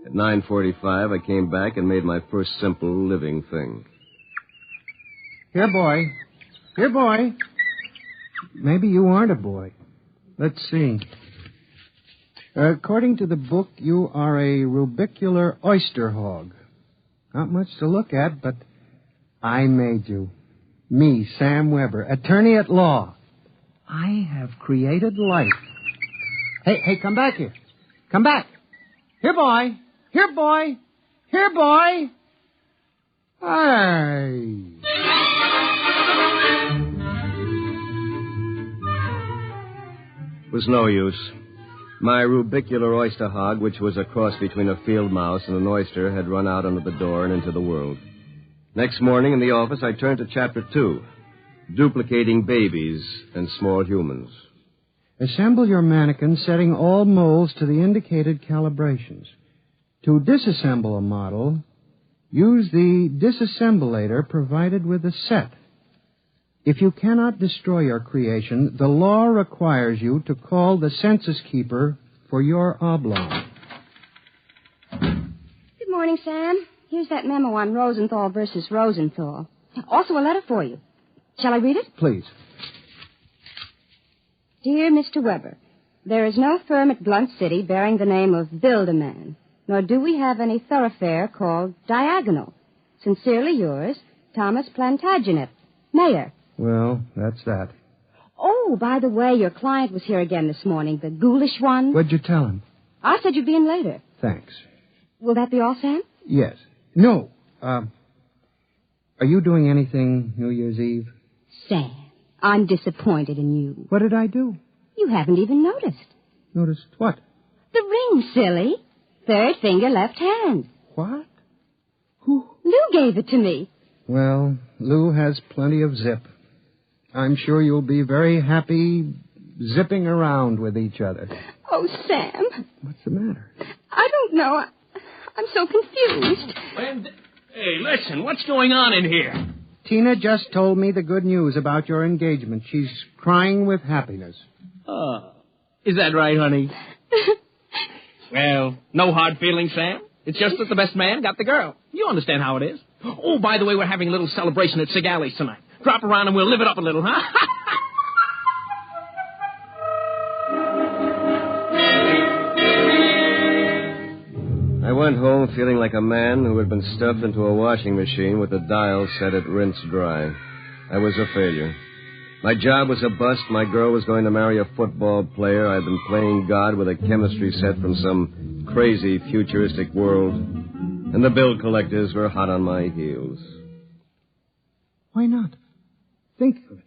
At 9:45, I came back and made my first simple living thing. Here, boy. Here, boy. Maybe you aren't a boy. Let's see. According to the book, you are a rubicular oyster hog. Not much to look at, but I made you. Me, Sam Weber, attorney at law. I have created life. Hey, come back here. Come back. Here, boy. Here, boy. Here, boy. Hey. It was no use. My rubicular oyster hog, which was a cross between a field mouse and an oyster, had run out under the door and into the world. Next morning in the office, I turned to Chapter 2, Duplicating Babies and Small Humans. Assemble your mannequin, setting all molds to the indicated calibrations. To disassemble a model, use the disassemblator provided with the set. If you cannot destroy your creation, the law requires you to call the census keeper for your oblong. Good morning, Sam. Here's that memo on Rosenthal versus Rosenthal. Also a letter for you. Shall I read it? Please. Dear Mr. Weber, there is no firm at Blunt City bearing the name of Build-A-Man, nor do we have any thoroughfare called Diagonal. Sincerely yours, Thomas Plantagenet, Mayor. Well, that's that. Oh, by the way, your client was here again this morning, the ghoulish one. What'd you tell him? I said you'd be in later. Thanks. Will that be all, Sam? Yes. No. Are you doing anything New Year's Eve? Sam, I'm disappointed in you. What did I do? You haven't even noticed. Noticed what? The ring, silly. Third finger, left hand. What? Lou gave it to me. Well, Lou has plenty of zip. I'm sure you'll be very happy zipping around with each other. Oh, Sam. What's the matter? I don't know. I'm so confused. Hey, listen, what's going on in here? Tina just told me the good news about your engagement. She's crying with happiness. Oh, is that right, honey? Well, no hard feelings, Sam. It's just that the best man got the girl. You understand how it is. Oh, by the way, we're having a little celebration at Sigali's tonight. Drop around and we'll live it up a little, huh? I went home feeling like a man who had been stuffed into a washing machine with the dial set at rinse dry. I was a failure. My job was a bust. My girl was going to marry a football player. I'd been playing God with a chemistry set from some crazy futuristic world. And the bill collectors were hot on my heels. Why not? Think of it.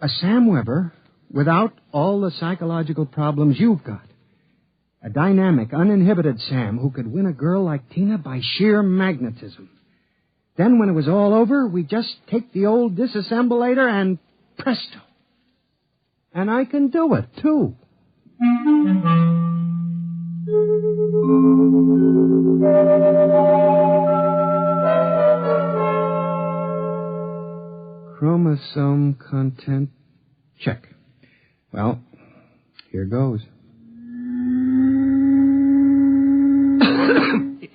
A Sam Weber without all the psychological problems you've got. A dynamic, uninhibited Sam who could win a girl like Tina by sheer magnetism. Then when it was all over, we just take the old disassemblator and presto. And I can do it, too. Chromosome content check. Well, here goes.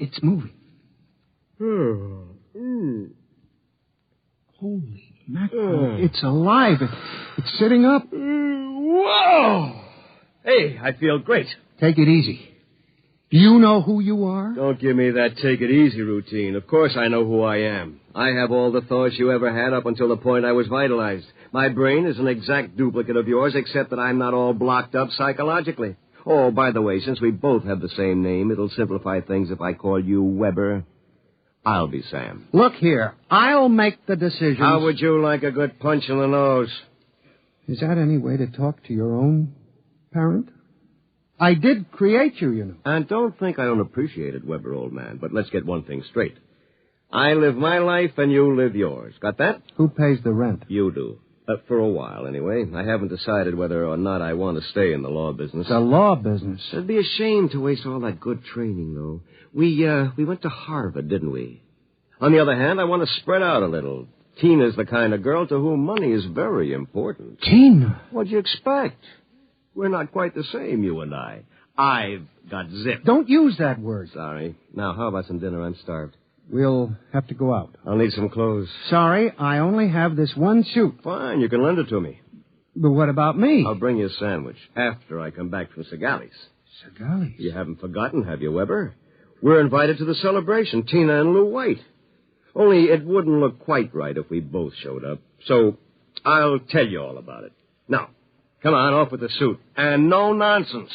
It's moving. Holy mackerel. It's alive. It's sitting up. Whoa! Hey, I feel great. Take it easy. Do you know who you are? Don't give me that take it easy routine. Of course I know who I am. I have all the thoughts you ever had up until the point I was vitalized. My brain is an exact duplicate of yours, except that I'm not all blocked up psychologically. Oh, by the way, since we both have the same name, it'll simplify things if I call you Weber. I'll be Sam. Look here, I'll make the decision. How would you like a good punch in the nose? Is that any way to talk to your own parent? I did create you, you know. And don't think I don't appreciate it, Weber, old man. But let's get one thing straight. I live my life and you live yours. Got that? Who pays the rent? You do. For a while, anyway. I haven't decided whether or not I want to stay in the law business. The law business? It'd be a shame to waste all that good training, though. We went to Harvard, didn't we? On the other hand, I want to spread out a little. Tina's the kind of girl to whom money is very important. Tina? What'd you expect? We're not quite the same, you and I. I've got zip. Don't use that word. Sorry. Now, how about some dinner? I'm starved. We'll have to go out. I'll need some clothes. Sorry, I only have this one suit. Fine, you can lend it to me. But what about me? I'll bring you a sandwich after I come back from Segali's. Segali's? You haven't forgotten, have you, Weber? We're invited to the celebration, Tina and Lou White. Only it wouldn't look quite right if we both showed up. So I'll tell you all about it. Now, come on, off with the suit. And no nonsense.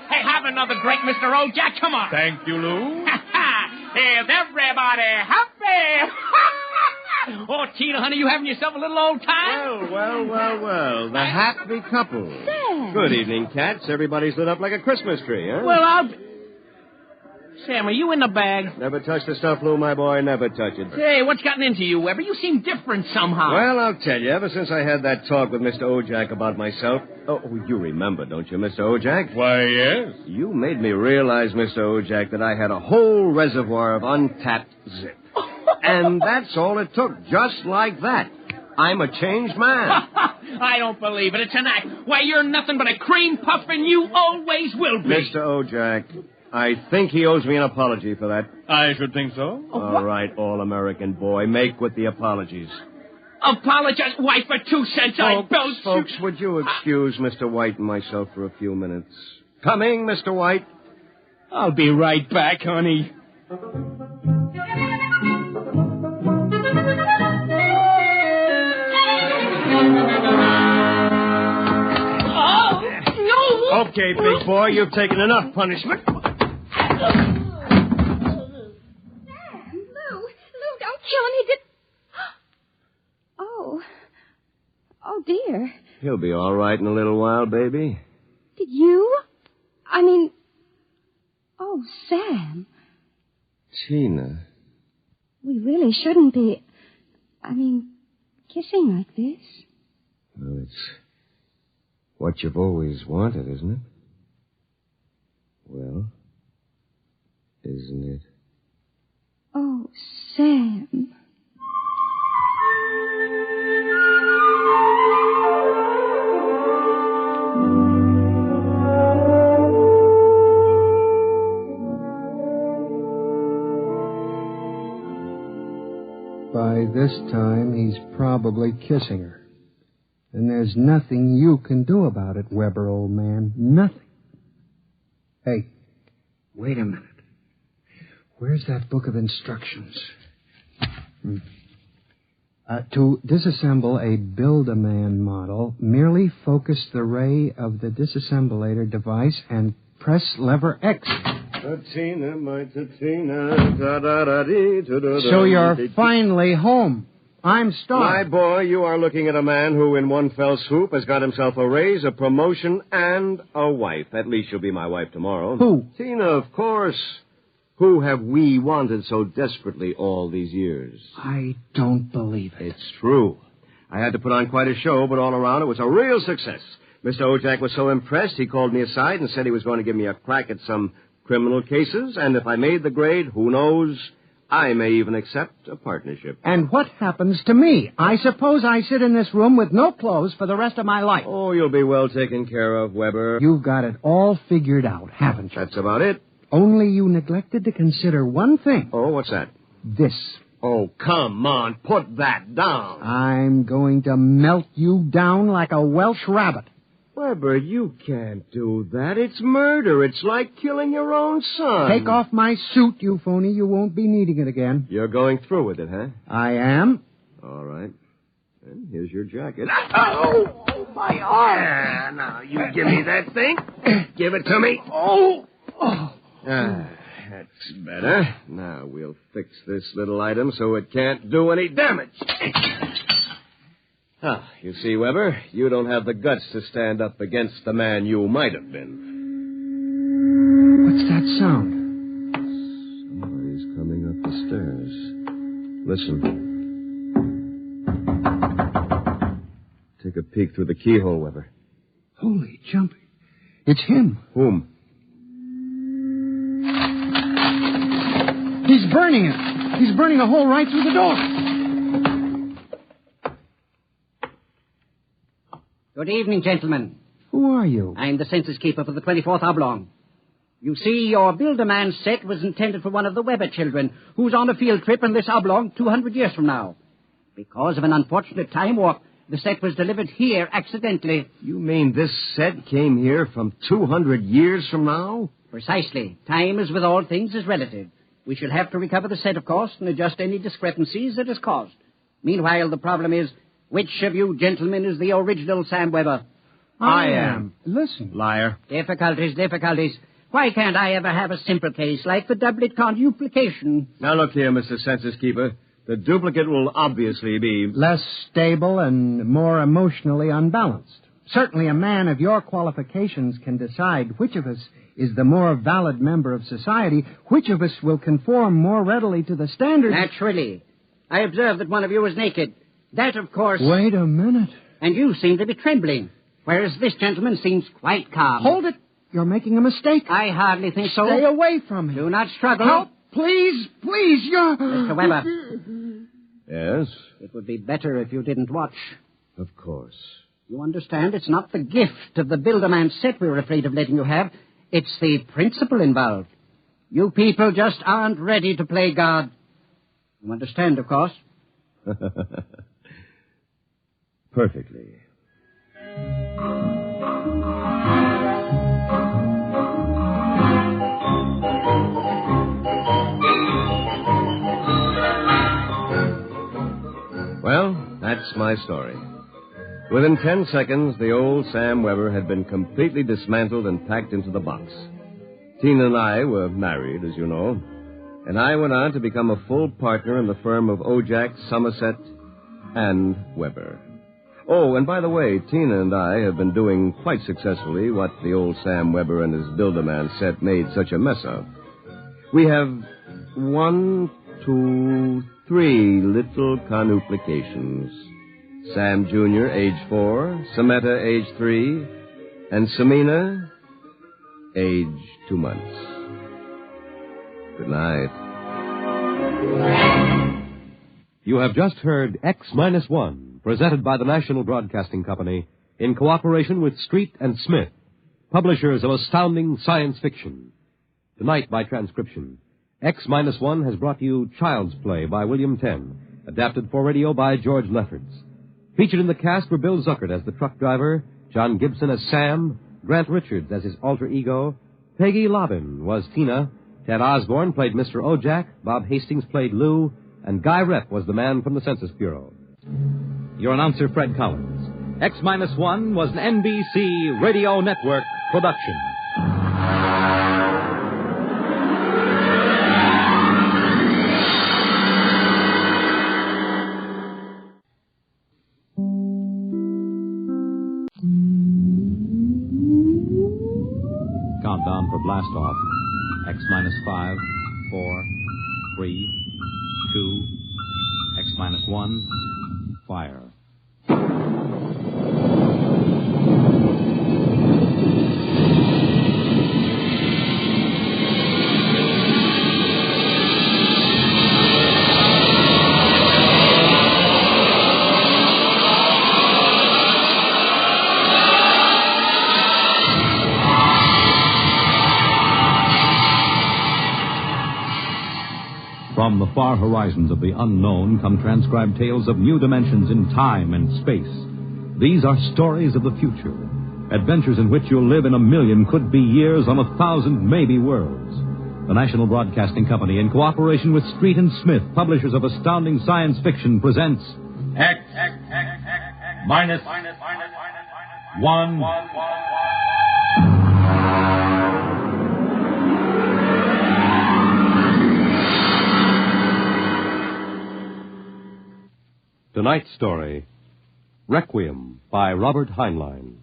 Hey, have another drink, Mr. Ojack. Come on. Thank you, Lou. Is everybody happy? Oh, Tina, honey, you having yourself a little old time? Well. The happy couple. Sam. Good evening, cats. Everybody's lit up like a Christmas tree, huh? Well, Sam, are you in the bag? Never touch the stuff, Lou, my boy. Never touch it. Hey, what's gotten into you, Weber? You seem different somehow. Well, I'll tell you. Ever since I had that talk with Mr. Ojack about myself... Oh, you remember, don't you, Mr. Ojack? Why, yes. You made me realize, Mr. Ojack, that I had a whole reservoir of untapped zip. And that's all it took, just like that. I'm a changed man. I don't believe it. It's an act. Why, you're nothing but a cream puff, and you always will be. Mr. Ojack, I think he owes me an apology for that. I should think so. All right, all-American boy, make with the apologies. Apologize? Why, for 2 cents, I belch. Folks, would you excuse Mr. White and myself for a few minutes? Coming, Mr. White. I'll be right back, honey. Okay, big boy, you've taken enough punishment. Sam, Lou, don't kill him. He did... Oh, dear. He'll be all right in a little while, baby. Did you? I mean... Oh, Sam. Tina. We really shouldn't be... kissing like this. Well, it's what you've always wanted, isn't it? Well, isn't it? Oh, Sam. By this time, he's probably kissing her. And there's nothing you can do about it, Weber, old man. Nothing. Hey, wait a minute. Where's that book of instructions? To disassemble a Build-A-Man model, merely focus the ray of the disassemblator device and press lever X. Tina, my Tina, da-da-da-dee, So you're finally home. I'm My starved. boy, you are looking at a man who in one fell swoop has got himself a raise, a promotion, and a wife. At least she'll be my wife tomorrow. Who? Tina, of course. Who have we wanted so desperately all these years? I don't believe it. It's true. I had to put on quite a show, but all around it was a real success. Mr. Ojack was so impressed, he called me aside and said he was going to give me a crack at some criminal cases, and if I made the grade, who knows, I may even accept a partnership. And what happens to me? I suppose I sit in this room with no clothes for the rest of my life. Oh, you'll be well taken care of, Weber. You've got it all figured out, haven't you? That's about it. Only you neglected to consider one thing. Oh, what's that? This. Oh, come on, put that down. I'm going to melt you down like a Welsh rabbit. Weber, you can't do that. It's murder. It's like killing your own son. Take off my suit, you phony. You won't be needing it again. You're going through with it, huh? I am. All right. And here's your jacket. Oh, my arm. Now, you give me that thing. Give it to me. Oh. That's better. Now we'll fix this little item so it can't do any damage. You see, Weber, you don't have the guts to stand up against the man you might have been. What's that sound? Somebody's coming up the stairs. Listen. Take a peek through the keyhole, Weber. Holy jumping. It's him. Whom? He's burning it. He's burning a hole right through the door. Good evening, gentlemen. Who are you? I'm the census keeper for the 24th Oblong. You see, your Build-A-Man set was intended for one of the Weber children, who's on a field trip in this Oblong 200 years from now. Because of an unfortunate time warp, the set was delivered here accidentally. You mean this set came here from 200 years from now? Precisely. Time, as with all things, is relative. We shall have to recover the set, of course, and adjust any discrepancies it has caused. Meanwhile, the problem is, which of you gentlemen is the original Sam Weber? I am. Listen. Liar. Difficulties. Why can't I ever have a simple case like the doublet conduplication? Now look here, Mr. Census Keeper. The duplicate will obviously be less stable and more emotionally unbalanced. Certainly a man of your qualifications can decide which of us is the more valid member of society, which of us will conform more readily to the standards. Naturally. I observe that one of you is naked. That, of course... Wait a minute. And you seem to be trembling, whereas this gentleman seems quite calm. Hold it. You're making a mistake. I hardly think so. Stay away from him. Do not struggle. Help, please, you're... Mr. Weber. Yes? It would be better if you didn't watch. Of course. You understand, it's not the gift of the Build-A-Man set we're afraid of letting you have. It's the principle involved. You people just aren't ready to play God. You understand, of course? Perfectly. Well, that's my story. Within 10 seconds, the old Sam Weber had been completely dismantled and packed into the box. Tina and I were married, as you know, and I went on to become a full partner in the firm of Ojak, Somerset, and Weber. Oh, and by the way, Tina and I have been doing quite successfully what the old Sam Weber and his Build-A-Man set made such a mess of. We have 1, 2, 3 little conuplications. Sam Jr., age 4, Samantha, age 3, and Samina, age 2 months. Good night. You have just heard X-1, presented by the National Broadcasting Company in cooperation with Street and Smith, publishers of astounding science fiction. Tonight, by transcription, X-1 has brought you Child's Play by William Tenn, adapted for radio by George Lefferts. Featured in the cast were Bill Zuckert as the truck driver, John Gibson as Sam, Grant Richards as his alter ego, Peggy Lobbin was Tina, Ted Osborne played Mr. Ojak, Bob Hastings played Lou, and Guy Rep was the man from the Census Bureau. Your announcer, Fred Collins. X-1 was an NBC Radio Network production. Countdown for blast off. X-5, 4, 3, 2, X-1, fire. From the far horizons of the unknown come transcribed tales of new dimensions in time and space. These are stories of the future, adventures in which you'll live in a million could-be years on 1,000 maybe worlds. The National Broadcasting Company, in cooperation with Street and Smith, publishers of astounding science fiction, presents X-1. Tonight's story, Requiem by Robert Heinlein.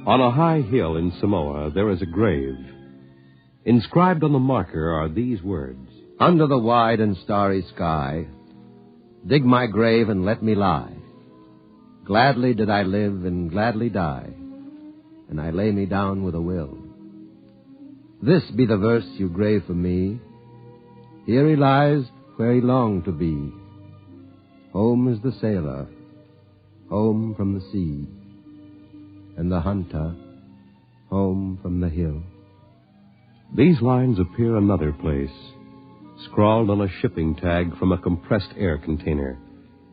On a high hill in Samoa, there is a grave. Inscribed on the marker are these words. Under the wide and starry sky, dig my grave and let me lie. Gladly did I live and gladly die, and I lay me down with a will. This be the verse you grave for me. Here he lies where he longed to be. Home is the sailor, home from the sea, and the hunter, home from the hill. These lines appear another place, scrawled on a shipping tag from a compressed air container,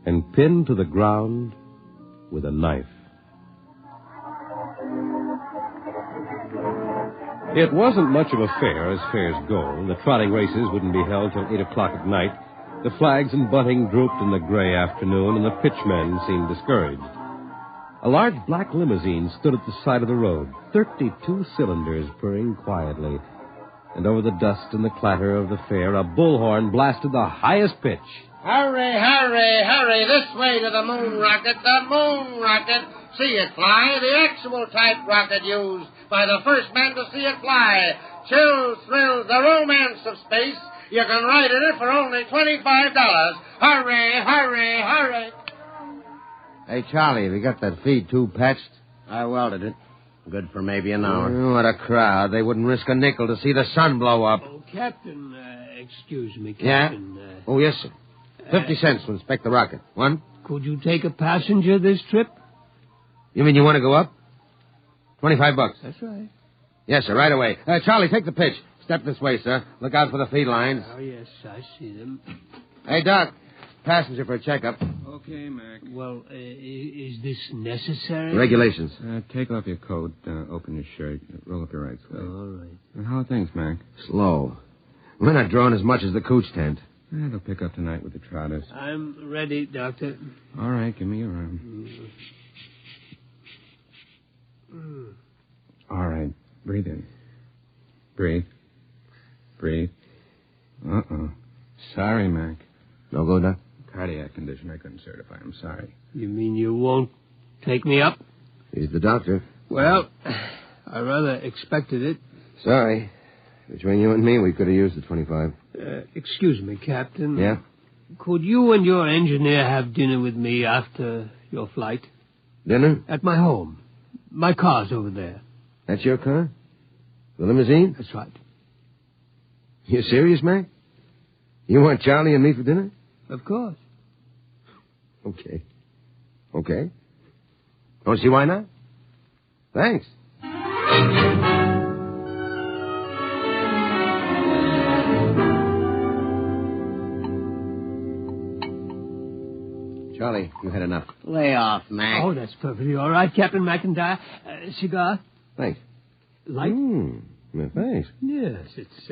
and pinned to the ground with a knife. It wasn't much of a fair as fairs go. The trotting races wouldn't be held till 8 o'clock at night. The flags and bunting drooped in the gray afternoon, and the pitchmen seemed discouraged. A large black limousine stood at the side of the road, 32 cylinders purring quietly. And over the dust and the clatter of the fair, a bullhorn blasted the highest pitch. Hurry, hurry, hurry, this way to the moon rocket, the moon rocket. See it fly, the actual type rocket used by the first man to see it fly. Chills, thrills, the romance of space. You can ride in it for only $25. Hurry, hurry, hurry. Hey, Charlie, have you got that feed tube patched? I welded it. Good for maybe an hour. Oh, what a crowd. They wouldn't risk a nickel to see the sun blow up. Oh, Captain, excuse me, Yeah? Captain. Oh, yes, sir. 50 cents to inspect the rocket. One? Could you take a passenger this trip? You mean you want to go up? $25. That's right. Yes, sir, right away. Charlie, take the pitch. Step this way, sir. Look out for the feed lines. Oh, yes, I see them. Hey, Doc. Passenger for a checkup. Okay, Mac. Well, is this necessary? Regulations. Take off your coat, open your shirt, roll up your right sleeve. All right. How are things, Mac? Slow. We're not drawing as much as the cooch tent. They'll pick up tonight with the trotters. I'm ready, Doctor. All right, give me your arm. All right, breathe in. Breathe. Breathe. Uh-oh. Sorry, Mac. No go, Doc? Cardiac condition I couldn't certify. I'm sorry. You mean you won't take me up? He's the doctor. Well, I rather expected it. Sorry. Between you and me, we could have used the 25. Excuse me, Captain. Yeah? Could you and your engineer have dinner with me after your flight? Dinner? At my home. My car's over there. That's your car? The limousine? That's right. You serious, Mac? You want Charlie and me for dinner? Of course. Okay. Okay. Don't see why not? Thanks. Charlie, you had enough. Lay off, Mac. Oh, that's perfectly all right, Captain McIntyre. Cigar? Thanks. Light? Well, thanks. Yes, it's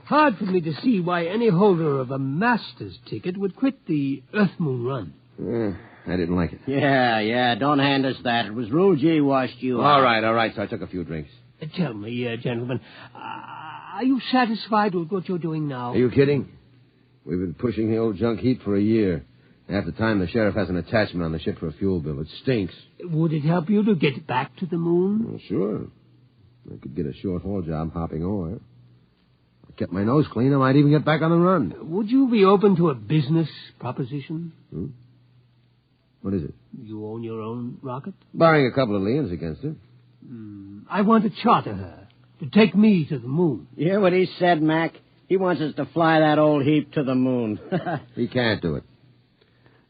hard for me to see why any holder of a master's ticket would quit the Earth-Moon run. I didn't like it. Yeah, don't hand us that. It was Rule G washed you out. All right, so I took a few drinks. Tell me, gentlemen, are you satisfied with what you're doing now? Are you kidding? We've been pushing the old junk heap for a year. Half the time, the sheriff has an attachment on the ship for a fuel bill. It stinks. Would it help you to get back to the moon? Well, sure. I could get a short-haul job hopping ore. If I kept my nose clean, I might even get back on the run. Would you be open to a business proposition? What is it? You own your own rocket? Barring a couple of liens against it. I want to charter her to take me to the moon. You hear what he said, Mac? He wants us to fly that old heap to the moon. He can't do it.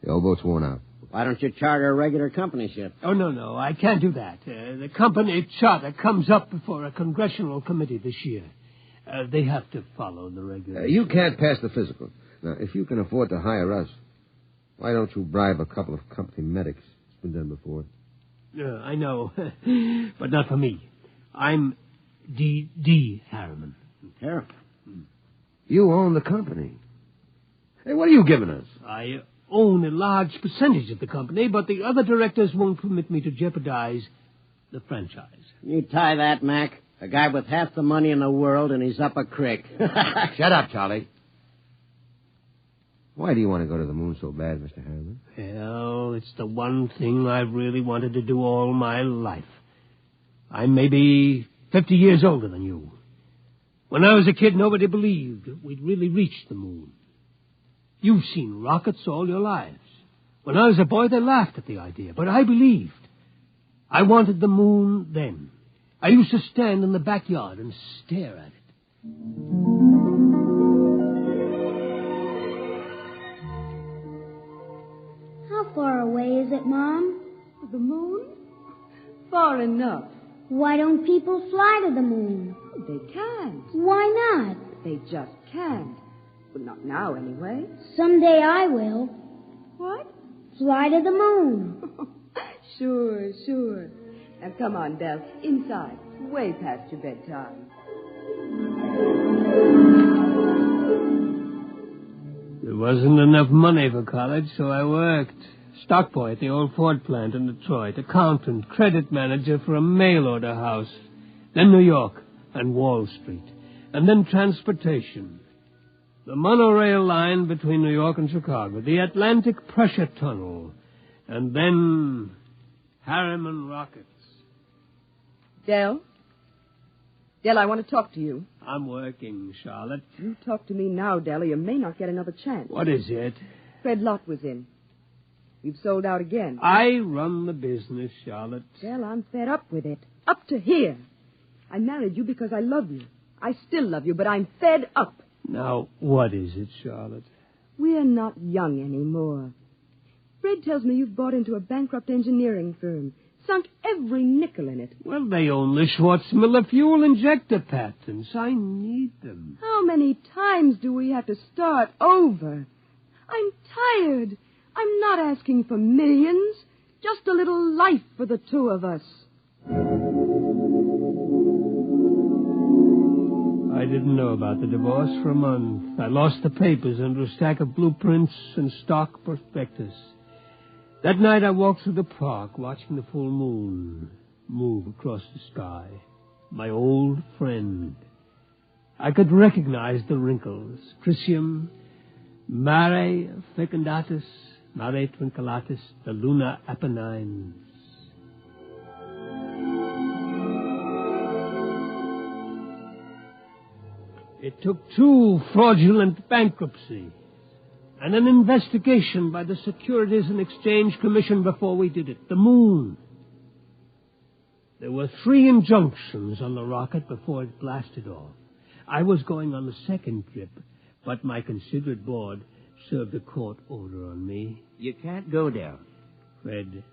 The old boat's worn out. Why don't you charter a regular company ship? Oh, no, I can't do that. The company charter comes up before a congressional committee this year. They have to follow the regulations. You can't pass the physical. Now, if you can afford to hire us, why don't you bribe a couple of company medics? It's been done before. I know, but not for me. I'm D. Harriman. Harriman? You own the company. Hey, what are you giving us? I own a large percentage of the company, but the other directors won't permit me to jeopardize the franchise. You tie that, Mac. A guy with half the money in the world, and he's up a creek. Shut up, Charlie. Why do you want to go to the moon so bad, Mr. Harriman? Well, it's the one thing I've really wanted to do all my life. I'm maybe 50 years older than you. When I was a kid, nobody believed we'd really reached the moon. You've seen rockets all your lives. When I was a boy, they laughed at the idea, but I believed. I wanted the moon then. I used to stand in the backyard and stare at it. How far away is it, Mom? The moon? Far enough. Why don't people fly to the moon? They can't. Why not? They just can't. Well, not now, anyway. Someday I will. What? Fly to the moon. Sure. Now, come on, Belle. Inside. Way past your bedtime. There wasn't enough money for college, so I worked. Stock boy at the old Ford plant in Detroit, accountant, credit manager for a mail order house, then New York and Wall Street, and then transportation. The monorail line between New York and Chicago, the Atlantic Pressure Tunnel, and then Harriman rockets. Dell, I want to talk to you. I'm working, Charlotte. You talk to me now, Dell, or you may not get another chance. What is it? Fred Lott was in. You've sold out again. I run the business, Charlotte. Dell, I'm fed up with it. Up to here. I married you because I love you. I still love you, but I'm fed up. Now, what is it, Charlotte? We're not young anymore. Fred tells me you've bought into a bankrupt engineering firm. Sunk every nickel in it. Well, they own the Schwarzmiller fuel injector patents. I need them. How many times do we have to start over? I'm tired. I'm not asking for millions. Just a little life for the two of us. I didn't know about the divorce for a month. I lost the papers under a stack of blueprints and stock prospectus. That night I walked through the park, watching the full moon move across the sky. My old friend. I could recognize the wrinkles. Crisium, Mare fecundatus, Mare twinkulatus, the lunar Apennines. It took 2 fraudulent bankruptcies and an investigation by the Securities and Exchange Commission before we did it. The moon. There were 3 injunctions on the rocket before it blasted off. I was going on the second trip, but my considerate board served a court order on me. You can't go down. Fred,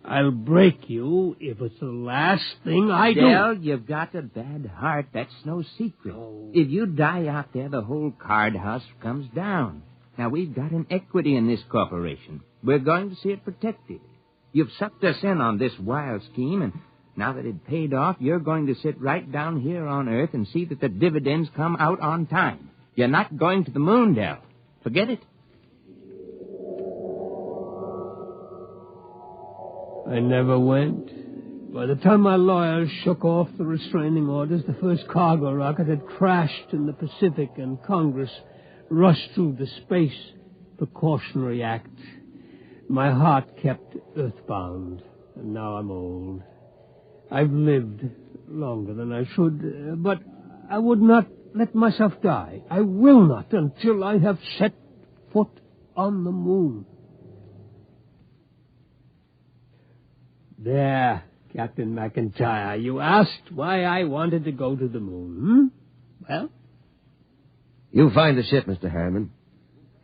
I'll break you if it's the last thing I do. Dell, you've got a bad heart. That's no secret. Oh. If you die out there, the whole card house comes down. Now, we've got an equity in this corporation. We're going to see it protected. You've sucked us in on this wild scheme, and now that it paid off, you're going to sit right down here on Earth and see that the dividends come out on time. You're not going to the moon, Dell. Forget it. I never went. By the time my lawyers shook off the restraining orders, the first cargo rocket had crashed in the Pacific, and Congress rushed through the Space Precautionary Act. My heart kept earthbound, and now I'm old. I've lived longer than I should, but I would not let myself die. I will not until I have set foot on the moon. There, Captain McIntyre, you asked why I wanted to go to the moon, Well? You find the ship, Mr. Harriman,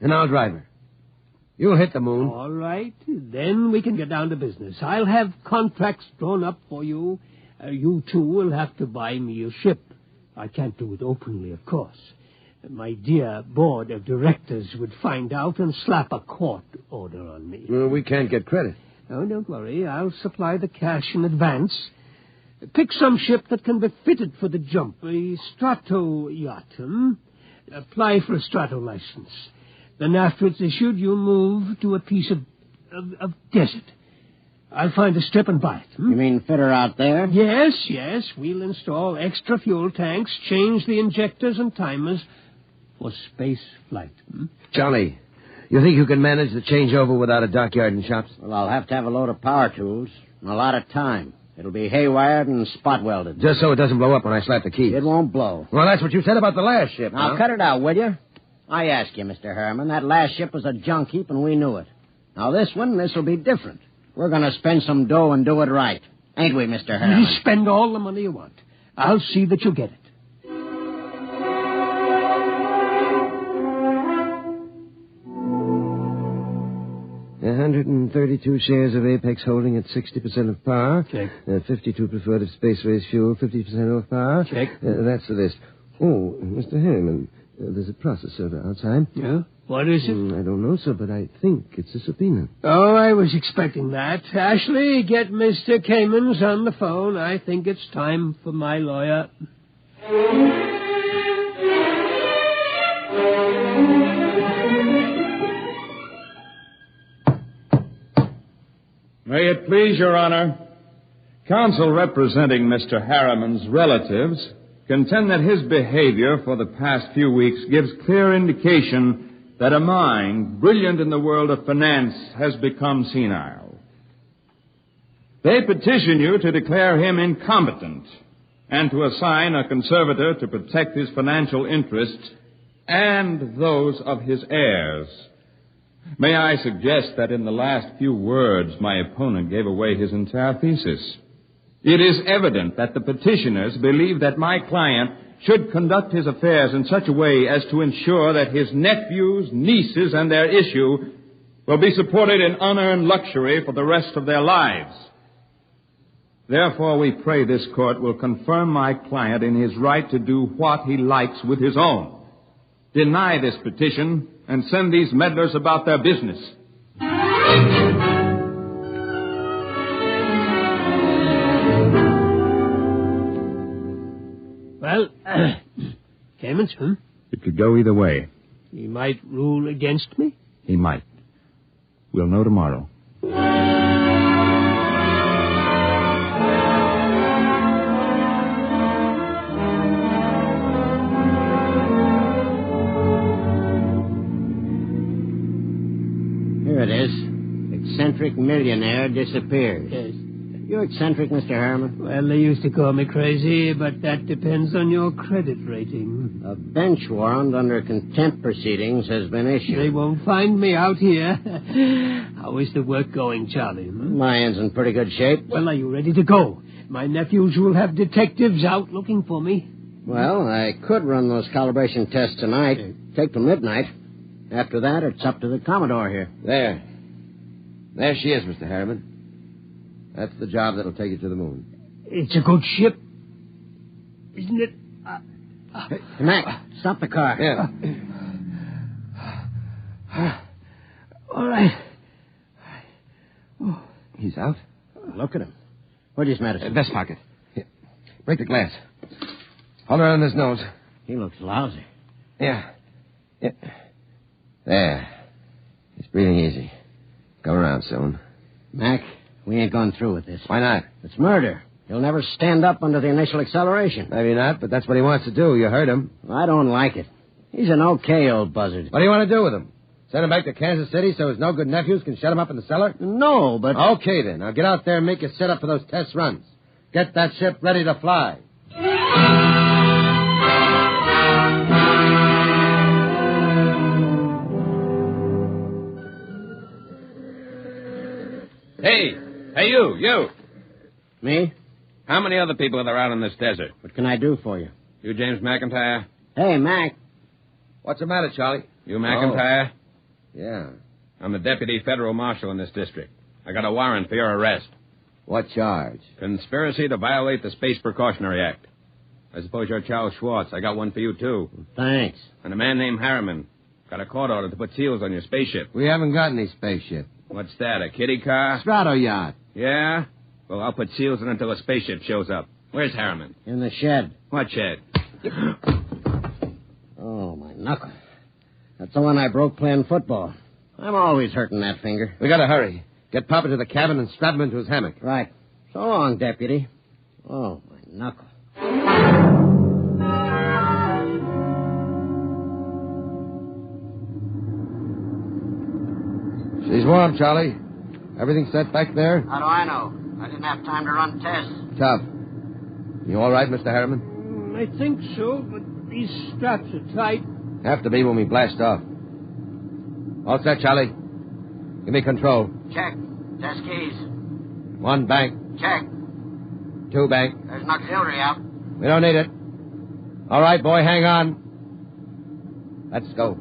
and I'll drive her. You'll hit the moon. All right. Then we can get down to business. I'll have contracts drawn up for you. You, too, will have to buy me a ship. I can't do it openly, of course. My dear board of directors would find out and slap a court order on me. Well, we can't get credit. Oh, don't worry. I'll supply the cash in advance. Pick some ship that can be fitted for the jump. A strato yacht, Apply for a strato license. Then after it's issued, you move to a piece of desert. I'll find a strip and buy it. You mean fit her out there? Yes. We'll install extra fuel tanks, change the injectors and timers for space flight. Charlie, you think you can manage the changeover without a dockyard and shops? Well, I'll have to have a load of power tools and a lot of time. It'll be haywired and spot welded. Just so it doesn't blow up when I slap the keys. It won't blow. Well, that's what you said about the last ship. Now, huh? cut it out, will you? I ask you, Mr. Harriman, that last ship was a junk heap and we knew it. Now, this'll be different. We're going to spend some dough and do it right. Ain't we, Mr. Harriman? You spend all the money you want. I'll see that you get it. $132 shares of Apex Holding at 60% of par. Check. 52 preferred of Space Race Fuel, 50% of par. Check. That's the list. Oh, Mr. Harriman, there's a process server outside. Yeah? What is it? I don't know, sir, but I think it's a subpoena. Oh, I was expecting that. Ashley, get Mr. Kamens on the phone. I think it's time for my lawyer. May it please Your Honor, counsel representing Mr. Harriman's relatives contend that his behavior for the past few weeks gives clear indication that a mind brilliant in the world of finance has become senile. They petition you to declare him incompetent and to assign a conservator to protect his financial interests and those of his heirs. May I suggest that in the last few words my opponent gave away his entire thesis. It is evident that the petitioners believe that my client should conduct his affairs in such a way as to ensure that his nephews, nieces, and their issue will be supported in unearned luxury for the rest of their lives. Therefore, we pray this court will confirm my client in his right to do what he likes with his own. Deny this petition and send these meddlers about their business. Well, Kamens, It could go either way. He might rule against me? He might. We'll know tomorrow. Here it is. Eccentric millionaire disappears. Yes. You eccentric, Mr. Harriman? Well, they used to call me crazy, but that depends on your credit rating. A bench warrant under contempt proceedings has been issued. They won't find me out here. How is the work going, Charlie? My end's in pretty good shape. Well, are you ready to go? My nephews will have detectives out looking for me. Well, I could run those calibration tests tonight. Take till midnight. After that, it's up to the Commodore here. There she is, Mr. Harriman. That's the job that'll take you to the moon. It's a good ship, isn't it? Hey, Mac, stop the car. Yeah. All right. Oh. He's out? Look at him. Where's his medicine? Vest pocket. Here. Break the glass. Hold her on his nose. He looks lousy. Yeah. There. He's breathing easy. Come around soon. Mac, we ain't going through with this. Why not? It's murder. He'll never stand up under the initial acceleration. Maybe not, but that's what he wants to do. You heard him. I don't like it. He's an okay old buzzard. What do you want to do with him? Send him back to Kansas City so his no-good nephews can shut him up in the cellar? No, but... Okay, then. Now get out there and make your set up for those test runs. Get that ship ready to fly. Hey, you. Me? How many other people are there out in this desert? What can I do for you? You James McIntyre? Hey, Mac. What's the matter, Charlie? You McIntyre? Oh. Yeah. I'm the deputy federal marshal in this district. I got a warrant for your arrest. What charge? Conspiracy to violate the Space Precautionary Act. I suppose you're Charles Schwartz. I got one for you, too. Thanks. And a man named Harriman. Got a court order to put seals on your spaceship. We haven't got any spaceship. What's that, a kiddie car? Strato yacht. Yeah? Well, I'll put seals in until a spaceship shows up. Where's Harriman? In the shed. What shed? Oh, my knuckle. That's the one I broke playing football. I'm always hurting that finger. We gotta hurry. Get Papa to the cabin and strap him into his hammock. Right. So long, Deputy. Oh, my knuckle. She's warm, Charlie. Everything set back there? How do I know? I didn't have time to run tests. Tough. You all right, Mr. Harriman? I think so, but these straps are tight. Have to be when we blast off. All set, Charlie. Give me control. Check. Test keys. 1 bank. Check. 2 bank. There's an auxiliary out. We don't need it. All right, boy, hang on. Let's go.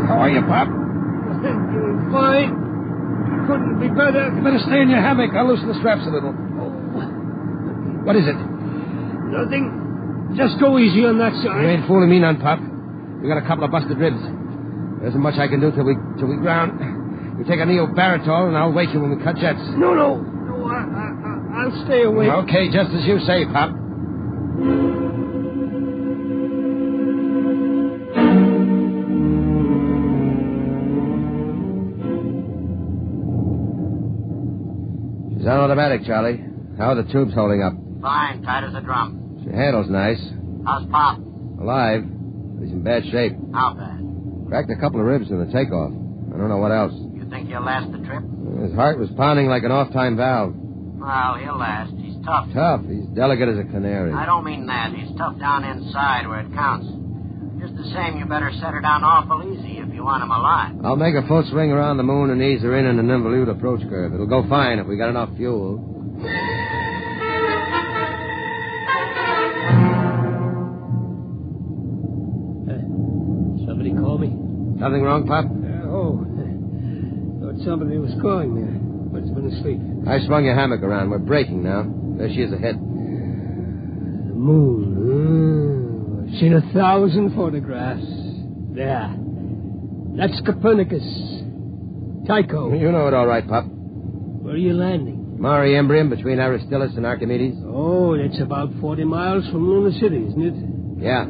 How are you, Pop? I'm doing fine. Couldn't be better. You better stay in your hammock. I'll loosen the straps a little. What is it? Nothing. Just go easy on that You side. ain't fooling me none, Pop. We got a couple of busted ribs. There isn't much I can do till we ground. You take a neobaritol, and I'll wake you when we cut jets. No, I'll stay awake. Okay, just as you say, Pop. She's on automatic, Charlie. How are the tubes holding up? Fine, tight as a drum. She handles nice. How's Pop? Alive. But he's in bad shape. How bad? Cracked a couple of ribs in the takeoff. I don't know what else. You think he'll last the trip? His heart was pounding like an off-time valve. Well, he'll last. He's tough. Tough. He's delicate as a canary. I don't mean that. He's tough down inside where it counts. Just the same, you better set her down awful easy if you want him alive. I'll make a full swing around the moon and ease her in an involute approach curve. It'll go fine if we got enough fuel. Somebody call me? Something wrong, Pop? Thought somebody was calling me, but it's been asleep. I swung your hammock around. We're breaking now. There she is ahead. The moon. I've seen 1,000 photographs. There. That's Copernicus. Tycho. You know it all right, Pop. Where are you landing? Mare Imbrium between Aristillus and Archimedes. Oh, that's about 40 miles from Luna City, isn't it? Yeah.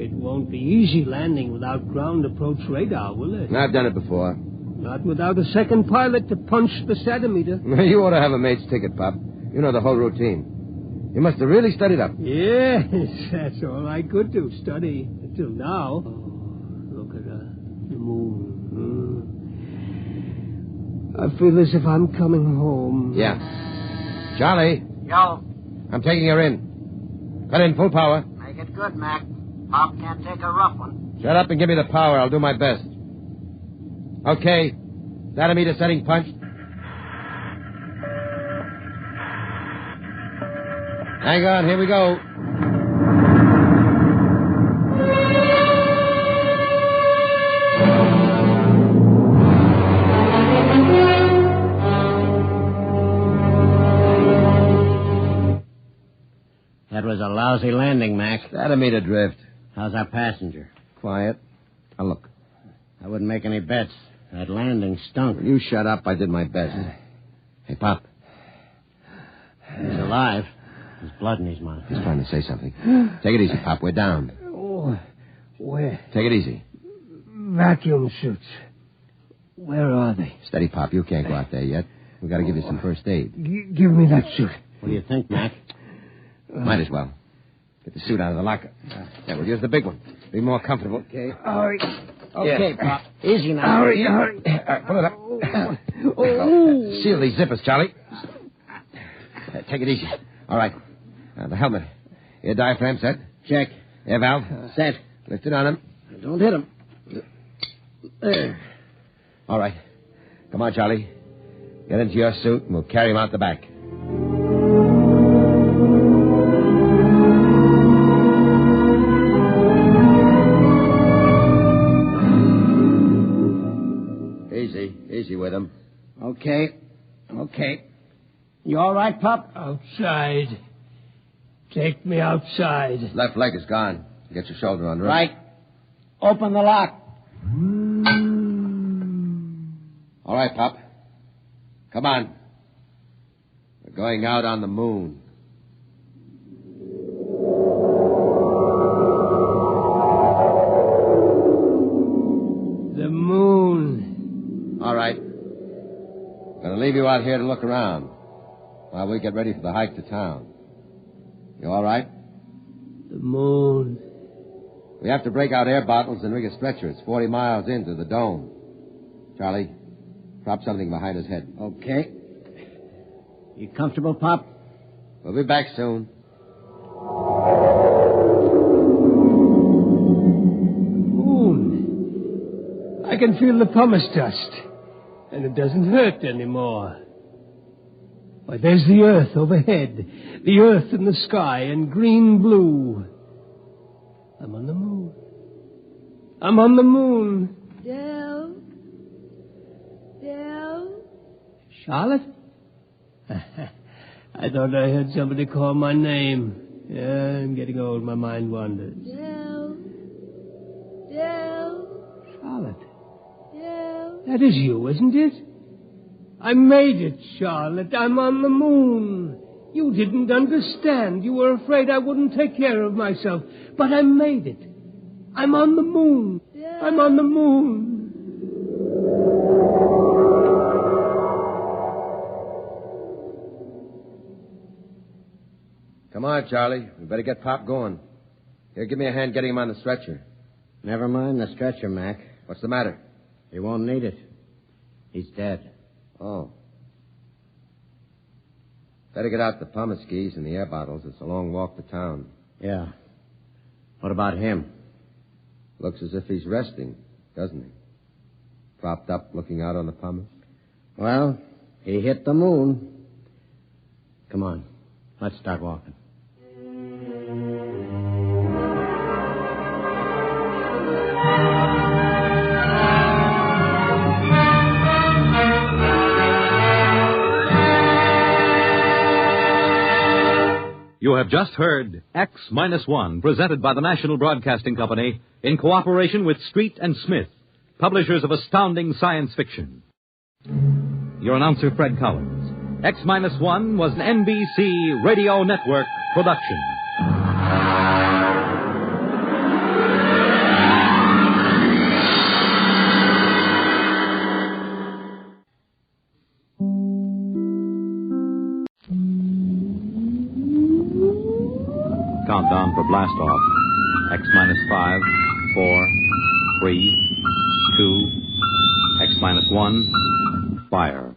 It won't be easy landing without ground approach radar, will it? I've done it before. Not without a second pilot to punch the centimeter. You ought to have a mate's ticket, Pop. You know the whole routine. You must have really studied up. Yes, that's all I could do, study until now. Oh, look at the moon. I feel as if I'm coming home. Yeah. Charlie. Yo. I'm taking her in. Cut in full power. Make it good, Mac. Pop can't take a rough one. Shut up and give me the power. I'll do my best. Okay. Datometer setting punched. Hang on. Here we go. That was a lousy landing, Mac. Datometer drift. How's our passenger? Quiet. Now look. I wouldn't make any bets. That landing stunk. You shut up. I did my best. Hey, Pop. He's alive. There's blood in his mouth. He's trying to say something. Take it easy, Pop. We're down. Oh, where? Take it easy. Vacuum suits. Where are they? Steady, Pop. You can't go out there yet. We've got to give you some first aid. Give me that suit. What do you think, Mac? Might as well. Get the suit out of the locker. Yeah, we'll use the big one. Be more comfortable. Okay. Hurry. Okay, Pop. Easy now. Hurry. All right, pull it up. Seal these zippers, Charlie. Take it easy. All right. The helmet. Air diaphragm set? Check. Air valve? Set. Lift it on him. Don't hit him. There. All right. Come on, Charlie. Get into your suit, and we'll carry him out the back. Easy with him. Okay. You all right, Pop? Outside. Take me outside. His left leg is gone. Get your shoulder under him. Right. Open the lock. All right, Pop. Come on. We're going out on the moon. Gonna leave you out here to look around while we get ready for the hike to town. You all right? The moon. We have to break out air bottles and rig a stretcher. It's 40 miles into the dome. Charlie, prop something behind his head. Okay. You comfortable, Pop? We'll be back soon. Moon. I can feel the pumice dust. And it doesn't hurt anymore. Why, there's the earth overhead. The earth in the sky in green blue. I'm on the moon. I'm on the moon. Dell? Charlotte? I thought I heard somebody call my name. Yeah, I'm getting old. My mind wanders. Dell? Charlotte. Dell? That is you, isn't it? I made it, Charlotte. I'm on the moon. You didn't understand. You were afraid I wouldn't take care of myself. But I made it. I'm on the moon. I'm on the moon. Come on, Charlie. We better get Pop going. Here, give me a hand getting him on the stretcher. Never mind the stretcher, Mac. What's the matter? He won't need it. He's dead. Oh. Better get out the pumice skis and the air bottles. It's a long walk to town. Yeah. What about him? Looks as if he's resting, doesn't he? Propped up, looking out on the pumice. Well, he hit the moon. Come on. Let's start walking. You have just heard X-1, presented by the National Broadcasting Company in cooperation with Street and Smith, publishers of astounding science fiction. Your announcer, Fred Collins. X-1 was an NBC Radio Network production. Countdown for blast off. X-5, 4, 3, 2, X-1, fire.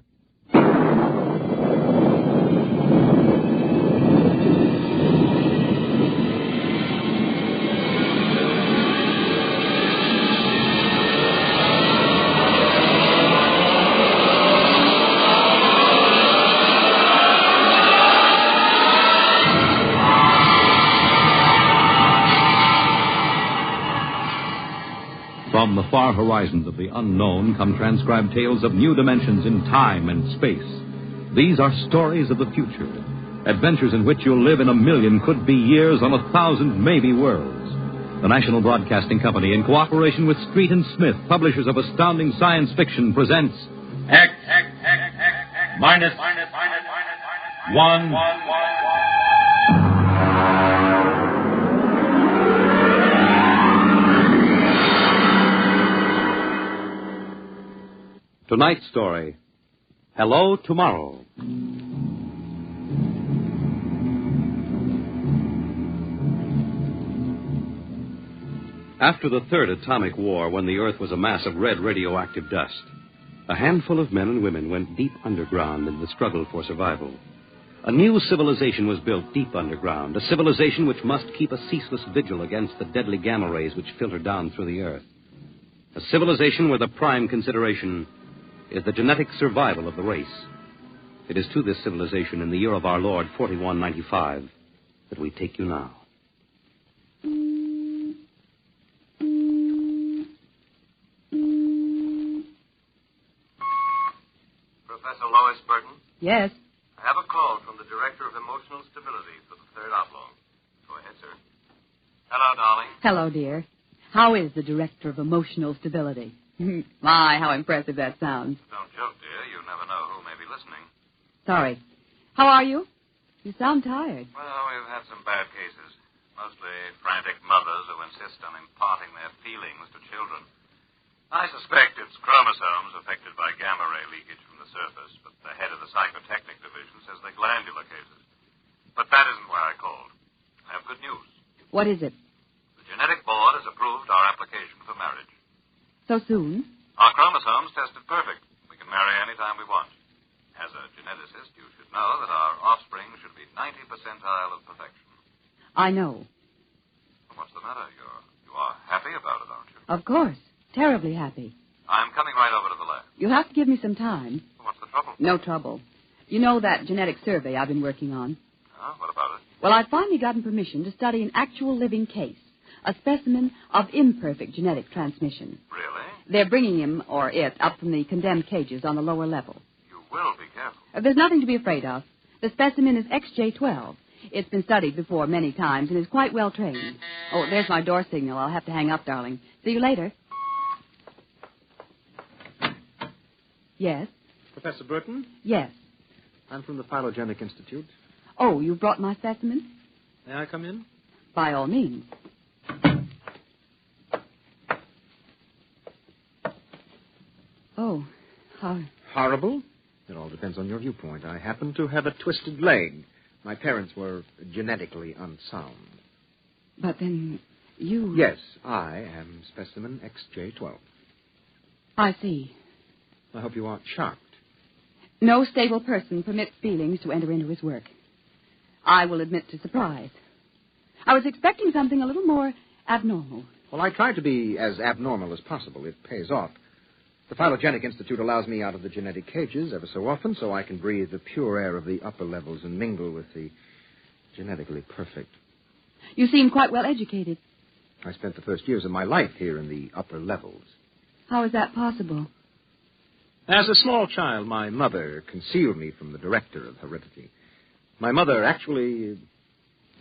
From the far horizons of the unknown come transcribed tales of new dimensions in time and space. These are stories of the future, adventures in which you'll live in 1,000,000 could-be years on 1,000 maybe worlds. The National Broadcasting Company, in cooperation with Street and Smith, publishers of astounding science fiction, presents X-1. Tonight's story, Hello Tomorrow. After the third atomic war, when the Earth was a mass of red radioactive dust, a handful of men and women went deep underground in the struggle for survival. A new civilization was built deep underground, a civilization which must keep a ceaseless vigil against the deadly gamma rays which filter down through the Earth. A civilization where the prime consideration is the genetic survival of the race. It is to this civilization in the year of our Lord, 4195, that we take you now. Professor Lois Burton? Yes. I have a call from the Director of Emotional Stability for the Third Oblong. Go ahead, sir. Hello, darling. Hello, dear. How is the Director of Emotional Stability? My, how impressive that sounds. Don't joke, dear. You never know who may be listening. Sorry. How are you? You sound tired. Well, we've had some bad cases. Mostly frantic mothers who insist on imparting their feelings to children. I suspect it's chromosomes affected by gamma ray leakage from the surface, but psychotechnic division says they're glandular cases. But that isn't why I called. I have good news. What is it? The genetic board has approved our application for marriage. So soon? Our chromosomes tested perfect. We can marry any time we want. As a geneticist, you should know that our offspring should be 90 percentile of perfection. I know. What's the matter? You are happy about it, aren't you? Of course. Terribly happy. I'm coming right over to the lab. You'll have to give me some time. What's the trouble? No trouble. You know that genetic survey I've been working on? What about it? Well, I've finally gotten permission to study an actual living case, a specimen of imperfect genetic transmission. Really? They're bringing him, or it, up from the condemned cages on the lower level. You will be careful. There's nothing to be afraid of. The specimen is XJ12. It's been studied before many times and is quite well trained. Oh, there's my door signal. I'll have to hang up, darling. See you later. Yes? Professor Burton? Yes. I'm from the Phylogenetic Institute. Oh, you brought my specimen? May I come in? By all means. Oh, how... Horrible? It all depends on your viewpoint. I happen to have a twisted leg. My parents were genetically unsound. But then you... Yes, I am specimen XJ12. I see. I hope you aren't shocked. No stable person permits feelings to enter into his work. I will admit to surprise. I was expecting something a little more abnormal. Well, I try to be as abnormal as possible. It pays off. The Phylogenetic Institute allows me out of the genetic cages ever so often so I can breathe the pure air of the upper levels and mingle with the genetically perfect. You seem quite well educated. I spent the first years of my life here in the upper levels. How is that possible? As a small child, my mother concealed me from the director of heredity. My mother actually,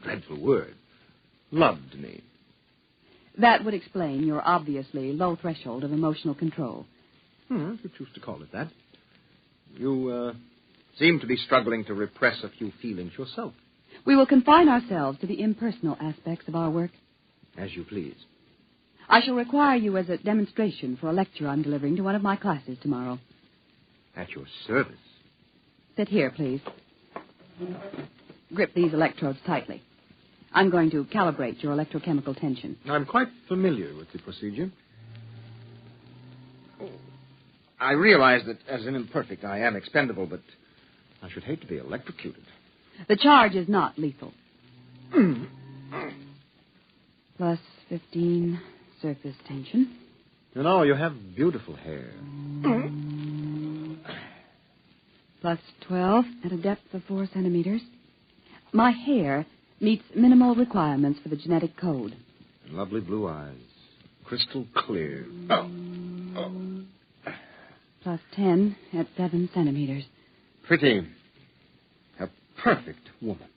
dreadful word, loved me. That would explain your obviously low threshold of emotional control. If you choose to call it that. You seem to be struggling to repress a few feelings yourself. We will confine ourselves to the impersonal aspects of our work. As you please. I shall require you as a demonstration for a lecture I'm delivering to one of my classes tomorrow. At your service. Sit here, please. Grip these electrodes tightly. I'm going to calibrate your electrochemical tension. I'm quite familiar with the procedure. I realize that as an imperfect I am expendable, but I should hate to be electrocuted. The charge is not lethal. Plus 15 surface tension. You know, you have beautiful hair. Plus 12 at a depth of 4 centimeters. My hair meets minimal requirements for the genetic code. And lovely blue eyes. Crystal clear. Plus 10 at 7 centimeters. Pretty. A perfect woman.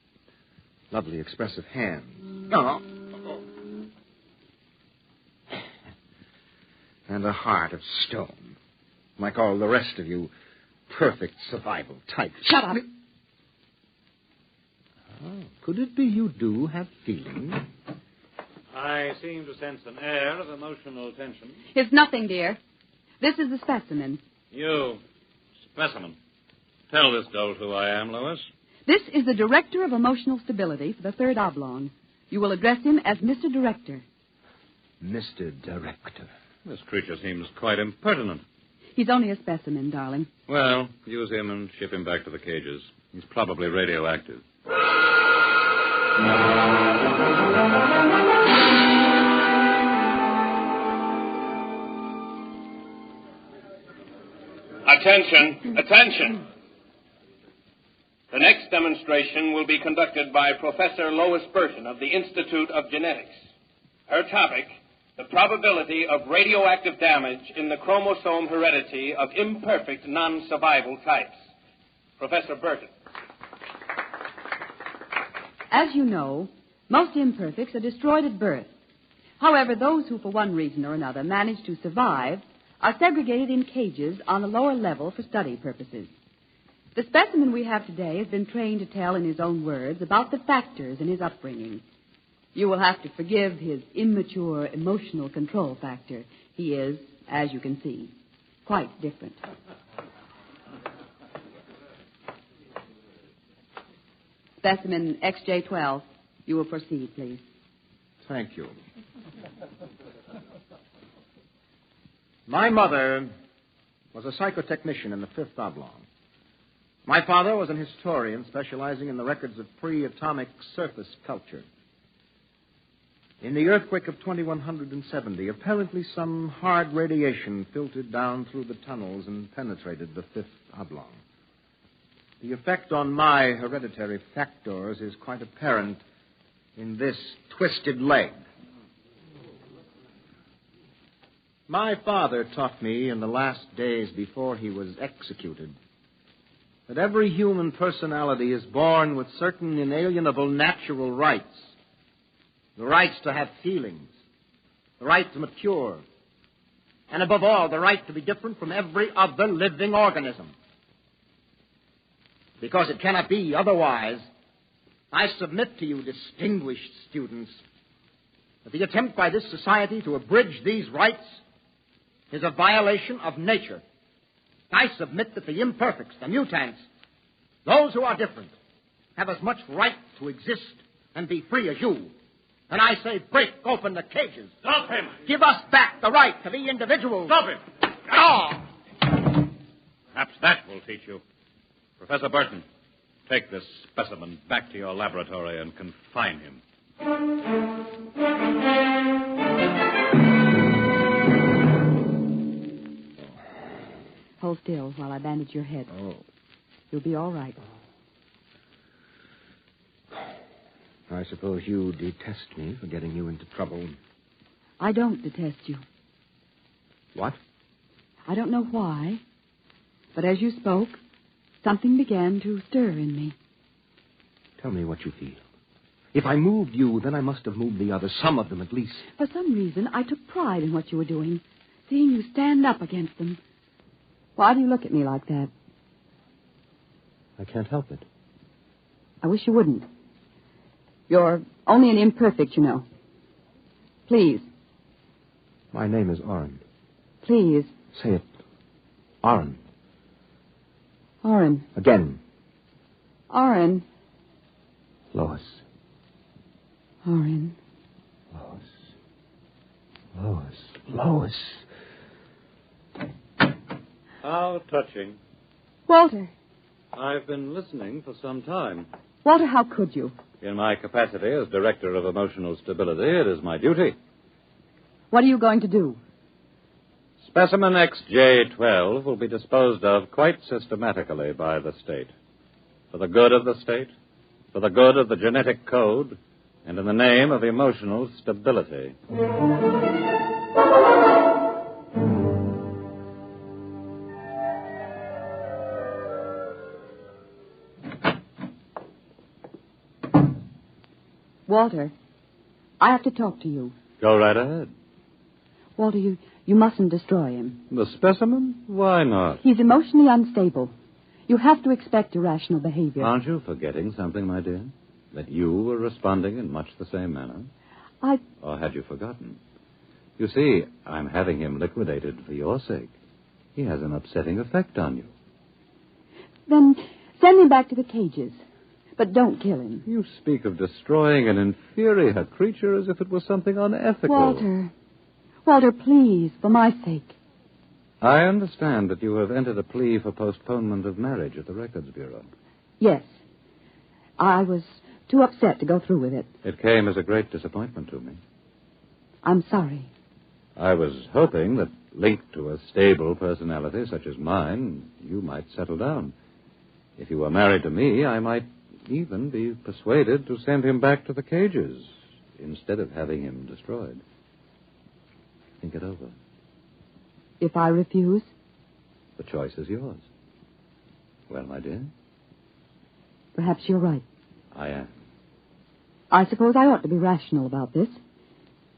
Lovely expressive hands. And a heart of stone. Like all the rest of you perfect survival types. Shut up. Oh, could it be you do have feelings? I seem to sense an air of emotional tension. It's nothing, dear. This is the specimen. You, specimen. Tell this dolt who I am, Lois. This is the Director of Emotional Stability for the Third Oblong. You will address him as Mr. Director. Mr. Director. This creature seems quite impertinent. He's only a specimen, darling. Well, use him and ship him back to the cages. He's probably radioactive. Attention, attention. The next demonstration will be conducted by Professor Lois Burton of the Institute of Genetics. Her topic, the probability of radioactive damage in the chromosome heredity of imperfect non-survival types. Professor Burton. As you know, most imperfects are destroyed at birth. However, those who, for one reason or another, manage to survive are segregated in cages on the lower level for study purposes. The specimen we have today has been trained to tell in his own words about the factors in his upbringing. You will have to forgive his immature emotional control factor. He is, as you can see, quite different. Specimen XJ12. You will proceed, please. Thank you. My mother was a psychotechnician in the Fifth Oblong. My father was an historian specializing in the records of pre-atomic surface culture. In the earthquake of 2170, apparently some hard radiation filtered down through the tunnels and penetrated the Fifth Oblong. The effect on my hereditary factors is quite apparent in this twisted leg. My father taught me in the last days before he was executed that every human personality is born with certain inalienable natural rights. The rights to have feelings, the right to mature, and above all, the right to be different from every other living organism. Because it cannot be otherwise, I submit to you, distinguished students, that the attempt by this society to abridge these rights is a violation of nature. I submit that the imperfects, the mutants, those who are different, have as much right to exist and be free as you. And I say, break open the cages. Stop him! Give us back the right to be individuals. Stop him! Oh! Perhaps that will teach you. Professor Burton, take this specimen back to your laboratory and confine him. Hold still while I bandage your head. Oh. You'll be all right. I suppose you detest me for getting you into trouble. I don't detest you. What? I don't know why, but as you spoke, something began to stir in me. Tell me what you feel. If I moved you, then I must have moved the others, some of them at least. For some reason, I took pride in what you were doing, seeing you stand up against them. Why do you look at me like that? I can't help it. I wish you wouldn't. You're only an imperfect, you know. Please. My name is Orrin. Please. Say it. Orrin. Orrin. Again. Orrin. Lois. Orrin. Lois. Lois. How touching. Walter. I've been listening for some time. Walter, how could you? In my capacity as Director of Emotional Stability, it is my duty. What are you going to do? Specimen XJ12 will be disposed of quite systematically by the state. For the good of the state, for the good of the genetic code, and in the name of emotional stability. Walter, I have to talk to you. Go right ahead. Walter, you mustn't destroy him. The specimen? Why not? He's emotionally unstable. You have to expect irrational behavior. Aren't you forgetting something, my dear? That you were responding in much the same manner? Or had you forgotten? You see, I'm having him liquidated for your sake. He has an upsetting effect on you. Then send him back to the cages. But don't kill him. You speak of destroying an inferior creature as if it was something unethical. Walter, please, for my sake. I understand that you have entered a plea for postponement of marriage at the Records Bureau. Yes. I was too upset to go through with it. It came as a great disappointment to me. I'm sorry. I was hoping that, linked to a stable personality such as mine, you might settle down. If you were married to me, I might even be persuaded to send him back to the cages instead of having him destroyed. Think it over. If I refuse? The choice is yours. Well, my dear? Perhaps you're right. I am. I suppose I ought to be rational about this.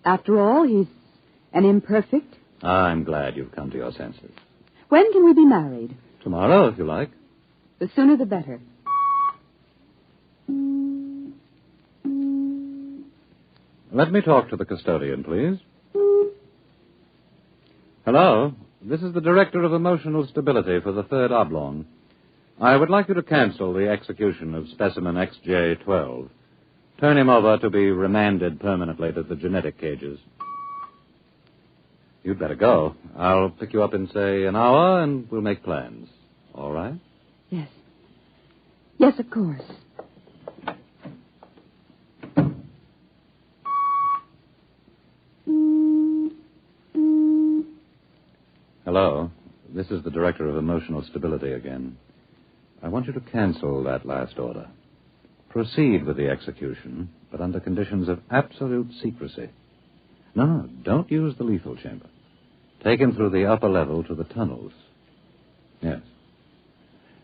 After all, he's an imperfect. I'm glad you've come to your senses. When can we be married? Tomorrow, if you like. The sooner the better. Let me talk to the custodian, please. Hello. This is the Director of Emotional Stability for the Third Oblong. I would like you to cancel the execution of specimen XJ12. Turn him over to be remanded permanently to the genetic cages. You'd better go. I'll pick you up in, say, an hour, and we'll make plans. All right? Yes. Yes, of course. Hello. This is the Director of Emotional Stability again. I want you to cancel that last order. Proceed with the execution, but under conditions of absolute secrecy. No, don't use the lethal chamber. Take him through the upper level to the tunnels. Yes.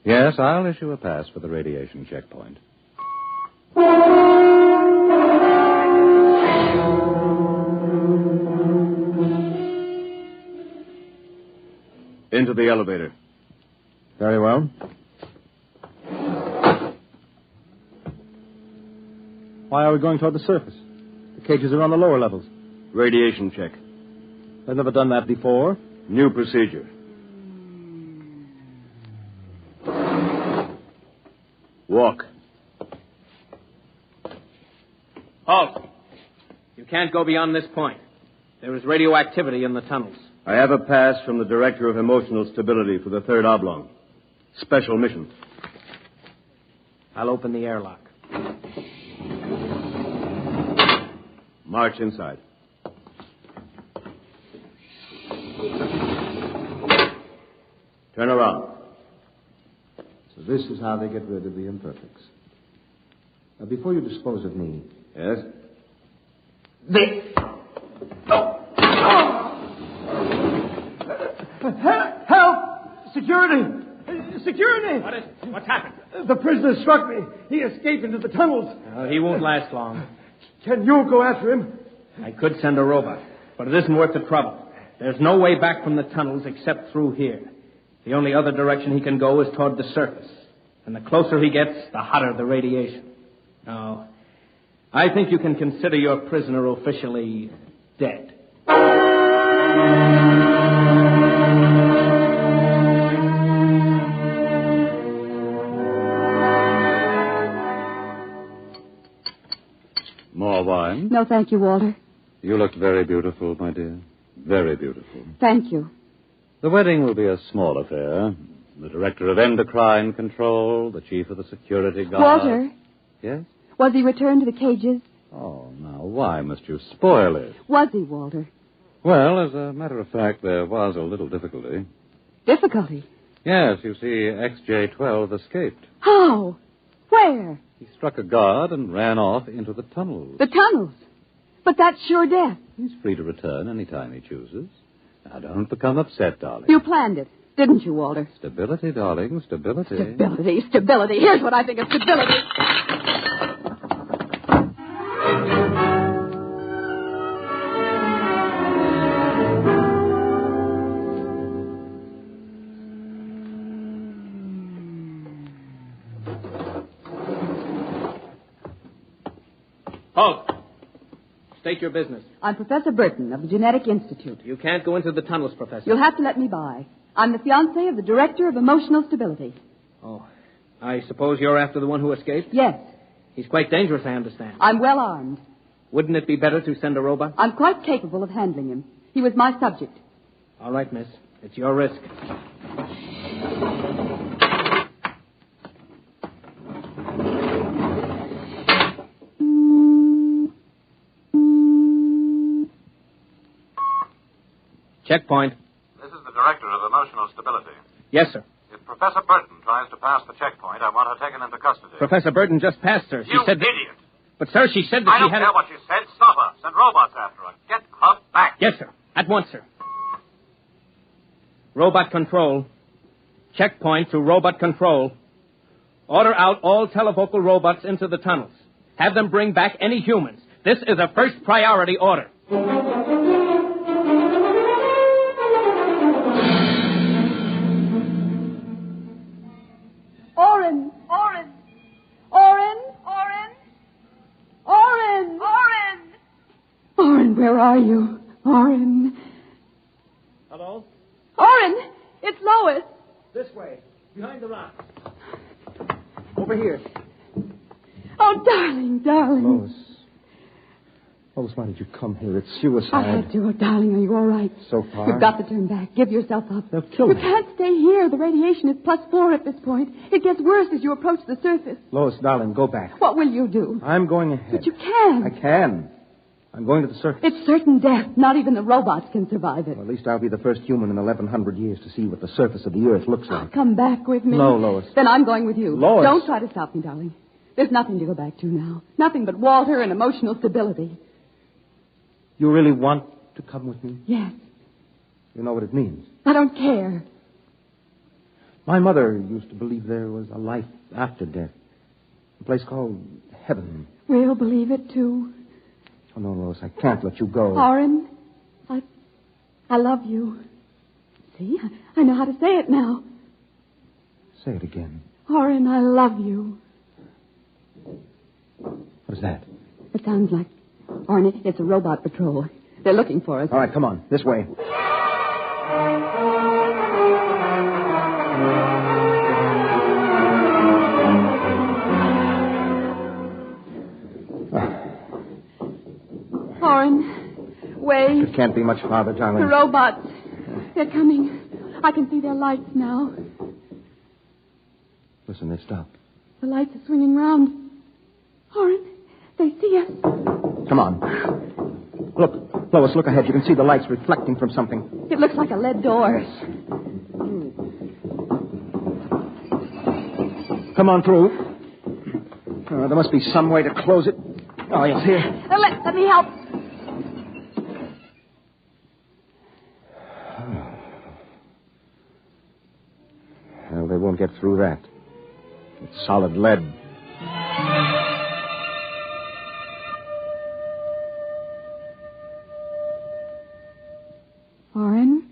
Yes, I'll issue a pass for the radiation checkpoint. Into the elevator. Very well. Why are we going toward the surface? The cages are on the lower levels. Radiation check. I've never done that before. New procedure. Walk. Halt. You can't go beyond this point. There is radioactivity in the tunnels. I have a pass from the Director of Emotional Stability for the third oblong. Special mission. I'll open the airlock. March inside. Turn around. So this is how they get rid of the imperfects. Now, before you dispose of me... Yes? Help! Security! Security! What is it? What's happened? The prisoner struck me. He escaped into the tunnels. He won't last long. Can you go after him? I could send a robot, but it isn't worth the trouble. There's no way back from the tunnels except through here. The only other direction he can go is toward the surface. And the closer he gets, the hotter the radiation. No. I think you can consider your prisoner officially dead. More wine? No, thank you, Walter. You look very beautiful, my dear. Very beautiful. Thank you. The wedding will be a small affair. The director of endocrine control, the chief of the security guard. Walter? Yes? Was he returned to the cages? Oh, now, why must you spoil it? Was he, Walter? Well, as a matter of fact, there was a little difficulty. Difficulty? Yes, you see, XJ12 escaped. How? Where? He struck a guard and ran off into the tunnels. The tunnels? But that's sure death. He's free to return any time he chooses. Now, don't become upset, darling. You planned it, didn't you, Walter? Stability, darling, stability. Stability. Here's what I think of stability. Halt! State your business. I'm Professor Burton of the Genetic Institute. You can't go into the tunnels, Professor. You'll have to let me by. I'm the fiancée of the Director of Emotional Stability. Oh, I suppose you're after the one who escaped? Yes. He's quite dangerous, I understand. I'm well armed. Wouldn't it be better to send a robot? I'm quite capable of handling him. He was my subject. All right, miss. It's your risk. Checkpoint. This is the Director of Emotional Stability. Yes, sir. If Professor Burton tries to pass the checkpoint, I want her taken into custody. Professor Burton just passed her. She You said that... idiot! But, sir, she said that I she don't had... care what she said. Stop her. Send robots after her. Get her back. Yes, sir. At once, sir. Robot control. Checkpoint to robot control. Order out all televocal robots into the tunnels. Have them bring back any humans. This is a first priority order. Oren! Oren! Oren! Oren! Oren! Oren! Oren, where are you? Oren. Hello? Oren! It's Lois. This way, behind the rock. over here. Oh, darling, darling. Lois, why did you come here? It's suicide. I had to. Oh, darling, are you all right? So far. You've got to turn back. Give yourself up. They'll kill You me. can't stay here. The radiation is +4 at this point. It gets worse as you approach the surface. Lois, darling, go back. What will you do? I'm going ahead. But you can. I can. I'm going to the surface. It's certain death. Not even the robots can survive it. Well, at least I'll be the first human in 1,100 years to see what the surface of the Earth looks like. Come back with me. No, Lois. Then I'm going with you. Lois. Don't try to stop me, darling. There's nothing to go back to now. Nothing but Walter and emotional stability. You really want to come with me? Yes. You know what it means. I don't care. My mother used to believe there was a life after death. A place called heaven. We'll believe it, too. Oh, no, Lois, I can't let you go. Oren, I love you. See, I know how to say it now. Say it again. Oren, I love you. What is that? It sounds like... Oren, it's a robot patrol. They're looking for us. All right, come on. This way. Oren, wait. It can't be much farther, darling. The robots. They're coming. I can see their lights now. Listen, they stopped. The lights are swinging round. Oren, they see us. Come on. Look, Lois, look ahead. You can see the lights reflecting from something. It looks like a lead door. Come on through. There must be some way to close it. Oh, yes, here. Let me help. Well, they won't get through that. It's solid lead. Oren,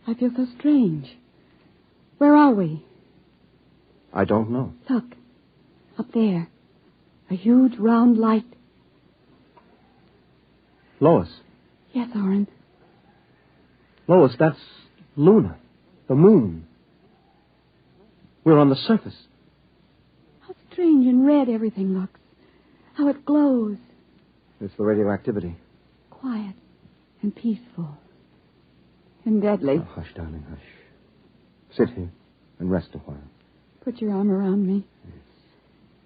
I feel so strange. Where are we? I don't know. Look, up there. A huge round light. Lois. Yes, Oren. Lois, that's Luna, the moon. We're on the surface. How strange and red everything looks. How it glows. It's the radioactivity. Quiet and peaceful. And deadly. Oh, hush, darling, hush. Sit here and rest a while. Put your arm around me. Yes.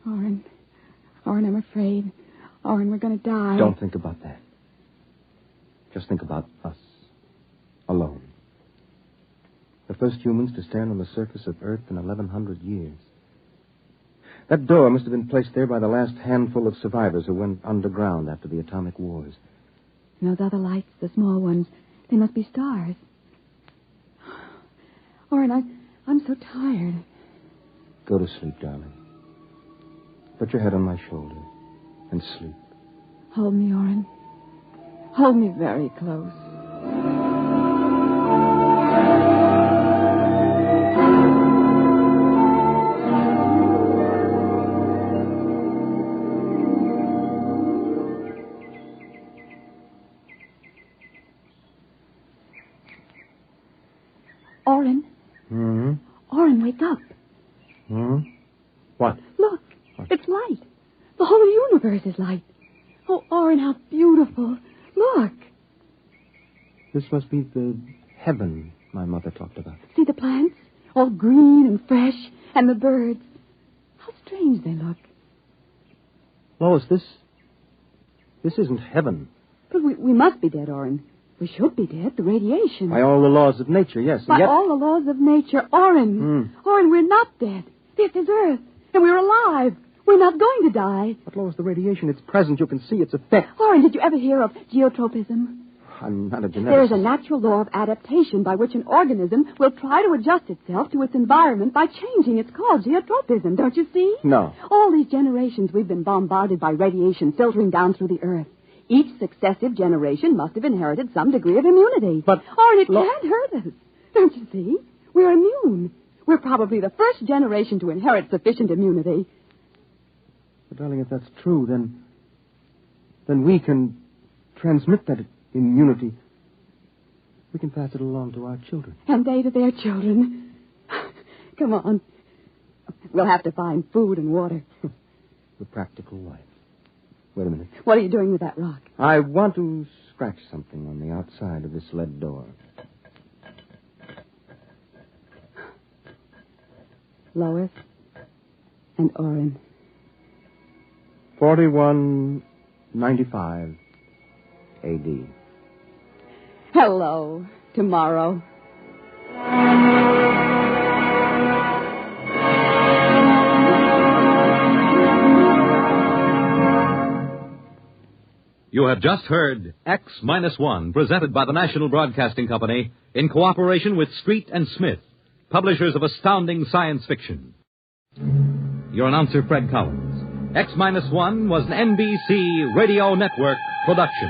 Oren, I'm afraid. Oren, we're going to die. Don't think about that. Just think about us. Alone. The first humans to stand on the surface of Earth in 1,100 years. That door must have been placed there by the last handful of survivors who went underground after the atomic wars. And those other lights, the small ones, they must be stars. Oren, I'm so tired. Go to sleep, darling. Put your head on my shoulder and sleep. Hold me, Oren. Hold me very close. Oren. Hmm? Oren, wake up. Hmm? What? Look, it's light. The whole universe is light. Oh, Oren, how beautiful. Look. This must be the heaven my mother talked about. See the plants? All green and fresh. And the birds. How strange they look. Lois, this isn't heaven. But we must be dead, Oren. We should be dead. The radiation. By all the laws of nature, yes. By yet... all the laws of nature. Oren. Oren, we're not dead. This is Earth. And we're alive. We're not going to die. But, Lois, the radiation, it's present. You can see its effect. Oren, did you ever hear of geotropism? I'm not a geneticist. There is a natural law of adaptation by which an organism will try to adjust itself to its environment by changing. It's called geotropism, don't you see? No. All these generations we've been bombarded by radiation filtering down through the Earth. Each successive generation must have inherited some degree of immunity. But... Oren, it can't hurt us. Don't you see? We're immune. We're probably the first generation to inherit sufficient immunity. But, darling, if that's true, then we can transmit that immunity. We can pass it along to our children. And they to their children. Come on. We'll have to find food and water. The practical life. Wait a minute. What are you doing with that rock? I want to scratch something on the outside of this lead door. Lois and Orrin. 4195 A.D. Hello, tomorrow. You have just heard X-1, presented by the National Broadcasting Company in cooperation with Street and Smith, publishers of astounding science fiction. Your announcer, Fred Collins. X-1 was an NBC Radio Network production.